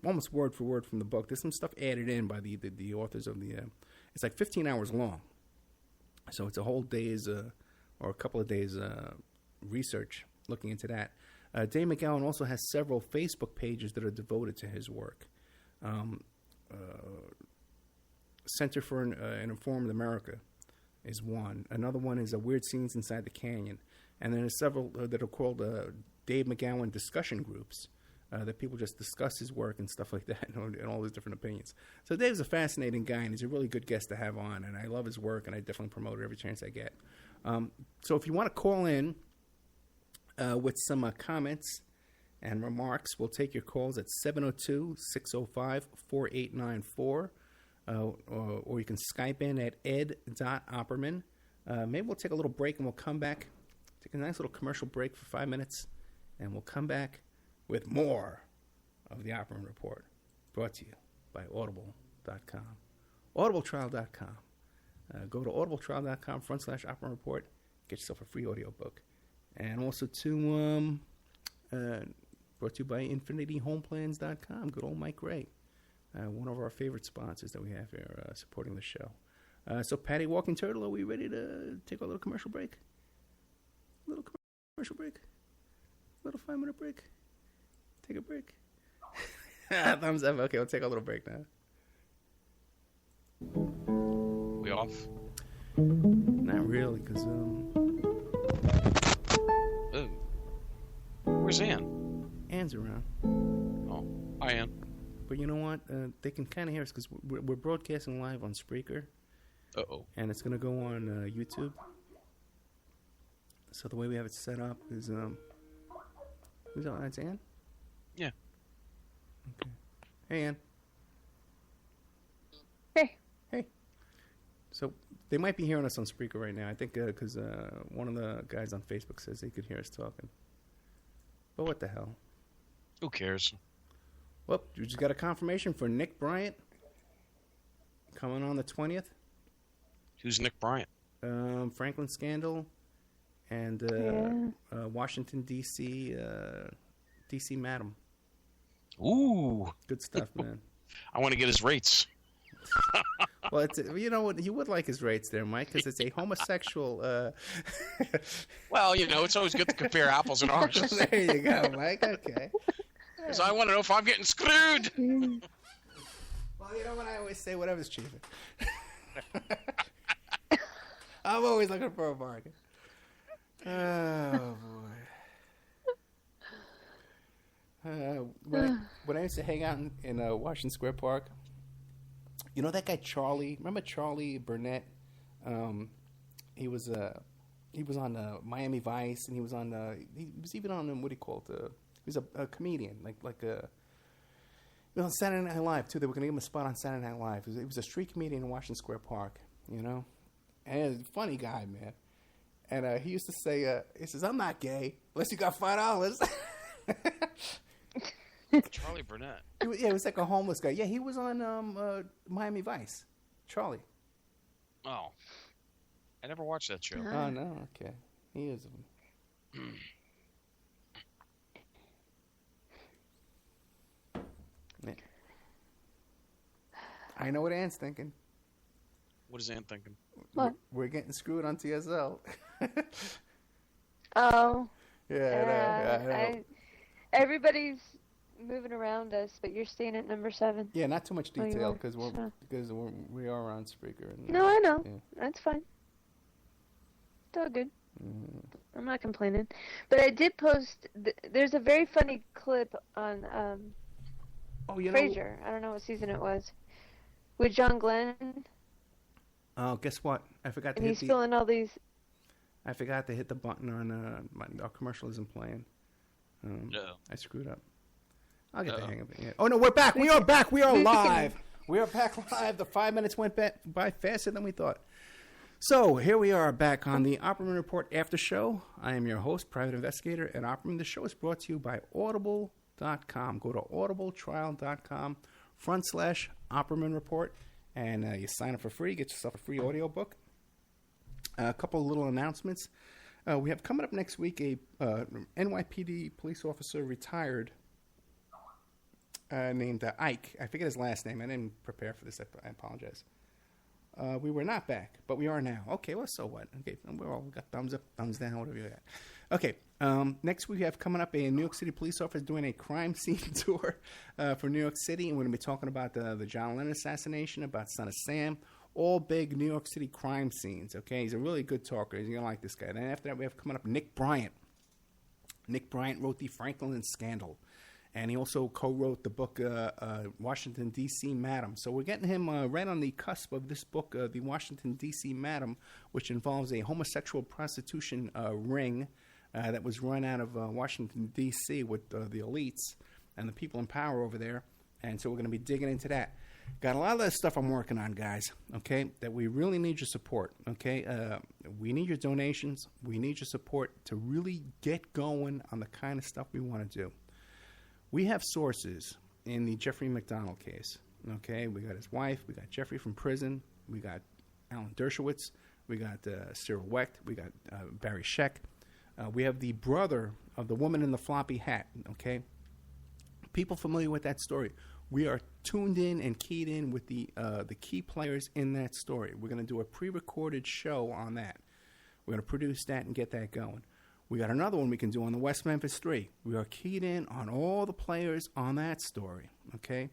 Speaker 2: almost word for word from the book. There's some stuff added in by the authors of the... it's like 15 hours long. So it's a whole day's or a couple of days research looking into that. Dave McGowan also has several Facebook pages that are devoted to his work. Center for an Informed America is one. Another one is Weird Scenes Inside the Canyon. And then there's several that are called Dave McGowan discussion groups that people just discuss his work and stuff like that and all these different opinions. So Dave's a fascinating guy, and he's a really good guest to have on, and I love his work, and I definitely promote it every chance I get. So if you want to call in with some comments and remarks, we'll take your calls at 702-605-4894, or you can Skype in at ed.opperman. Maybe we'll take a little break, and we'll come back. Take a nice little commercial break for 5 minutes, and we'll come back with more of the Opperman Report, brought to you by Audible.com. Audibletrial.com. Go to audibletrial.com/Opperman Report. Get yourself a free audiobook. And also to brought to you by InfinityHomeplans.com. Good old Mike Ray, one of our favorite sponsors that we have here supporting the show. So, Patty Walking Turtle, are we ready to take a little commercial break? A little commercial break? A little 5-minute break? Take a break? Thumbs up. Okay, we'll take a little break now.
Speaker 7: We off?
Speaker 2: Not really, because
Speaker 7: Oh. Where's Ann?
Speaker 2: Ann's around.
Speaker 7: Oh, hi, Ann.
Speaker 2: But you know what? They can kind of hear us because we're broadcasting live on Spreaker.
Speaker 7: Uh-oh.
Speaker 2: And it's going to go on YouTube. So the way we have it set up is, who's on? That's Ann?
Speaker 7: Yeah.
Speaker 2: Okay. Hey, Ann.
Speaker 8: Hey.
Speaker 2: Hey. So they might be hearing us on Spreaker right now. I think because one of the guys on Facebook says they could hear us talking. But what the hell?
Speaker 7: Who cares?
Speaker 2: Well, you just got a confirmation for Nick Bryant coming on the 20th.
Speaker 7: Who's Nick Bryant?
Speaker 2: Franklin Scandal and Washington, D.C. D.C. Madam.
Speaker 7: Ooh.
Speaker 2: Good stuff, man.
Speaker 7: I want to get his rates.
Speaker 2: Well, it's you know what, you would like his rates there, Mike, because it's a homosexual.
Speaker 7: Well, it's always good to compare apples and oranges.
Speaker 2: There you go, Mike. Okay.
Speaker 7: Because I want to know if I'm getting screwed.
Speaker 2: Well, you know what I always say, whatever's cheaper. I'm always looking for a bargain. Oh boy. When I used to hang out in Washington Square Park, you know that guy Charlie? Remember Charlie Burnett? He was on Miami Vice, and he was even on what do you call it? He was a comedian, on Saturday Night Live too. They were going to give him a spot on Saturday Night Live. He was a street comedian in Washington Square Park, and he was a funny guy, man. And he used to say, he says, "I'm not gay unless you got $5."
Speaker 7: Charlie Burnett.
Speaker 2: He was like a homeless guy. Yeah, he was on Miami Vice. Charlie.
Speaker 7: Oh, I never watched that show.
Speaker 2: Oh no, okay. He is. Yeah. I know what Ann's thinking.
Speaker 7: What is Ann thinking?
Speaker 8: What?
Speaker 2: We're getting screwed on TSL.
Speaker 8: Oh.
Speaker 2: Yeah, I know.
Speaker 8: Everybody's moving around us, but you're staying at number 7.
Speaker 2: Yeah, not too much
Speaker 8: Oh, you
Speaker 2: detail
Speaker 8: are?
Speaker 2: because we are on Spreaker. And,
Speaker 8: No, I know.
Speaker 2: Yeah.
Speaker 8: That's fine. It's all good.
Speaker 2: Mhm.
Speaker 8: I'm not complaining. But I did post. There's a very funny clip on
Speaker 2: Oh, you know.
Speaker 8: Frasier. I don't know what season it was. With John Glenn,
Speaker 2: Oh, guess what? I forgot to
Speaker 8: and
Speaker 2: hit
Speaker 8: he's
Speaker 2: the.
Speaker 8: filling all these.
Speaker 2: I forgot to hit the button on our commercial isn't playing.
Speaker 7: No.
Speaker 2: I screwed up. I'll get the hang of it. Yeah. Oh no, we're back. We are back. We are live. We are back live. The 5 minutes went by faster than we thought. So here we are back on the Opperman Report After Show. I am your host, Private Investigator at Opperman. The show is brought to you by Audible.com. Go to audibletrial.com/Opperman Report, and you sign up for free. Get yourself a free audiobook. A couple of little announcements. We have coming up next week a NYPD police officer retired named Ike. I forget his last name. I didn't prepare for this. I apologize. We were not back, but we are now. Okay, well, so what? Okay, we got thumbs up, thumbs down, whatever you got. Okay, next we have coming up a New York City police officer doing a crime scene tour for New York City, and we're going to be talking about the John Lennon assassination, about Son of Sam, all big New York City crime scenes. Okay, he's a really good talker. You're going to like this guy. Then after that, we have coming up Nick Bryant. Nick Bryant wrote the Franklin Scandal. And he also co-wrote the book Washington, D.C. Madam. So we're getting him right on the cusp of this book, the Washington, D.C. Madam, which involves a homosexual prostitution ring that was run out of Washington, D.C. with the elites and the people in power over there. And so we're going to be digging into that. Got a lot of that stuff I'm working on, guys, okay, that we really need your support, okay? We need your donations. We need your support to really get going on the kind of stuff we want to do. We have sources in the Jeffrey McDonald case, okay? We got his wife. We got Jeffrey from prison. We got Alan Dershowitz. We got Cyril Wecht. We got Barry Scheck. We have the brother of the woman in the floppy hat, okay? People familiar with that story. We are tuned in and keyed in with the key players in that story. We're going to do a pre-recorded show on that. We're going to produce that and get that going. We got another one we can do on the West Memphis 3. We are keyed in on all the players on that story, okay?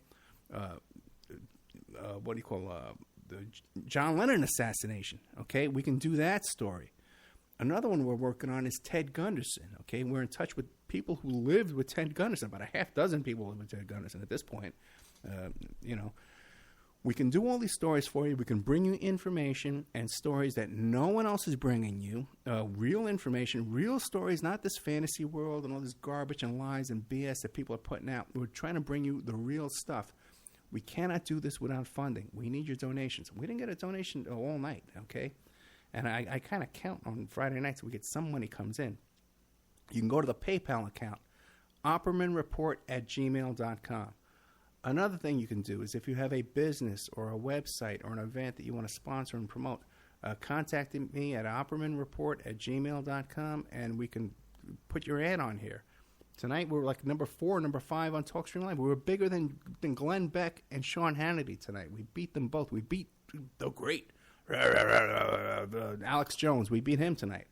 Speaker 2: What do you call the John Lennon assassination, okay? We can do that story. Another one we're working on is Ted Gunderson, okay? We're in touch with people who lived with Ted Gunderson, about a half dozen people live with Ted Gunderson at this point, you know. We can do all these stories for you. We can bring you information and stories that no one else is bringing you. Real information, real stories, not this fantasy world and all this garbage and lies and BS that people are putting out. We're trying to bring you the real stuff. We cannot do this without funding. We need your donations. We didn't get a donation all night, okay? And I kind of count on Friday nights we get some money comes in. You can go to the PayPal account, oppermanreport@gmail.com. Another thing you can do is if you have a business or a website or an event that you want to sponsor and promote, contact me at oppermanreport@gmail.com, and we can put your ad on here. Tonight, we're like number 4, number 5 on TalkStream Live. We were bigger than Glenn Beck and Sean Hannity tonight. We beat them both. We beat the great Alex Jones. We beat him tonight.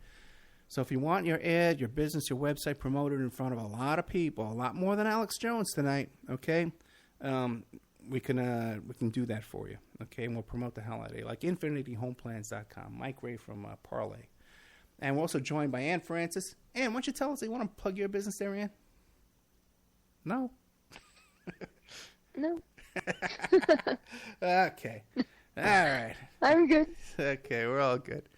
Speaker 2: So if you want your ad, your business, your website promoted in front of a lot of people, a lot more than Alex Jones tonight, okay? We can do that for you, okay? And we'll promote the hell out of it, like infinityhomeplans.com. Mike Ray from Parlay. And we're also joined by Ann Francis. Ann, why don't you tell us, you want to plug your business there, Ann? No?
Speaker 8: No.
Speaker 2: Okay. All right.
Speaker 8: I'm good.
Speaker 2: Okay, we're all good.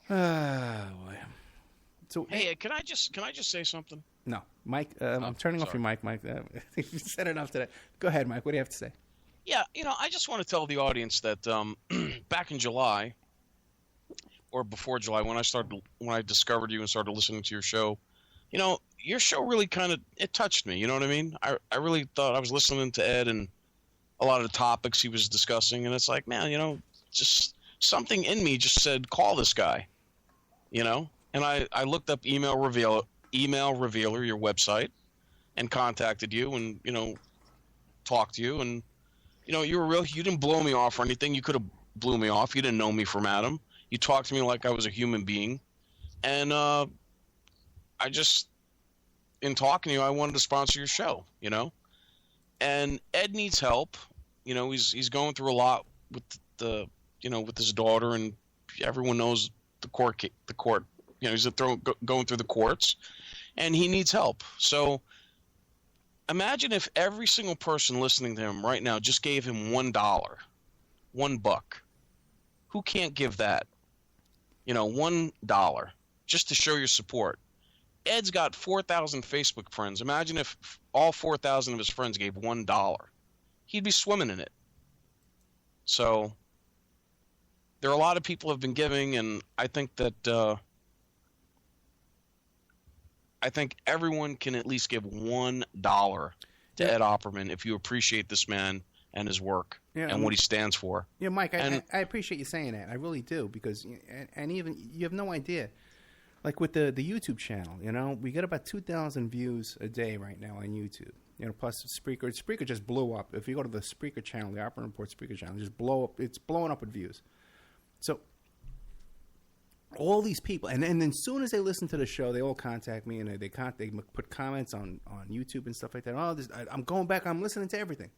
Speaker 2: Boy. So,
Speaker 7: Hey, can I just say something?
Speaker 2: No, Mike. I'm turning off your mic, Mike. You said enough today. Go ahead, Mike. What do you have to say?
Speaker 7: Yeah, I just want to tell the audience that back in July, or before July, when I discovered you and started listening to your show, your show really it touched me. You know what I mean? I really thought I was listening to Ed and a lot of the topics he was discussing, and it's like, man, just something in me just said, call this guy, and I looked up Email Revealer, your website, and contacted you, and talked to you, and you were real. You didn't blow me off or anything. You could have blew me off. You didn't know me from Adam. You talked to me like I was a human being, and I just, in talking to you, I wanted to sponsor your show, and Ed needs help. He's going through a lot with with his daughter, and everyone knows the court. He's going through the courts, and he needs help. So imagine if every single person listening to him right now just gave him $1. Who can't give that? $1 just to show your support. Ed's got 4,000 Facebook friends. Imagine if all 4,000 of his friends gave $1. He'd be swimming in it. So there are a lot of people who have been giving, and I think that everyone can at least give $1 to Ed Opperman if you appreciate this man and his work and what he stands for.
Speaker 2: Yeah, Mike, I appreciate you saying that. I really do, because and even you have no idea. Like with the YouTube channel, we get about 2,000 views a day right now on YouTube. Plus Spreaker. Spreaker just blew up. If you go to the Spreaker channel, the Opera Report Spreaker channel, just blow up. It's blowing up with views. So all these people, and then as soon as they listen to the show, they all contact me, and they put comments on YouTube and stuff like that. I'm going back. I'm listening to everything.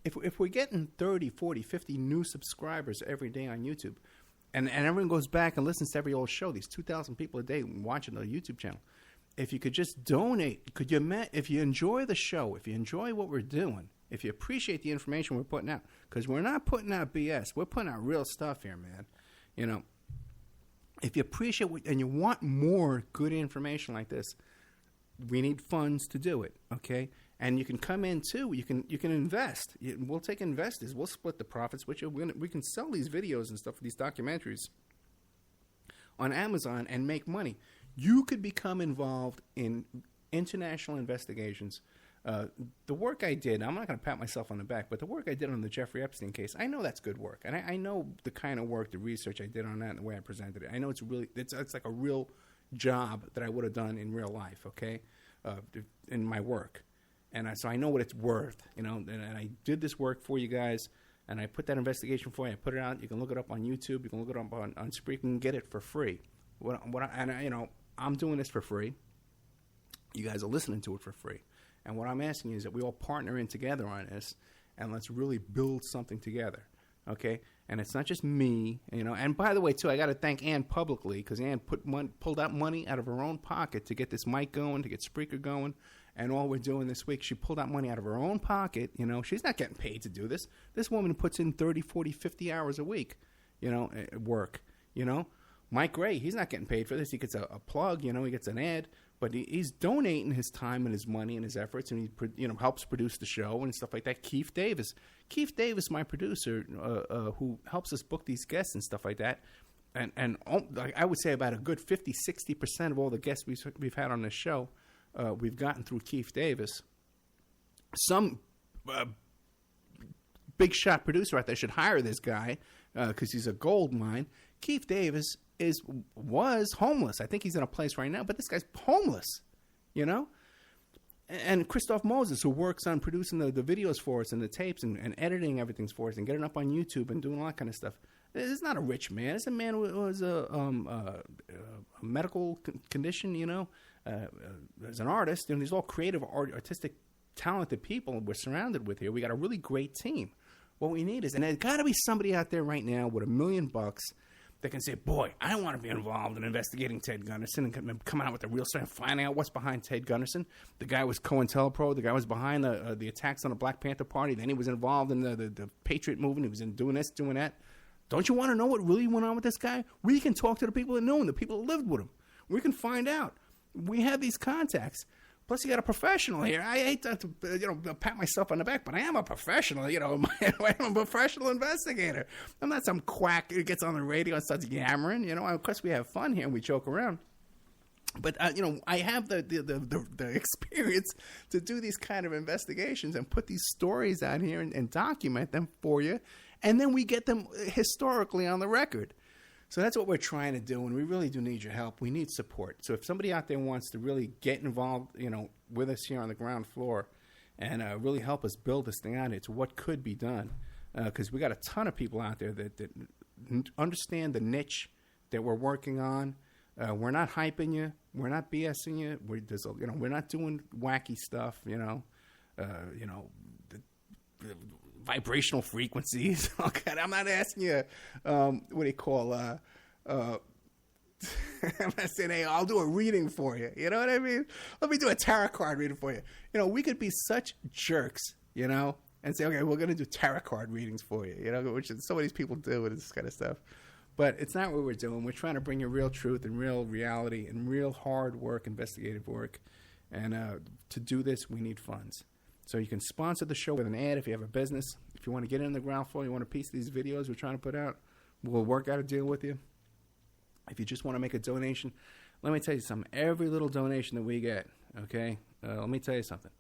Speaker 2: If we're getting 30, 40, 50 new subscribers every day on YouTube, and everyone goes back and listens to every old show, these 2,000 people a day watching the YouTube channel, if you could just donate, if you enjoy the show, if you enjoy what we're doing, if you appreciate the information we're putting out, because we're not putting out BS, we're putting out real stuff here, man. If you appreciate and you want more good information like this, we need funds to do it, okay? And you can come in too. You can invest. We'll take investors. We'll split the profits with you. We can sell these videos and stuff, these documentaries, on Amazon and make money. You could become involved in international investigations. The work I did, I'm not going to pat myself on the back, but the work I did on the Jeffrey Epstein case, I know that's good work. And I know the kind of work, the research I did on that and the way I presented it. I know it's like a real job that I would have done in real life, okay, in my work. And so I know what it's worth, and I did this work for you guys, and I put that investigation for you. I put it out. You can look it up on YouTube. You can look it up on Spreaker and get it for free. I'm doing this for free. You guys are listening to it for free. And what I'm asking you is that we all partner in together on this, and let's really build something together, okay? And it's not just me, And by the way, too, I got to thank Ann publicly, because Ann pulled out money out of her own pocket to get this mic going, to get Spreaker going. And all we're doing this week, she pulled out money out of her own pocket. She's not getting paid to do this. This woman puts in 30, 40, 50 hours a week, work, Mike Gray, he's not getting paid for this. He gets a plug, he gets an ad, but he's donating his time and his money and his efforts, and he helps produce the show and stuff like that. Keith Davis, my producer, who helps us book these guests and stuff like that. And I would say about a good 50, 60% of all the guests we've had on this show, we've gotten through Keith Davis. Some big shot producer out there should hire this guy because he's a gold mine. Keith Davis was homeless. I think he's in a place right now, but this guy's homeless, And Christoph Moses, who works on producing the videos for us and the tapes and editing everything for us and getting up on YouTube and doing all that kind of stuff. He's not a rich man. He's a man who has a medical condition, as an artist. These all creative, artistic, talented people we're surrounded with here. We got a really great team. What we need is, and there's got to be somebody out there right now with $1 million that can say, boy, I want to be involved in investigating Ted Gunderson and come out with the real story and finding out what's behind Ted Gunderson. The guy was COINTELPRO. The guy was behind the attacks on the Black Panther Party. Then he was involved in the Patriot movement. He was doing this, doing that. Don't you want to know what really went on with this guy? We can talk to the people that know him, the people that lived with him. We can find out. We have these contacts. Plus, you got a professional here. I hate to pat myself on the back, but I am a professional. I'm a professional investigator. I'm not some quack who gets on the radio and starts yammering. Of course, we have fun here and we joke around. But I have the experience to do these kind of investigations and put these stories out here and document them for you, and then we get them historically on the record. So that's what we're trying to do, and we really do need your help. We need support. So if somebody out there wants to really get involved, with us here on the ground floor, and really help us build this thing out, it's what could be done, because we got a ton of people out there that understand the niche that we're working on. We're not hyping you. We're not BSing you. We're not doing wacky stuff. The vibrational frequencies. Okay, I'm not asking you. What do you call? I'm not saying, hey, I'll do a reading for you. You know what I mean? Let me do a tarot card reading for you. We could be such jerks, and say, okay, we're going to do tarot card readings for you. Which some of these people do with this kind of stuff. But it's not what we're doing. We're trying to bring you real truth and real reality and real hard work, investigative work. And to do this, we need funds. So you can sponsor the show with an ad if you have a business. If you want to get in the ground floor, you want a piece of these videos we're trying to put out, we'll work out a deal with you. If you just want to make a donation, let me tell you something. Every little donation that we get, okay, let me tell you something.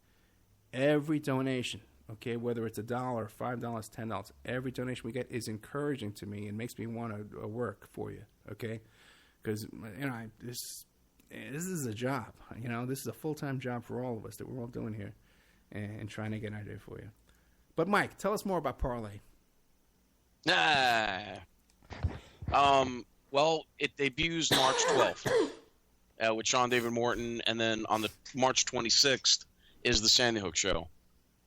Speaker 2: Every donation, okay, whether it's $1, $5, $10, every donation we get is encouraging to me and makes me want to work for you, okay? Because, this is a job, this is a full-time job for all of us that we're all doing here and trying to get an idea for you. But, Mike, tell us more about Parlay.
Speaker 7: Well, it debuts March 12th with Sean David Morton, and then on the March 26th is the Sandy Hook show.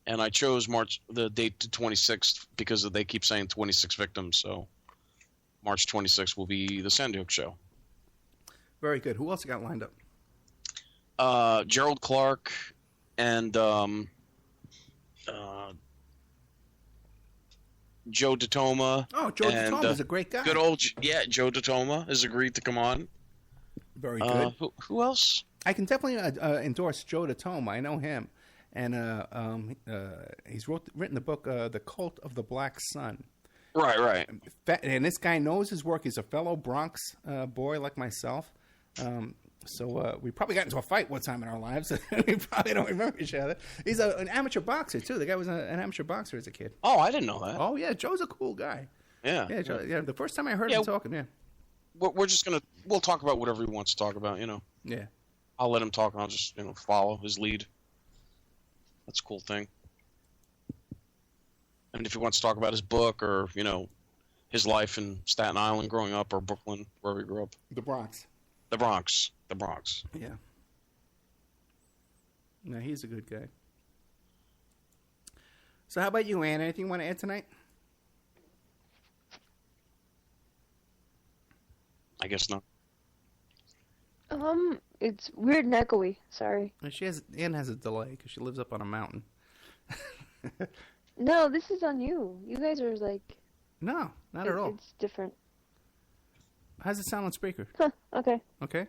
Speaker 7: And I chose the date to 26th because they keep saying 26 victims, so March 26th will be the Sandy Hook show.
Speaker 2: Very good. Who else got lined up?
Speaker 7: Gerald Clark and Joe DeToma.
Speaker 2: Oh, Joe DeToma is a great guy.
Speaker 7: Good old, Joe DeToma has agreed to come on.
Speaker 2: Very good.
Speaker 7: Who else?
Speaker 2: I can definitely endorse Joe DeToma. I know him. And he's written the book, The Cult of the Black Sun.
Speaker 7: Right.
Speaker 2: And this guy knows his work. He's a fellow Bronx boy like myself. So we probably got into a fight one time in our lives. We probably don't remember each other. He's an amateur boxer, too. The guy was an amateur boxer as a kid.
Speaker 7: Oh, I didn't know that.
Speaker 2: Oh, yeah. Joe's a cool guy.
Speaker 7: Yeah.
Speaker 2: Yeah, Joe, the first time I heard him talking, yeah.
Speaker 7: We're just going to... We'll talk about whatever he wants to talk about,
Speaker 2: Yeah.
Speaker 7: I'll let him talk, and I'll just, follow his lead. That's a cool thing. And if he wants to talk about his book or, his life in Staten Island growing up or Brooklyn, wherever he grew up.
Speaker 2: The Bronx.
Speaker 7: The Bronx.
Speaker 2: Yeah. No, he's a good guy. So how about you, Ann? Anything you want to add tonight?
Speaker 7: I guess not.
Speaker 8: It's weird and echoey. Sorry.
Speaker 2: Ann has a delay because she lives up on a mountain.
Speaker 8: No, this is on you. You guys are like...
Speaker 2: No, not at all.
Speaker 8: It's different.
Speaker 2: How's it sound on speaker?
Speaker 8: Huh, okay.
Speaker 2: Okay.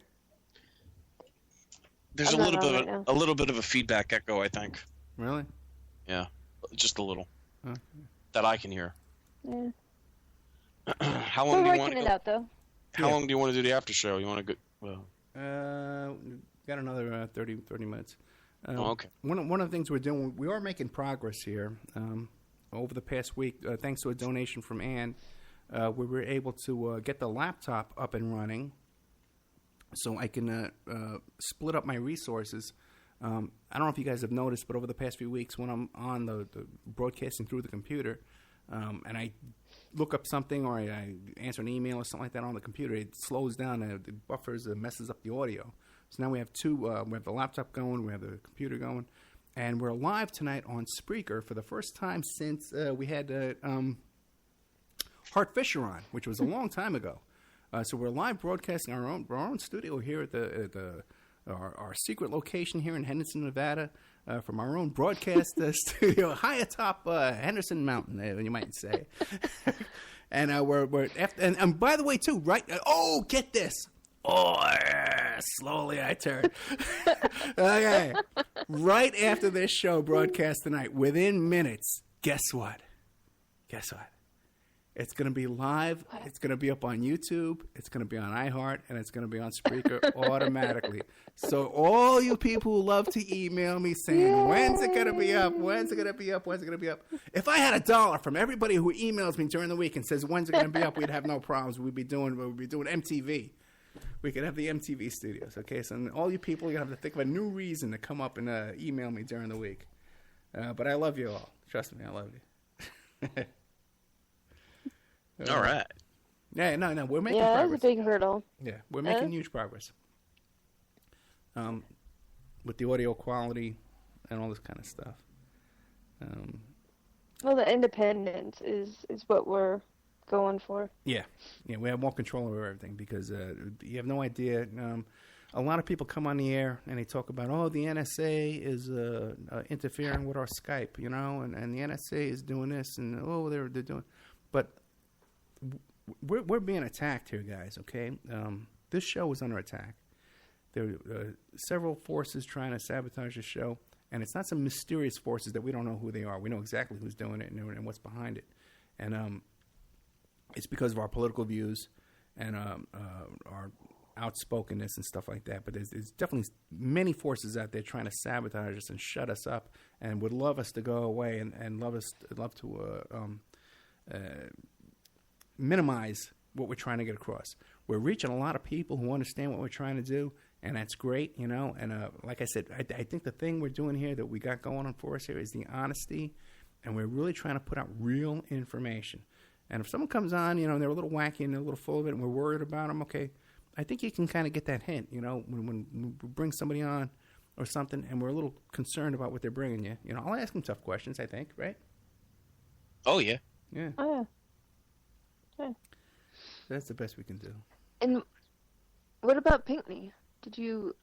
Speaker 7: There's a little bit of a feedback echo, I think.
Speaker 2: Really?
Speaker 7: Yeah, just a little.
Speaker 2: Okay.
Speaker 7: That I can hear.
Speaker 8: Yeah.
Speaker 7: How long do you want to
Speaker 8: go? Out, though.
Speaker 7: How long do you want to do the after show? You want to go?
Speaker 2: Got another 30 minutes.
Speaker 7: Okay.
Speaker 2: One of the things we're doing, we are making progress here. Over the past week, thanks to a donation from Ann, we were able to get the laptop up and running so I can split up my resources. I don't know if you guys have noticed, but over the past few weeks when I'm on the broadcasting through the computer and I look up something or I answer an email or something like that on the computer, it slows down, it buffers, it messes up the audio. So now we have two, we have the laptop going, we have the computer going, and we're live tonight on Spreaker for the first time since we had Hart Fisher on, which was a long time ago. So we're live broadcasting our own studio here at our secret location here in Henderson, Nevada, from our own broadcast studio high atop Henderson Mountain, you might say. And we're after, and by the way too, right? Oh, get this. Oh, slowly I turn. Okay. Right after this show broadcast tonight, within minutes, guess what? It's going to be live. It's going to be up on YouTube. It's going to be on iHeart, and it's going to be on Spreaker automatically. So all you people who love to email me saying, when's it going to be up? When's it going to be up? When's it going to be up? If I had $1 from everybody who emails me during the week and says, when's it going to be up, we'd have no problems. We'd be doing MTV. We could have the MTV studios, okay? So all you people, you have to think of a new reason to come up and email me during the week. But I love you all. Trust me, I love you.
Speaker 7: All right.
Speaker 2: Yeah, no, we're making
Speaker 8: Yeah,
Speaker 2: progress.
Speaker 8: that's a big hurdle.
Speaker 2: Yeah, we're making huge progress. With the audio quality and all this kind of stuff.
Speaker 8: Well, the independence is what we're going for.
Speaker 2: Yeah, we have more control over everything because you have no idea. A lot of people come on the air and they talk about, the NSA is interfering with our Skype, and the NSA is doing this, and they're doing, but we're being attacked here, guys. Okay, this show is under attack. There are several forces trying to sabotage the show, and it's not some mysterious forces that we don't know who they are. We know exactly who's doing it and what's behind it, and it's because of our political views and our outspokenness and stuff like that. But there's definitely many forces out there trying to sabotage us and shut us up, and would love us to go away and love to minimize what we're trying to get across. We're reaching a lot of people who understand what we're trying to do, and that's great, And like I said, I think the thing we're doing here that we got going on for us here is the honesty, and we're really trying to put out real information. And if someone comes on, they're a little wacky and they're a little full of it, and we're worried about them, okay, I think you can kind of get that hint, when we bring somebody on or something, and we're a little concerned about what they're bringing you. I'll ask them tough questions, I think, right?
Speaker 7: Oh, yeah.
Speaker 2: Yeah.
Speaker 8: Oh, yeah.
Speaker 2: That's the best we can do.
Speaker 8: And what about Pinckney? Did you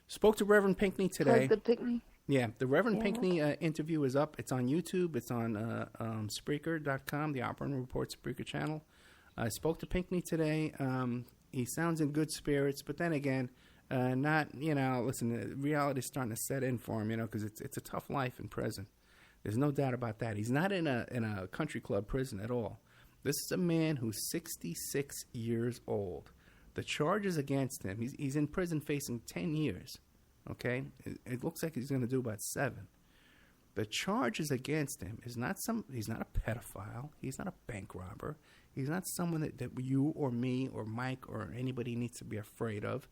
Speaker 2: spoke to Reverend Pinckney today?
Speaker 8: the Pinckney?
Speaker 2: Yeah, the Reverend Pinckney interview is up. It's on YouTube. It's on Spreaker.com, the Opperman Report Spreaker channel. I spoke to Pinckney today. He sounds in good spirits, but then again, listen, reality's starting to set in for him, because it's a tough life in prison. There's no doubt about that. He's not in a country club prison at all. This is a man who's 66 years old. The charges against him, he's in prison facing 10 years, okay? It looks like he's going to do about 7. The charges against him he's not a pedophile. He's not a bank robber. He's not someone that you or me or Mike or anybody needs to be afraid of.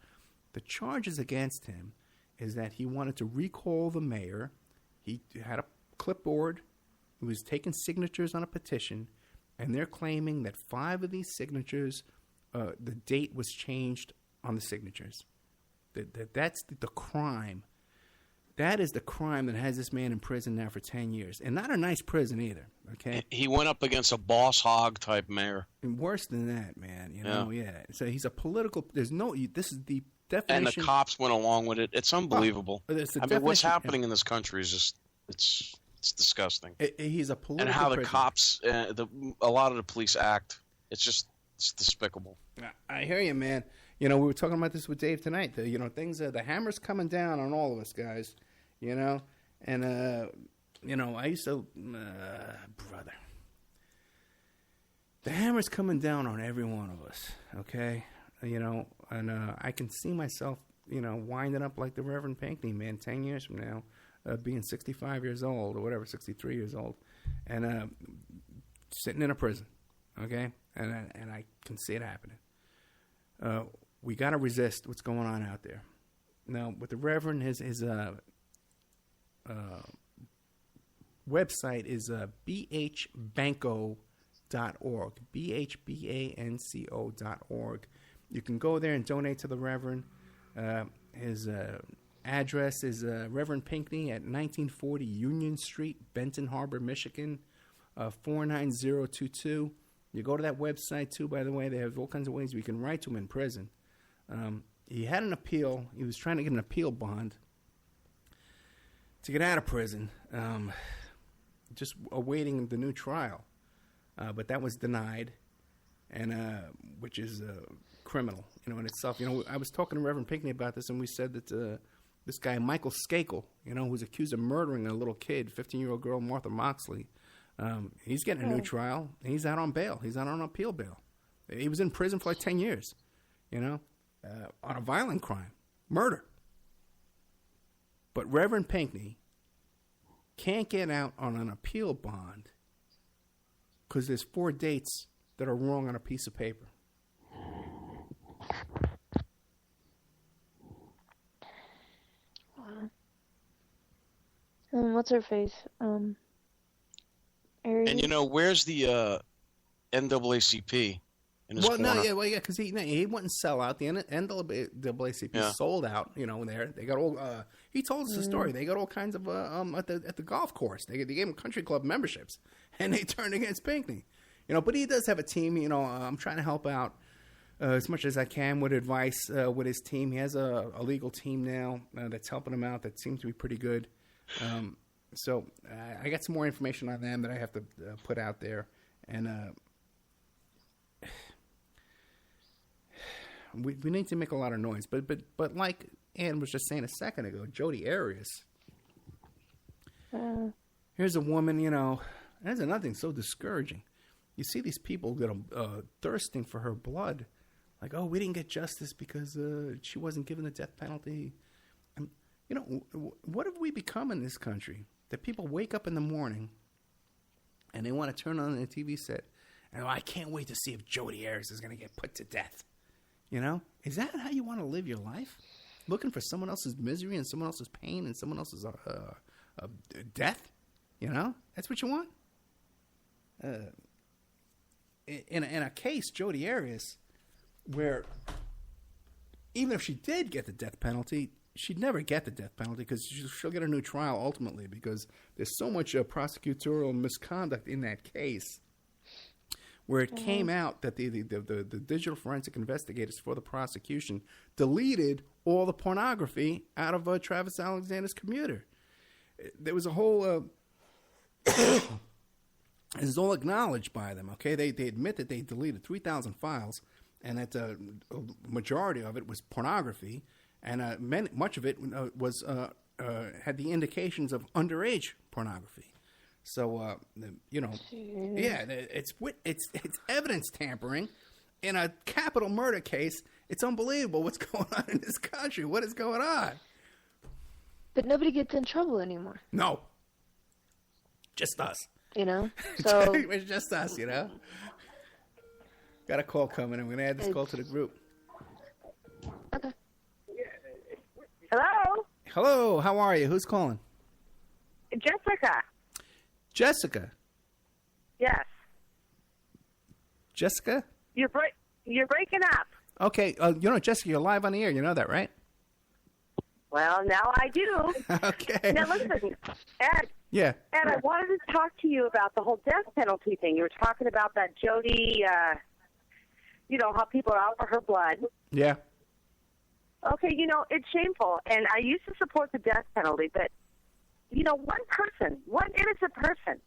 Speaker 2: The charges against him is that he wanted to recall the mayor. He had a clipboard. He was taking signatures on a petition, and they're claiming that 5 of these signatures, the date was changed on the signatures. That's the crime. That is the crime that has this man in prison now for 10 years. And not a nice prison either, okay?
Speaker 7: He went up against a boss hog type mayor.
Speaker 2: And worse than that, man, yeah. So he's a political, this is the definition.
Speaker 7: And the cops went along with it. It's unbelievable. What's happening in this country is just, it's disgusting.
Speaker 2: He's a political
Speaker 7: And how the
Speaker 2: prisoner.
Speaker 7: cops, a lot of the police act, it's despicable.
Speaker 2: I hear you, man. We were talking about this with Dave tonight. The hammer's coming down on all of us, guys. And I used to, brother, the hammer's coming down on every one of us. Okay, and I can see myself, winding up like the Reverend Pinckney, man, 10 years from now, being 65 years old or whatever, 63 years old, and sitting in a prison. Okay, and I can see it happening. We got to resist what's going on out there. Now, with the Reverend, his website is bhbanco.org, bhbanco.org. You can go there and donate to the Reverend. His address is Reverend Pinckney at 1940 Union Street, Benton Harbor, Michigan, 49022. You go to that website, too, by the way. They have all kinds of ways we can write to him in prison. He had an appeal. He was trying to get an appeal bond to get out of prison, just awaiting the new trial. But that was denied, and which is criminal, in itself. I was talking to Reverend Pinckney about this, and we said that this guy, Michael Skakel, who's accused of murdering a little kid, 15-year-old girl, Martha Moxley, He's getting a new trial. He's out on bail. He's out on appeal bail. He was in prison for like 10 years, on a violent crime, murder. But Reverend Pinckney can't get out on an appeal bond because there's 4 dates that are wrong on a piece of paper.
Speaker 8: What's her face? Aries?
Speaker 7: And where's the NAACP in his corner?
Speaker 2: Because he wouldn't sell out. The NAACP sold out. There they got all. He told us the story. They got all kinds of at the golf course. They gave him country club memberships, and they turned against Pinckney. But he does have a team. I'm trying to help out as much as I can with advice with his team. He has a legal team now that's helping him out. That seems to be pretty good. So I got some more information on them that I have to put out there, and we need to make a lot of noise. But like Ann was just saying a second ago, Jodi Arias. Here's a woman, there's nothing so discouraging. You see these people thirsting for her blood, like, oh, we didn't get justice because she wasn't given the death penalty. What have we become in this country? That people wake up in the morning and they want to turn on the TV set and I can't wait to see if Jodi Arias is going to get put to death. Is that how you want to live your life? Looking for someone else's misery and someone else's pain and someone else's death? That's what you want? In a case, Jodi Arias, where even if she did get the death penalty, she'd never get the death penalty because she'll get a new trial ultimately because there's so much prosecutorial misconduct in that case where it came out that the digital forensic investigators for the prosecution deleted all the pornography out of Travis Alexander's computer. There was a whole... this is all acknowledged by them, okay? They admit that they deleted 3,000 files and that a majority of it was pornography. And much of it was had the indications of underage pornography. So it's evidence tampering in a capital murder case. It's unbelievable what's going on in this country. What is going on?
Speaker 8: But nobody gets in trouble anymore.
Speaker 2: No, just us.
Speaker 8: So
Speaker 2: it's just us. Got a call coming. I'm going to add this call to the group.
Speaker 8: Okay.
Speaker 9: Hello?
Speaker 2: Hello, how are you? Who's calling?
Speaker 9: Jessica.
Speaker 2: Jessica?
Speaker 9: Yes.
Speaker 2: Jessica?
Speaker 9: You're breaking up.
Speaker 2: Okay, Jessica, you're live on the air. You know that, right?
Speaker 9: Well, now I do.
Speaker 2: Okay.
Speaker 9: Now listen, Ed.
Speaker 2: Yeah.
Speaker 9: Ed, I wanted to talk to you about the whole death penalty thing. You were talking about that Jodi, how people are out for her blood.
Speaker 2: Yeah.
Speaker 9: Okay, it's shameful, and I used to support the death penalty, but, one innocent person,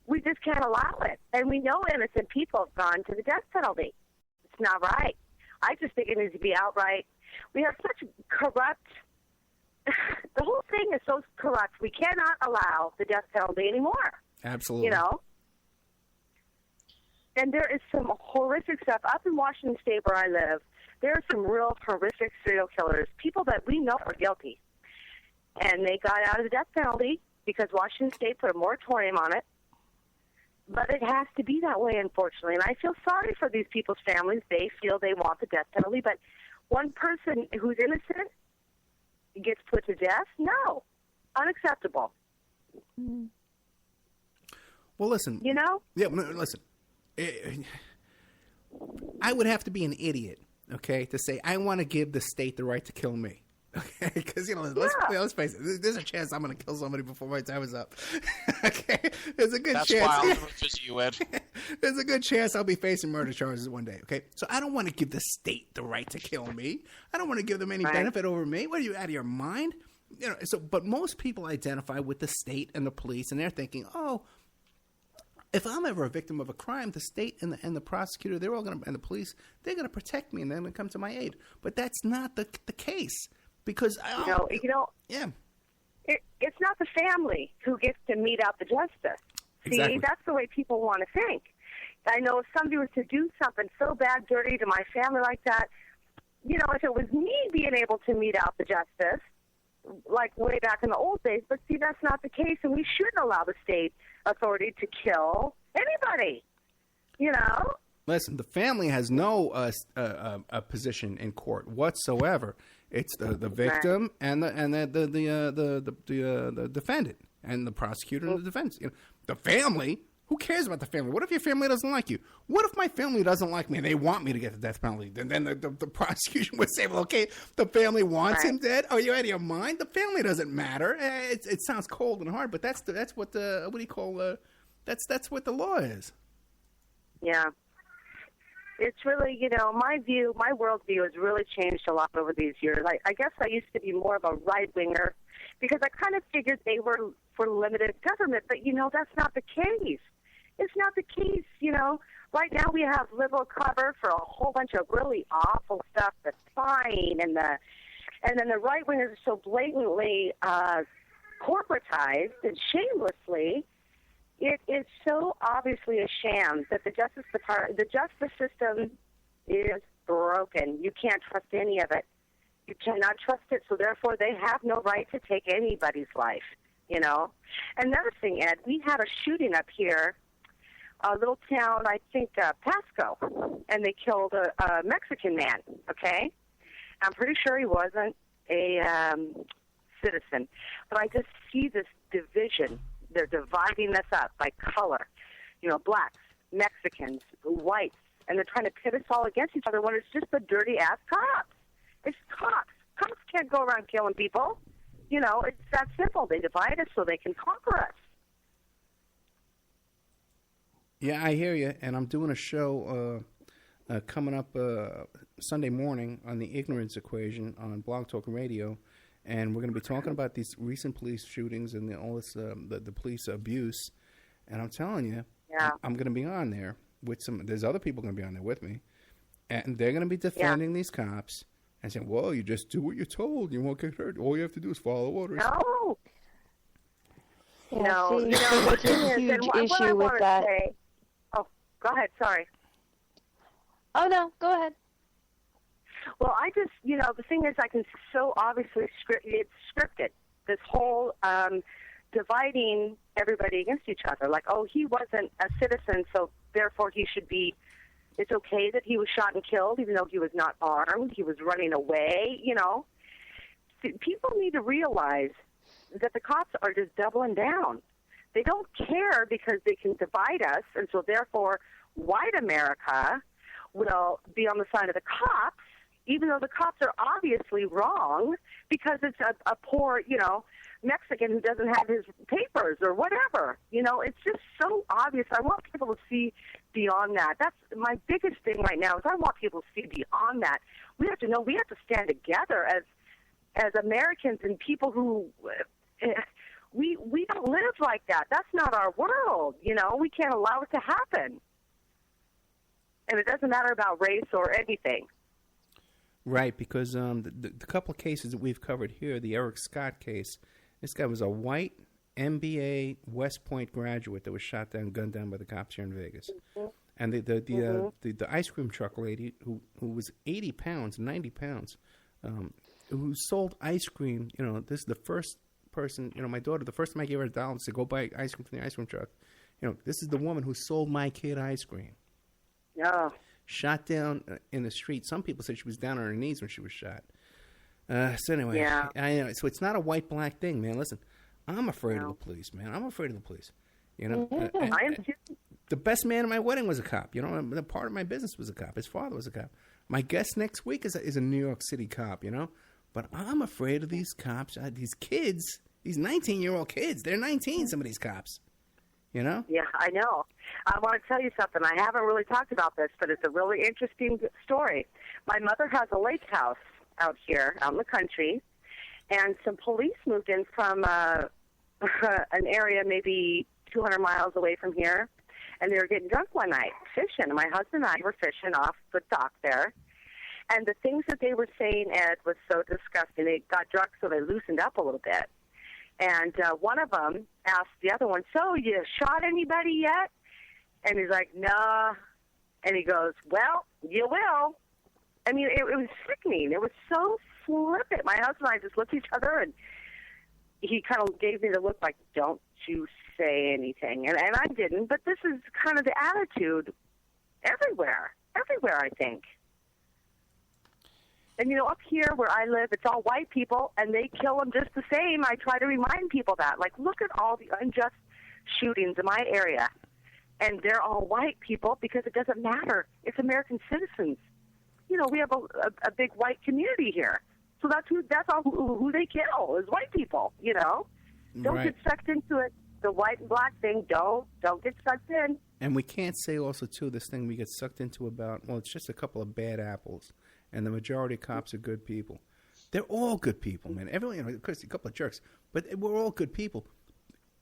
Speaker 9: we just can't allow it. And we know innocent people have gone to the death penalty. It's not right. I just think it needs to be outright. We have such corrupt, the whole thing is so corrupt. We cannot allow the death penalty anymore.
Speaker 2: Absolutely.
Speaker 9: And there is some horrific stuff. Up in Washington State where I live, there are some real horrific serial killers, people that we know are guilty. And they got out of the death penalty because Washington State put a moratorium on it. But it has to be that way, unfortunately. And I feel sorry for these people's families. They feel they want the death penalty. But one person who's innocent gets put to death? No. Unacceptable.
Speaker 2: Well, listen.
Speaker 9: Yeah,
Speaker 2: listen. I would have to be an idiot, okay, to say I want to give the state the right to kill me. Okay, because let's face it. There's a chance I'm going to kill somebody before my time is up. Okay, there's a good chance.
Speaker 7: That's why I'll never visit you, Ed.
Speaker 2: There's a good chance I'll be facing murder charges one day. Okay, so I don't want to give the state the right to kill me. I don't want to give them any benefit over me. What are you, out of your mind? But most people identify with the state and the police, and they're thinking, oh, if I'm ever a victim of a crime, the state and the prosecutor, they're all going to, and the police, they're going to protect me and they're going to come to my aid. But that's not the case. Because
Speaker 9: it's not the family who gets to mete out the justice.
Speaker 2: Exactly.
Speaker 9: See, that's the way people want to think. I know if somebody was to do something so bad, dirty to my family like that, you know, if it was me being able to mete out the justice, like way back in the old days, but see, that's not the case, and we shouldn't allow the state authority to kill anybody, you know?
Speaker 2: Listen, the family has no position in court whatsoever. It's the victim and the defendant and the prosecutor and the defense. You know, the family. Who cares about the family? What if your family doesn't like you? What if my family doesn't like me and they want me to get the death penalty? Then the prosecution would say, well, okay, the family wants him dead. Oh, you out of your mind? The family doesn't matter. It sounds cold and hard, but that's what the what do you call that's what the law is.
Speaker 9: Yeah. It's really, you know, my worldview has really changed a lot over these years. I guess I used to be more of a right-winger because I kind of figured they were for limited government, but, you know, that's not the case. It's not the case, you know. Right now we have liberal cover for a whole bunch of really awful stuff that's fine, and then the right-wingers are so blatantly corporatized and shamelessly. It is so obviously a sham that the justice system is broken. You can't trust any of it. You cannot trust it, so therefore they have no right to take anybody's life, you know. Another thing, Ed, we had a shooting up here, a little town, I think, Pasco, and they killed a Mexican man, okay? I'm pretty sure he wasn't a citizen, but I just see this division. They're dividing this up by color, you know, blacks, Mexicans, whites, and they're trying to pit us all against each other when it's just the dirty-ass cops. It's cops. Cops can't go around killing people. You know, it's that simple. They divide us so they can conquer us.
Speaker 2: Yeah, I hear you, and I'm doing a show coming up Sunday morning on the Ignorance Equation on Blog Talk Radio, and we're going to be talking about these recent police shootings and all this the police abuse. And I'm telling you, I'm going to be on there with there's other people going to be on there with me, and they're going to be defending these cops and saying, well, you just do what you're told. You won't get hurt. All you have to do is follow orders.
Speaker 9: No.
Speaker 8: Yeah,
Speaker 9: No,
Speaker 8: see,
Speaker 9: you know,
Speaker 8: there's a huge issue with that.
Speaker 9: Oh, go ahead. Sorry.
Speaker 8: Oh, no. Go ahead.
Speaker 9: Well, I just, you know, the thing is I can so obviously it's scripted. This whole dividing everybody against each other. Like, oh, he wasn't a citizen, so therefore he should be, it's okay that he was shot and killed, even though he was not armed. He was running away, you know. People need to realize that the cops are just doubling down. They don't care because they can divide us, and so therefore white America will be on the side of the cops, even though the cops are obviously wrong because it's a poor, you know, Mexican who doesn't have his papers or whatever. You know, it's just so obvious. I want people to see beyond that. That's my biggest thing right now is I want people to see beyond that. We have to know we have to stand together as Americans and people who we don't live like that. That's not our world. You know, we can't allow it to happen. And it doesn't matter about race or anything.
Speaker 2: Right, because the couple of cases that we've covered here, the Eric Scott case, this guy was a white MBA West Point graduate that was shot down, gunned down by the cops here in Vegas. Mm-hmm. And the ice cream truck lady who was 80 pounds, 90 pounds, who sold ice cream, you know, this is the first person, you know, my daughter, the first time I gave her $1 to go buy ice cream from the ice cream truck, you know, this is the woman who sold my kid ice cream.
Speaker 9: Yeah.
Speaker 2: Shot down in the street. Some people said she was down on her knees when she was shot. So anyway, I know. So it's not a white-black thing, man. Listen, I'm afraid of the police, man. I'm afraid of the police. You know,
Speaker 9: I am too.
Speaker 2: The best man at my wedding was a cop. You know, the part of my business was a cop. His father was a cop. My guest next week is a New York City cop. You know, but I'm afraid of these cops. These kids, these 19-year-old kids. They're 19. Some of these cops. You know?
Speaker 9: Yeah, I know. I want to tell you something. I haven't really talked about this, but it's a really interesting story. My mother has a lake house out here, out in the country, and some police moved in from an area maybe 200 miles away from here, and they were getting drunk one night, fishing. And my husband and I were fishing off the dock there, and the things that they were saying, Ed, was so disgusting. They got drunk, so they loosened up a little bit. And one of them asked the other one, "So, you shot anybody yet?" And he's like, "Nah." And he goes, "Well, you will." I mean, it was sickening. It was so flippant. My husband and I just looked at each other, and he kind of gave me the look like, "Don't you say anything." And I didn't, but this is kind of the attitude everywhere, I think. And, up here where I live, it's all white people, and they kill them just the same. I try to remind people that. Like, look at all the unjust shootings in my area. And they're all white people because it doesn't matter. It's American citizens. We have a big white community here. So that's all who they kill is white people, Don't get sucked into it. The white and black thing, don't get sucked in.
Speaker 2: And we can't say also, too, this thing we get sucked into about, well, it's just a couple of bad apples. And the majority of cops are good people. They're all good people, man. Everyone, of course, a couple of jerks, but we're all good people.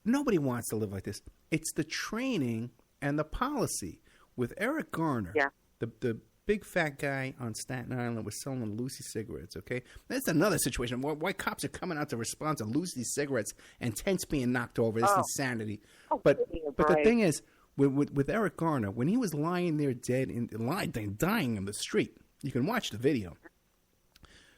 Speaker 2: Nobody wants to live like this. It's the training and the policy. With Eric Garner, the big fat guy on Staten Island was selling Lucy cigarettes, okay? That's another situation. Why cops are coming out to respond to Lucy cigarettes and tents being knocked over. This insanity. But the thing is, with Eric Garner, when he was lying there dead, dying in the street, you can watch the video.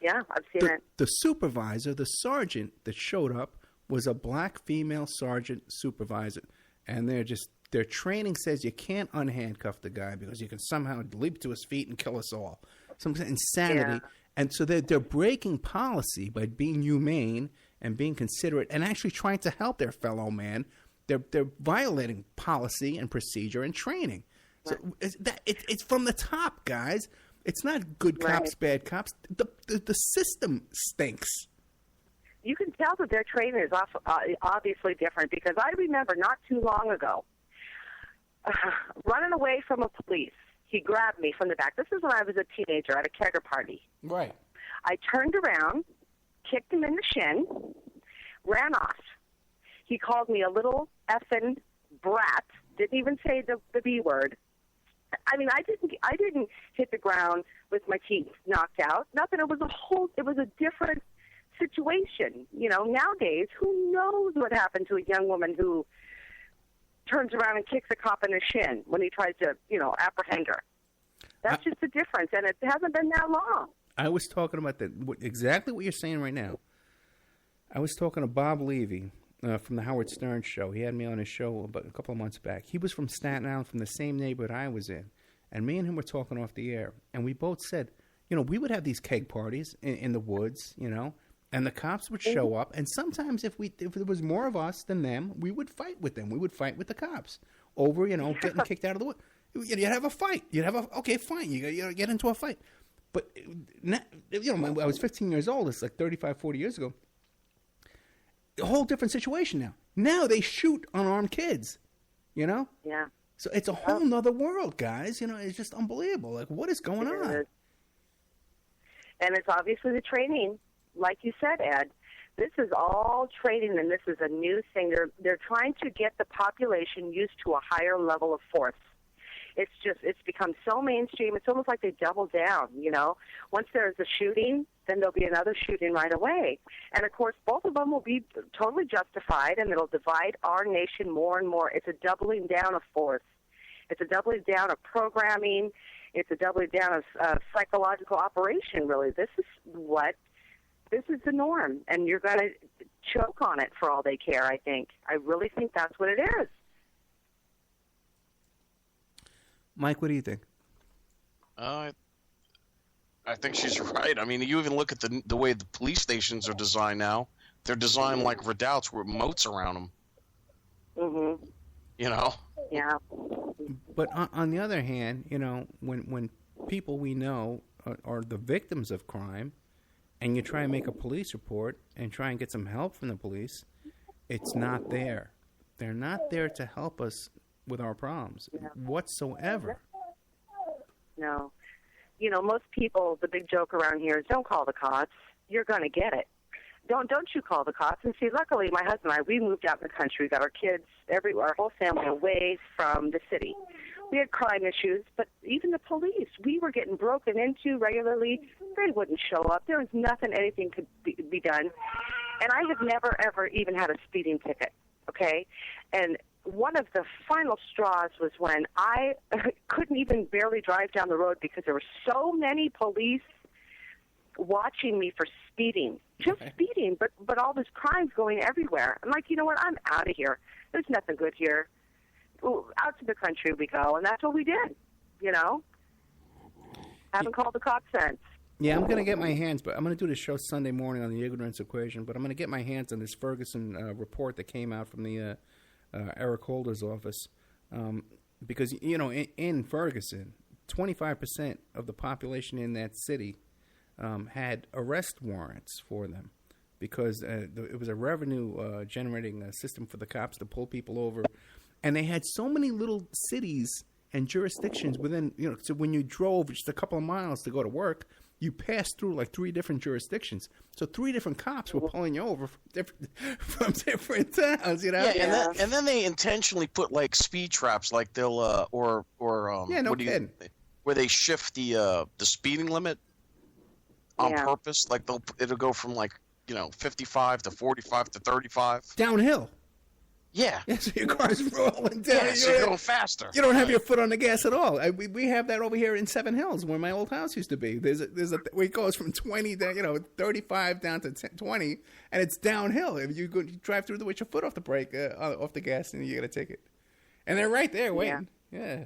Speaker 9: Yeah, I've seen it.
Speaker 2: The supervisor, the sergeant that showed up, was a black female sergeant supervisor. And their training says you can't unhandcuff the guy because you can somehow leap to his feet and kill us all. Some insanity. Yeah. And so they're breaking policy by being humane and being considerate and actually trying to help their fellow man. They're violating policy and procedure and training. Right. So it's from the top, guys. It's not good cops, bad cops. The system stinks.
Speaker 9: You can tell that their training is obviously different because I remember not too long ago running away from a police. He grabbed me from the back. This is when I was a teenager at a kegger party.
Speaker 2: Right.
Speaker 9: I turned around, kicked him in the shin, ran off. He called me a little effing brat. Didn't even say the B word. I mean, I didn't hit the ground with my teeth knocked out. Nothing. It was a different situation. Nowadays, who knows what happened to a young woman who turns around and kicks a cop in the shin when he tries to, apprehend her. That's just the difference, and it hasn't been that long.
Speaker 2: I was talking about exactly what you're saying right now. I was talking to Bob Levy from the Howard Stern show. He had me on his show about a couple of months back. He was from Staten Island, from the same neighborhood I was in. And me and him were talking off the air. And we both said, we would have these keg parties in the woods, and the cops would show up. And sometimes if there was more of us than them, we would fight with them. We would fight with the cops over, getting kicked out of the wood. You'd have a fight. Okay, fine. You get into a fight. But, I was 15 years old. It's like 35, 40 years ago. A whole different situation now. Now they shoot unarmed kids, Yeah. So it's a whole nother world, guys. It's just unbelievable. Like, what is going on?
Speaker 9: And it's obviously the training. Like you said, Ed, this is all training, and this is a new thing. They're trying to get the population used to a higher level of force. It's become so mainstream. It's almost like they double down, Once there's a shooting, then there'll be another shooting right away. And, of course, both of them will be totally justified, and it'll divide our nation more and more. It's a doubling down of force. It's a doubling down of programming. It's a doubling down of psychological operation, really. This is the norm, and you're going to choke on it for all they care, I think. I really think that's what it is.
Speaker 2: Mike, what do you think?
Speaker 7: I think she's right. I mean, you even look at the way the police stations are designed now. They're designed like redoubts with moats around them.
Speaker 9: Mm-hmm.
Speaker 7: Yeah.
Speaker 2: But on the other hand, when people we know are the victims of crime, and you try and make a police report and try and get some help from the police, it's not there. They're not there to help us with our problems whatsoever.
Speaker 9: No. Most people, the big joke around here is don't call the cops. You're going to get it. Don't you call the cops. And see, luckily, my husband and I, we moved out in the country. We got our kids, our whole family away from the city. We had crime issues, but even the police, we were getting broken into regularly. They wouldn't show up. There was anything could be done. And I have never, ever even had a speeding ticket, okay? And one of the final straws was when I couldn't even barely drive down the road because there were so many police watching me for speeding. Just speeding, but all this crime's going everywhere. I'm like, you know what? I'm out of here. There's nothing good here. Well, out to the country we go, and that's what we did, you know? Haven't called the cops since.
Speaker 2: Yeah, I'm going to get my hands, but I'm going to do the show Sunday morning on the ignorance equation, but I'm going to get my hands on this Ferguson report that came out from the Eric Holder's office. Because, you know, in Ferguson, 25% of the population in that city had arrest warrants for them because it was a revenue generating system for the cops to pull people over. And they had so many little cities and jurisdictions within, you know, so when you drove just a couple of miles to go to work, you passed through like 3 different jurisdictions. So 3 different cops were pulling you over from different towns, you know?
Speaker 7: Yeah, and then they intentionally put like speed traps, like they'll where they shift the speeding limit on purpose. Like it'll go from like, you know, 55 to 45 to 35
Speaker 2: downhill.
Speaker 7: Yeah.
Speaker 2: So your car's rolling down.
Speaker 7: Yeah, so you're going faster.
Speaker 2: You don't have your foot on the gas at all. We have that over here in Seven Hills, where my old house used to be. There's a where it goes from 20 down, you know, 35 down to 20, and it's downhill. If you drive through with your foot off the brake, off the gas, and you get a ticket. And they're right there waiting. Yeah.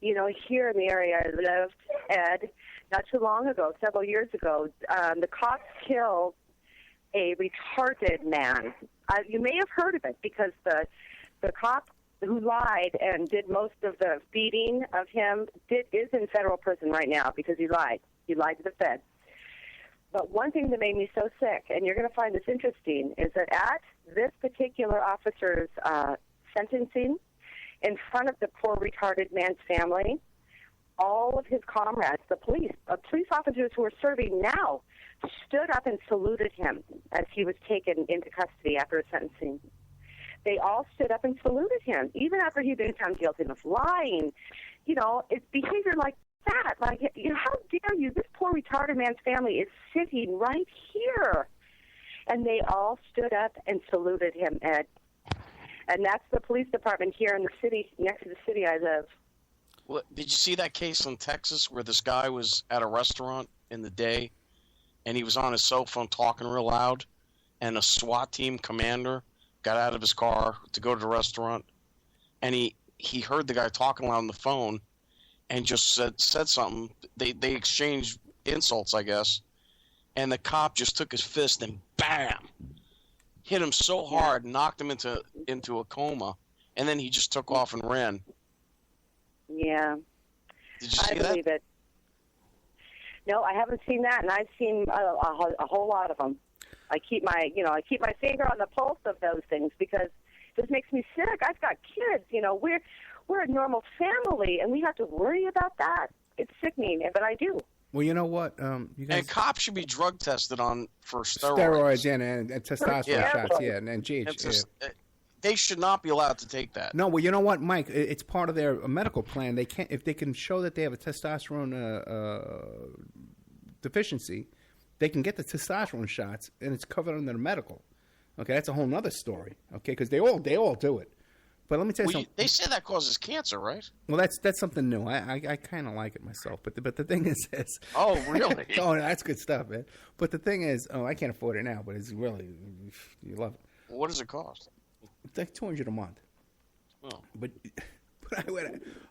Speaker 9: You know, here in the area I lived, Ed, not too long ago, several years ago, the cops killed a retarded man. You may have heard of it because the cop who lied and did most of the beating of him is in federal prison right now because he lied. He lied to the feds. But one thing that made me so sick, and you're going to find this interesting, is that at this particular officer's sentencing, in front of the poor retarded man's family, all of his comrades, the police officers who are serving now, stood up and saluted him as he was taken into custody after his sentencing. They all stood up and saluted him, even after he'd been found guilty of lying. You know, it's behavior like that. Like, you know, how dare you? This poor retarded man's family is sitting right here. And they all stood up and saluted him, Ed. And that's the police department here in the city, next to the city I live.
Speaker 7: Well, did you see that case in Texas where this guy was at a restaurant in the day and he was on his cell phone talking real loud, and a SWAT team commander got out of his car to go to the restaurant, and he heard the guy talking loud on the phone and just said something. They exchanged insults, I guess, and the cop just took his fist and bam, hit him so hard, knocked him into a coma, and then he just took off and ran.
Speaker 9: Yeah.
Speaker 7: Did you see
Speaker 9: I believe it. No, I haven't seen that, and I've seen a whole lot of them. I keep my finger on the pulse of those things because this makes me sick. I've got kids. You know, we're a normal family, and we have to worry about that. It's sickening, but I do.
Speaker 2: Well, you know what? You guys...
Speaker 7: And cops should be drug tested for steroids.
Speaker 2: Steroids, and testosterone shots, and GH.
Speaker 7: They should not be allowed to take that.
Speaker 2: No, well, you know what, Mike? It's part of their medical plan. They can't, if they can show that they have a testosterone deficiency, they can get the testosterone shots, and it's covered under the medical. Okay, that's a whole other story. Okay, because they all do it. But let me tell you something.
Speaker 7: They say that causes cancer, right?
Speaker 2: Well, that's something new. I kind of like it myself. But the thing is this.
Speaker 7: Oh, really?
Speaker 2: Oh, that's good stuff, man. But the thing is, I can't afford it now, but it's really, you love it.
Speaker 7: Well, what does it cost?
Speaker 2: It's like $200 a month.
Speaker 7: Oh.
Speaker 2: But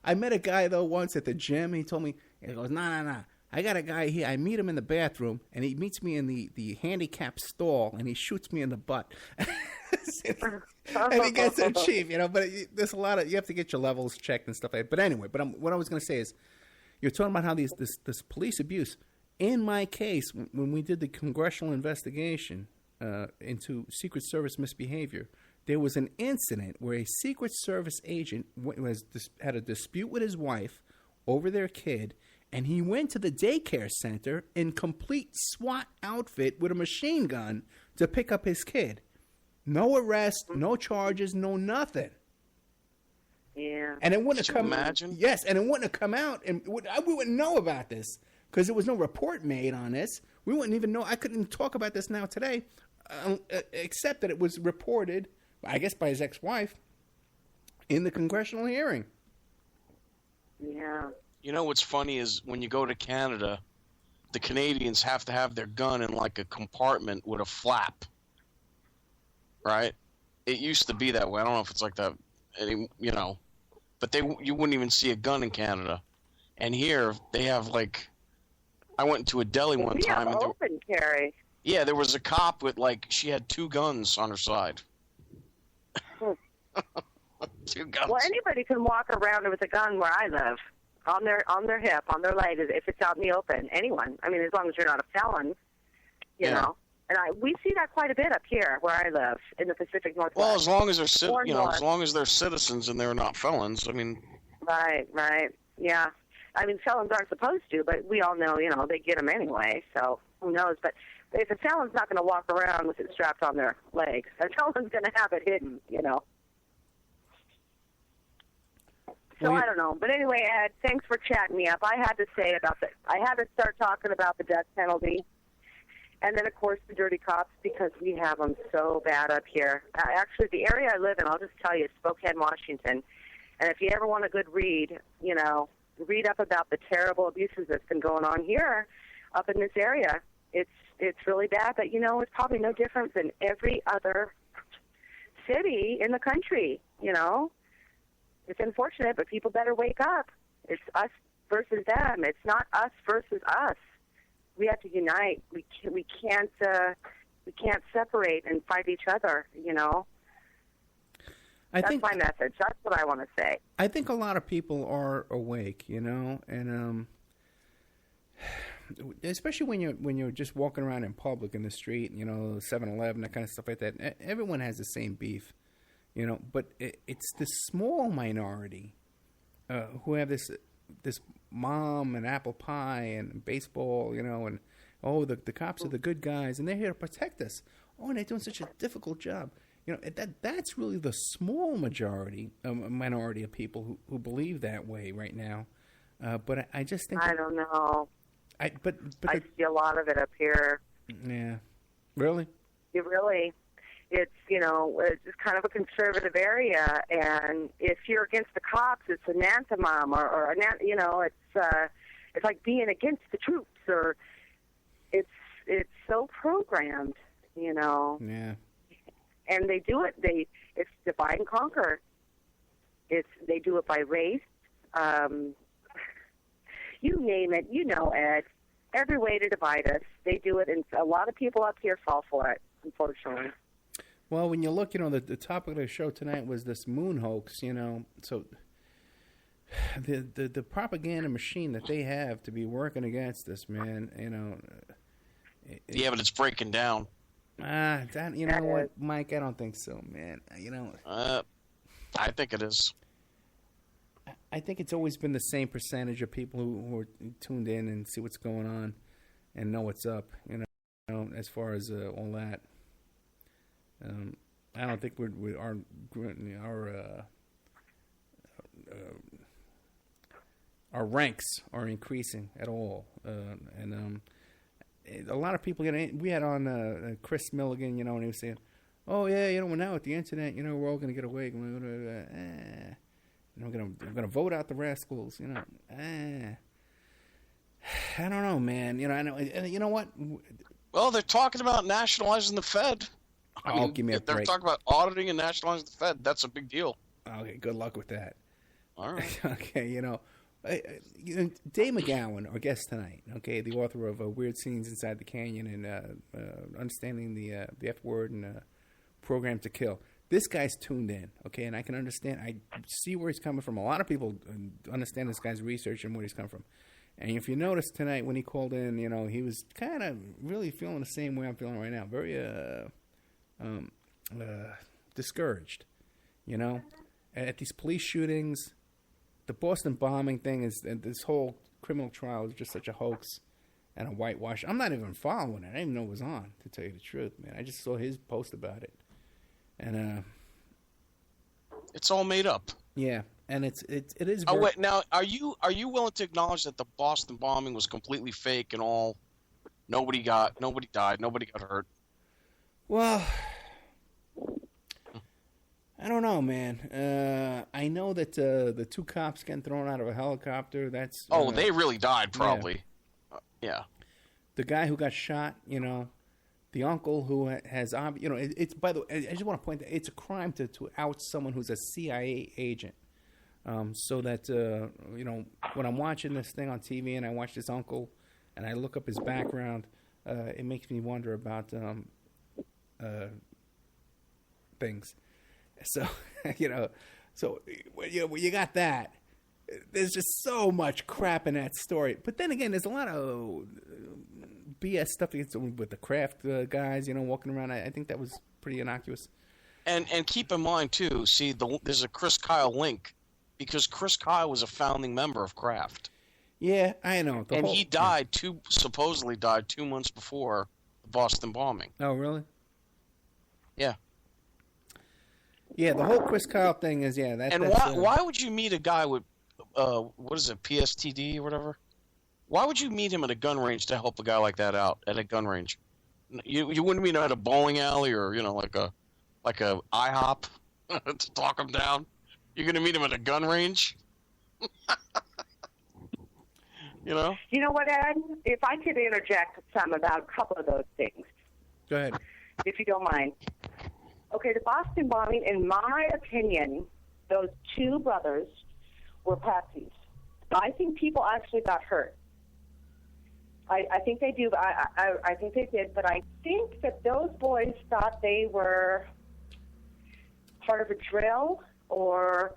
Speaker 2: I met a guy, though, once at the gym. He told me, he goes, nah. I got a guy here. I meet him in the bathroom, and he meets me in the handicap stall, and he shoots me in the butt. And he gets so cheap, you know. But there's a lot of, you have to get your levels checked and stuff like that. But anyway, what I was going to say is, you're talking about how this police abuse. In my case, when we did the congressional investigation into Secret Service misbehavior, there was an incident where a Secret Service agent had a dispute with his wife over their kid, and he went to the daycare center in complete SWAT outfit with a machine gun to pick up his kid. No arrest, no charges, no nothing.
Speaker 9: Yeah.
Speaker 2: And it wouldn't have come.
Speaker 7: Imagine?
Speaker 2: Yes, and it wouldn't have come out, and we wouldn't know about this because there was no report made on this. We wouldn't even know. I couldn't even talk about this now today, except that it was reported, I guess, by his ex-wife in the congressional hearing.
Speaker 9: Yeah.
Speaker 7: You know what's funny is when you go to Canada, the Canadians have to have their gun in like a compartment with a flap, right? It used to be that way. I don't know if it's like that, you know, but you wouldn't even see a gun in Canada. And here they have like, I went into a deli one time.
Speaker 9: And open carry.
Speaker 7: Yeah, there was a cop with like, she had 2 guns on her side. 2 guns.
Speaker 9: Well, anybody can walk around with a gun where I live, on their hip, on their leg, if it's out in the open. Anyone. I mean, as long as you're not a felon, you know. And we see that quite a bit up here where I live in the Pacific Northwest.
Speaker 7: Well, as long as they're as long as they're citizens and they're not felons. I mean.
Speaker 9: Right. Yeah. I mean, felons aren't supposed to, but we all know, you know, they get them anyway. So who knows? But if a felon's not going to walk around with it strapped on their legs, a felon's going to have it hidden, you know. So I don't know. But anyway, Ed, thanks for chatting me up. I had to start talking about the death penalty. And then, of course, the dirty cops, because we have them so bad up here. Actually, the area I live in, I'll just tell you, Spokane, Washington. And if you ever want a good read, you know, read up about the terrible abuses that's been going on here up in this area. It's really bad, but, you know, it's probably no different than every other city in the country, you know. It's unfortunate, but people better wake up. It's us versus them. It's not us versus us. We have to unite. We can't separate and fight each other. You know. That's my message. That's what I want to say.
Speaker 2: I think a lot of people are awake, you know, and especially when you're just walking around in public in the street, you know, 7-Eleven, that kind of stuff like that. Everyone has the same beef. You know, but it's the small minority who have this mom and apple pie and baseball, you know, and the cops are the good guys and they're here to protect us. Oh, and they're doing such a difficult job. You know, that's really the small minority of people who believe that way right now. But I just think
Speaker 9: I don't know.
Speaker 2: I
Speaker 9: see a lot of it up here.
Speaker 2: Yeah, really.
Speaker 9: It's, you know, it's just kind of a conservative area, and if you're against the cops, it's anathema, or you know, it's like being against the troops, or it's so programmed, you know.
Speaker 2: Yeah.
Speaker 9: And they do it. It's divide and conquer. They do it by race. You name it, you know, Ed. Every way to divide us, they do it, and a lot of people up here fall for it, unfortunately.
Speaker 2: Well, when you look, you know, the topic of the show tonight was this moon hoax, you know. So the propaganda machine that they have to be working against this, man, you know.
Speaker 7: Yeah, but it's breaking down.
Speaker 2: You know what, Mike? I don't think so, man. You know.
Speaker 7: I think it is.
Speaker 2: I think it's always been the same percentage of people who are tuned in and see what's going on and know what's up, you know, as far as all that. I don't think our ranks are increasing at all, and a lot of people. You know, we had on Chris Milligan, you know, and he was saying, "Oh yeah, you know, now with the internet, you know, we're all going to get away. We're going to vote out the rascals." You know, I don't know, man. You know, I know. You know what?
Speaker 7: Well, they're talking about nationalizing the Fed. I mean,
Speaker 2: give me a break.
Speaker 7: They're talking about auditing and nationalizing the Fed. That's a big deal.
Speaker 2: Okay, good luck with that.
Speaker 7: All right.
Speaker 2: Okay, you know, Dave McGowan, our guest tonight, okay, the author of Weird Scenes Inside the Canyon and Understanding the F Word and Program to Kill. This guy's tuned in, okay, and I can understand. I see where he's coming from. A lot of people understand this guy's research and where he's come from. And if you notice tonight when he called in, you know, he was kind of really feeling the same way I'm feeling right now. Very discouraged, you know, at these police shootings. The Boston bombing thing is, this whole criminal trial is just such a hoax and a whitewash. I'm not even following it. I didn't even know it was on, to tell you the truth, man. I just saw his post about it. And
Speaker 7: it's all made up.
Speaker 2: Yeah. And it is.
Speaker 7: Oh wait, now are you willing to acknowledge that the Boston bombing was completely fake and all? Nobody died, nobody got hurt.
Speaker 2: Well, I don't know, man. I know that the two cops getting thrown out of a helicopter. That's
Speaker 7: they really died, probably. Yeah.
Speaker 2: The guy who got shot, the uncle who has, it's, by the way, I just want to point out, it's a crime to out someone who's a CIA agent. So that, when I'm watching this thing on TV and I watch this uncle and I look up his background, it makes me wonder about things. So, when you got that, there's just so much crap in that story. But then again, there's a lot of BS stuff with the craft guys, walking around. I think that was pretty innocuous.
Speaker 7: And keep in mind, too, there's a Chris Kyle link, because Chris Kyle was a founding member of Kraft.
Speaker 2: Yeah, I know.
Speaker 7: He died supposedly died 2 months before the Boston bombing.
Speaker 2: Oh, really?
Speaker 7: Yeah.
Speaker 2: Yeah, the whole Chris Kyle thing is,
Speaker 7: why would you meet a guy with, what is it, PSTD or whatever? Why would you meet him at a gun range to help a guy like that out at a gun range? You wouldn't meet him at a bowling alley or, like a IHOP to talk him down? You're going to meet him at a gun range?
Speaker 9: You know what, Ed? If I could interject some about a couple of those things.
Speaker 2: Go ahead.
Speaker 9: If you don't mind. Okay, the Boston bombing, in my opinion, those two brothers were patsies. I think people actually got hurt. I think they do. I think they did, but I think that those boys thought they were part of a drill or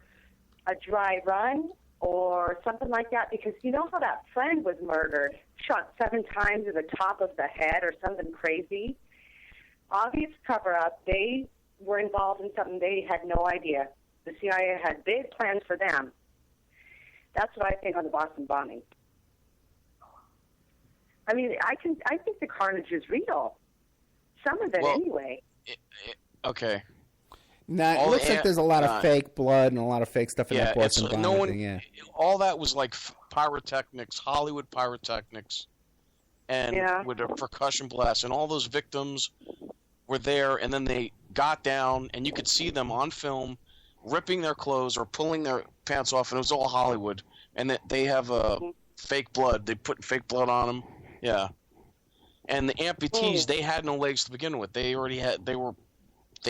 Speaker 9: a dry run or something like that, because you know how that friend was murdered, shot 7 times in the top of the head or something crazy? Obvious cover-up. They were involved in something they had no idea. The CIA had big plans for them. That's what I think on the Boston bombing. I mean, I think the carnage is real. Some of it, anyway.
Speaker 7: Okay.
Speaker 2: It looks like there's a lot of fake blood and a lot of fake stuff in that Boston bombing.
Speaker 7: All that was like pyrotechnics, Hollywood pyrotechnics, and with a percussion blast, and all those victims were there, and then they got down, and you could see them on film ripping their clothes or pulling their pants off, and it was all Hollywood. And they have fake blood. They put fake blood on them. Yeah. And the amputees, they had no legs to begin with. They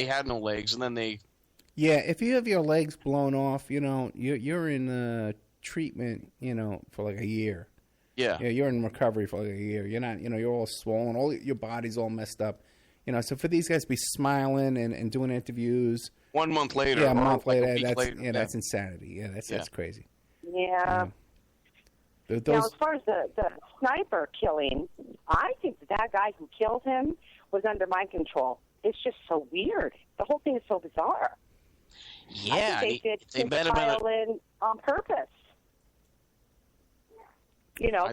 Speaker 7: had no legs, and then they...
Speaker 2: Yeah, if you have your legs blown off, you're in treatment, for like a year.
Speaker 7: Yeah.
Speaker 2: You're in recovery for like a year. You're not, you're all swollen. Your body's all messed up. So for these guys to be smiling and doing interviews...
Speaker 7: 1 month later.
Speaker 2: Yeah, a month later.
Speaker 7: A week later.
Speaker 2: That's insanity. Yeah, that's crazy.
Speaker 9: Yeah. Now, as far as the sniper killing, I think that guy who killed him was under my control. It's just so weird. The whole thing is so bizarre.
Speaker 7: Yeah,
Speaker 9: I think they did pile in on purpose.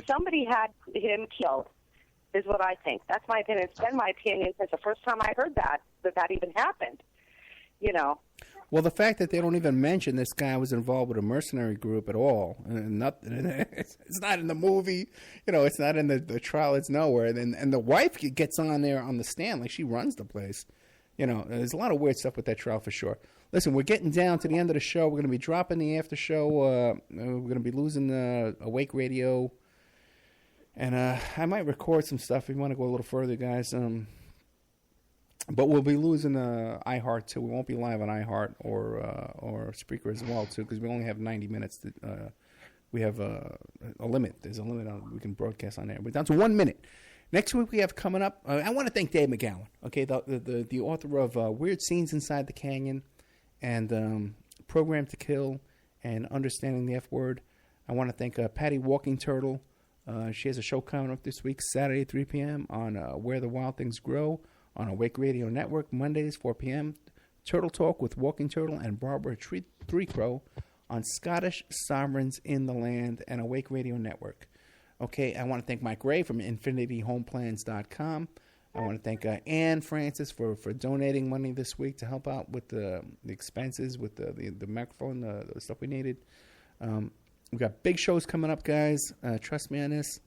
Speaker 9: Somebody had him killed, is what I think. That's my opinion. It's been my opinion since the first time I heard that even happened.
Speaker 2: Well, the fact that they don't even mention this guy was involved with a mercenary group at all, and it's not in the movie, it's not in the trial, it's nowhere. And the wife gets on there on the stand like she runs the place. There's a lot of weird stuff with that trial for sure. Listen, we're getting down to the end of the show. We're going to be dropping the after show. We're going to be losing Awake Radio, and I might record some stuff if you want to go a little further, guys. But we'll be losing iHeart too. We won't be live on iHeart or Spreaker as well too, because we only have 90 minutes. We have a limit. There's a limit on we can broadcast on there. We're down to 1 minute. Next week we have coming up. I want to thank Dave McGowan. Okay, the author of Weird Scenes Inside the Canyon and Program to Kill and Understanding the F Word. I want to thank Patty Walking Turtle. She has a show coming up this week, Saturday 3 p.m. on Where the Wild Things Grow. On Awake Radio Network, Mondays, 4 p.m. Turtle Talk with Walking Turtle and Barbara Threecrow on Scottish Sovereigns in the Land and Awake Radio Network. Okay, I want to thank Mike Ray from InfinityHomeplans.com. I want to thank Ann Francis for donating money this week to help out with the expenses, with the microphone, the stuff we needed. We've got big shows coming up, guys. Trust me on this.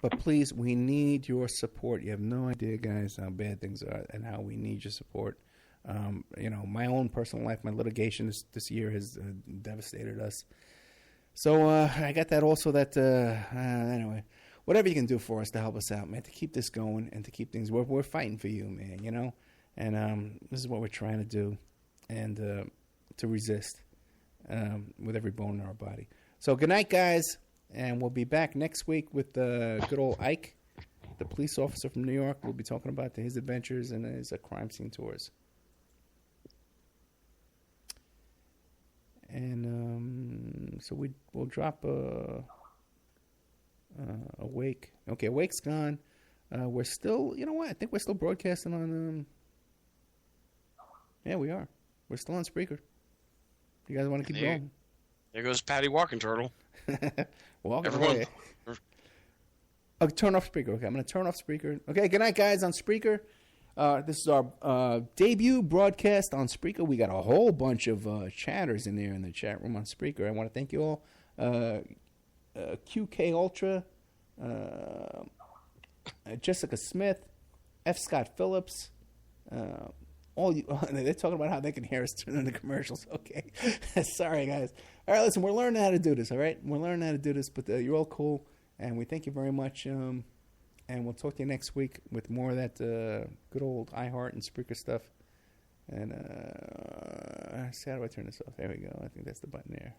Speaker 2: But please, we need your support. You have no idea, guys, how bad things are and how we need your support. My own personal life, my litigation this year has devastated us. So I got that also that, anyway, whatever you can do for us to help us out, man, to keep this going and to keep things, we're fighting for you, man, and this is what we're trying to do and to resist with every bone in our body. So good night, guys, and we'll be back next week with good old Ike, the police officer from New York. We'll be talking about his adventures and his crime scene tours. And so we'll drop Awake. Okay, Awake's gone. We're still, you know what? I think we're still broadcasting on. Yeah, we are. We're still on Spreaker. You guys want to keep going?
Speaker 7: There goes Patty Walking Turtle.
Speaker 2: Walking
Speaker 7: Everyone.
Speaker 2: away. Oh, turn off Spreaker. Okay, I'm going to turn off Spreaker. Okay, good night, guys, on Spreaker. This is our debut broadcast on Spreaker. We got a whole bunch of chatters in there in the chat room on Spreaker. I want to thank you all. QK Ultra, Jessica Smith, F. Scott Phillips, all you. They're talking about how they can hear us during the commercials. Okay, sorry guys. All right, listen, we're learning how to do this. All right, we're learning how to do this, but you're all cool, and we thank you very much. And we'll talk to you next week with more of that good old iHeart and Spreaker stuff. And see, how do I turn this off? There we go. I think that's the button there.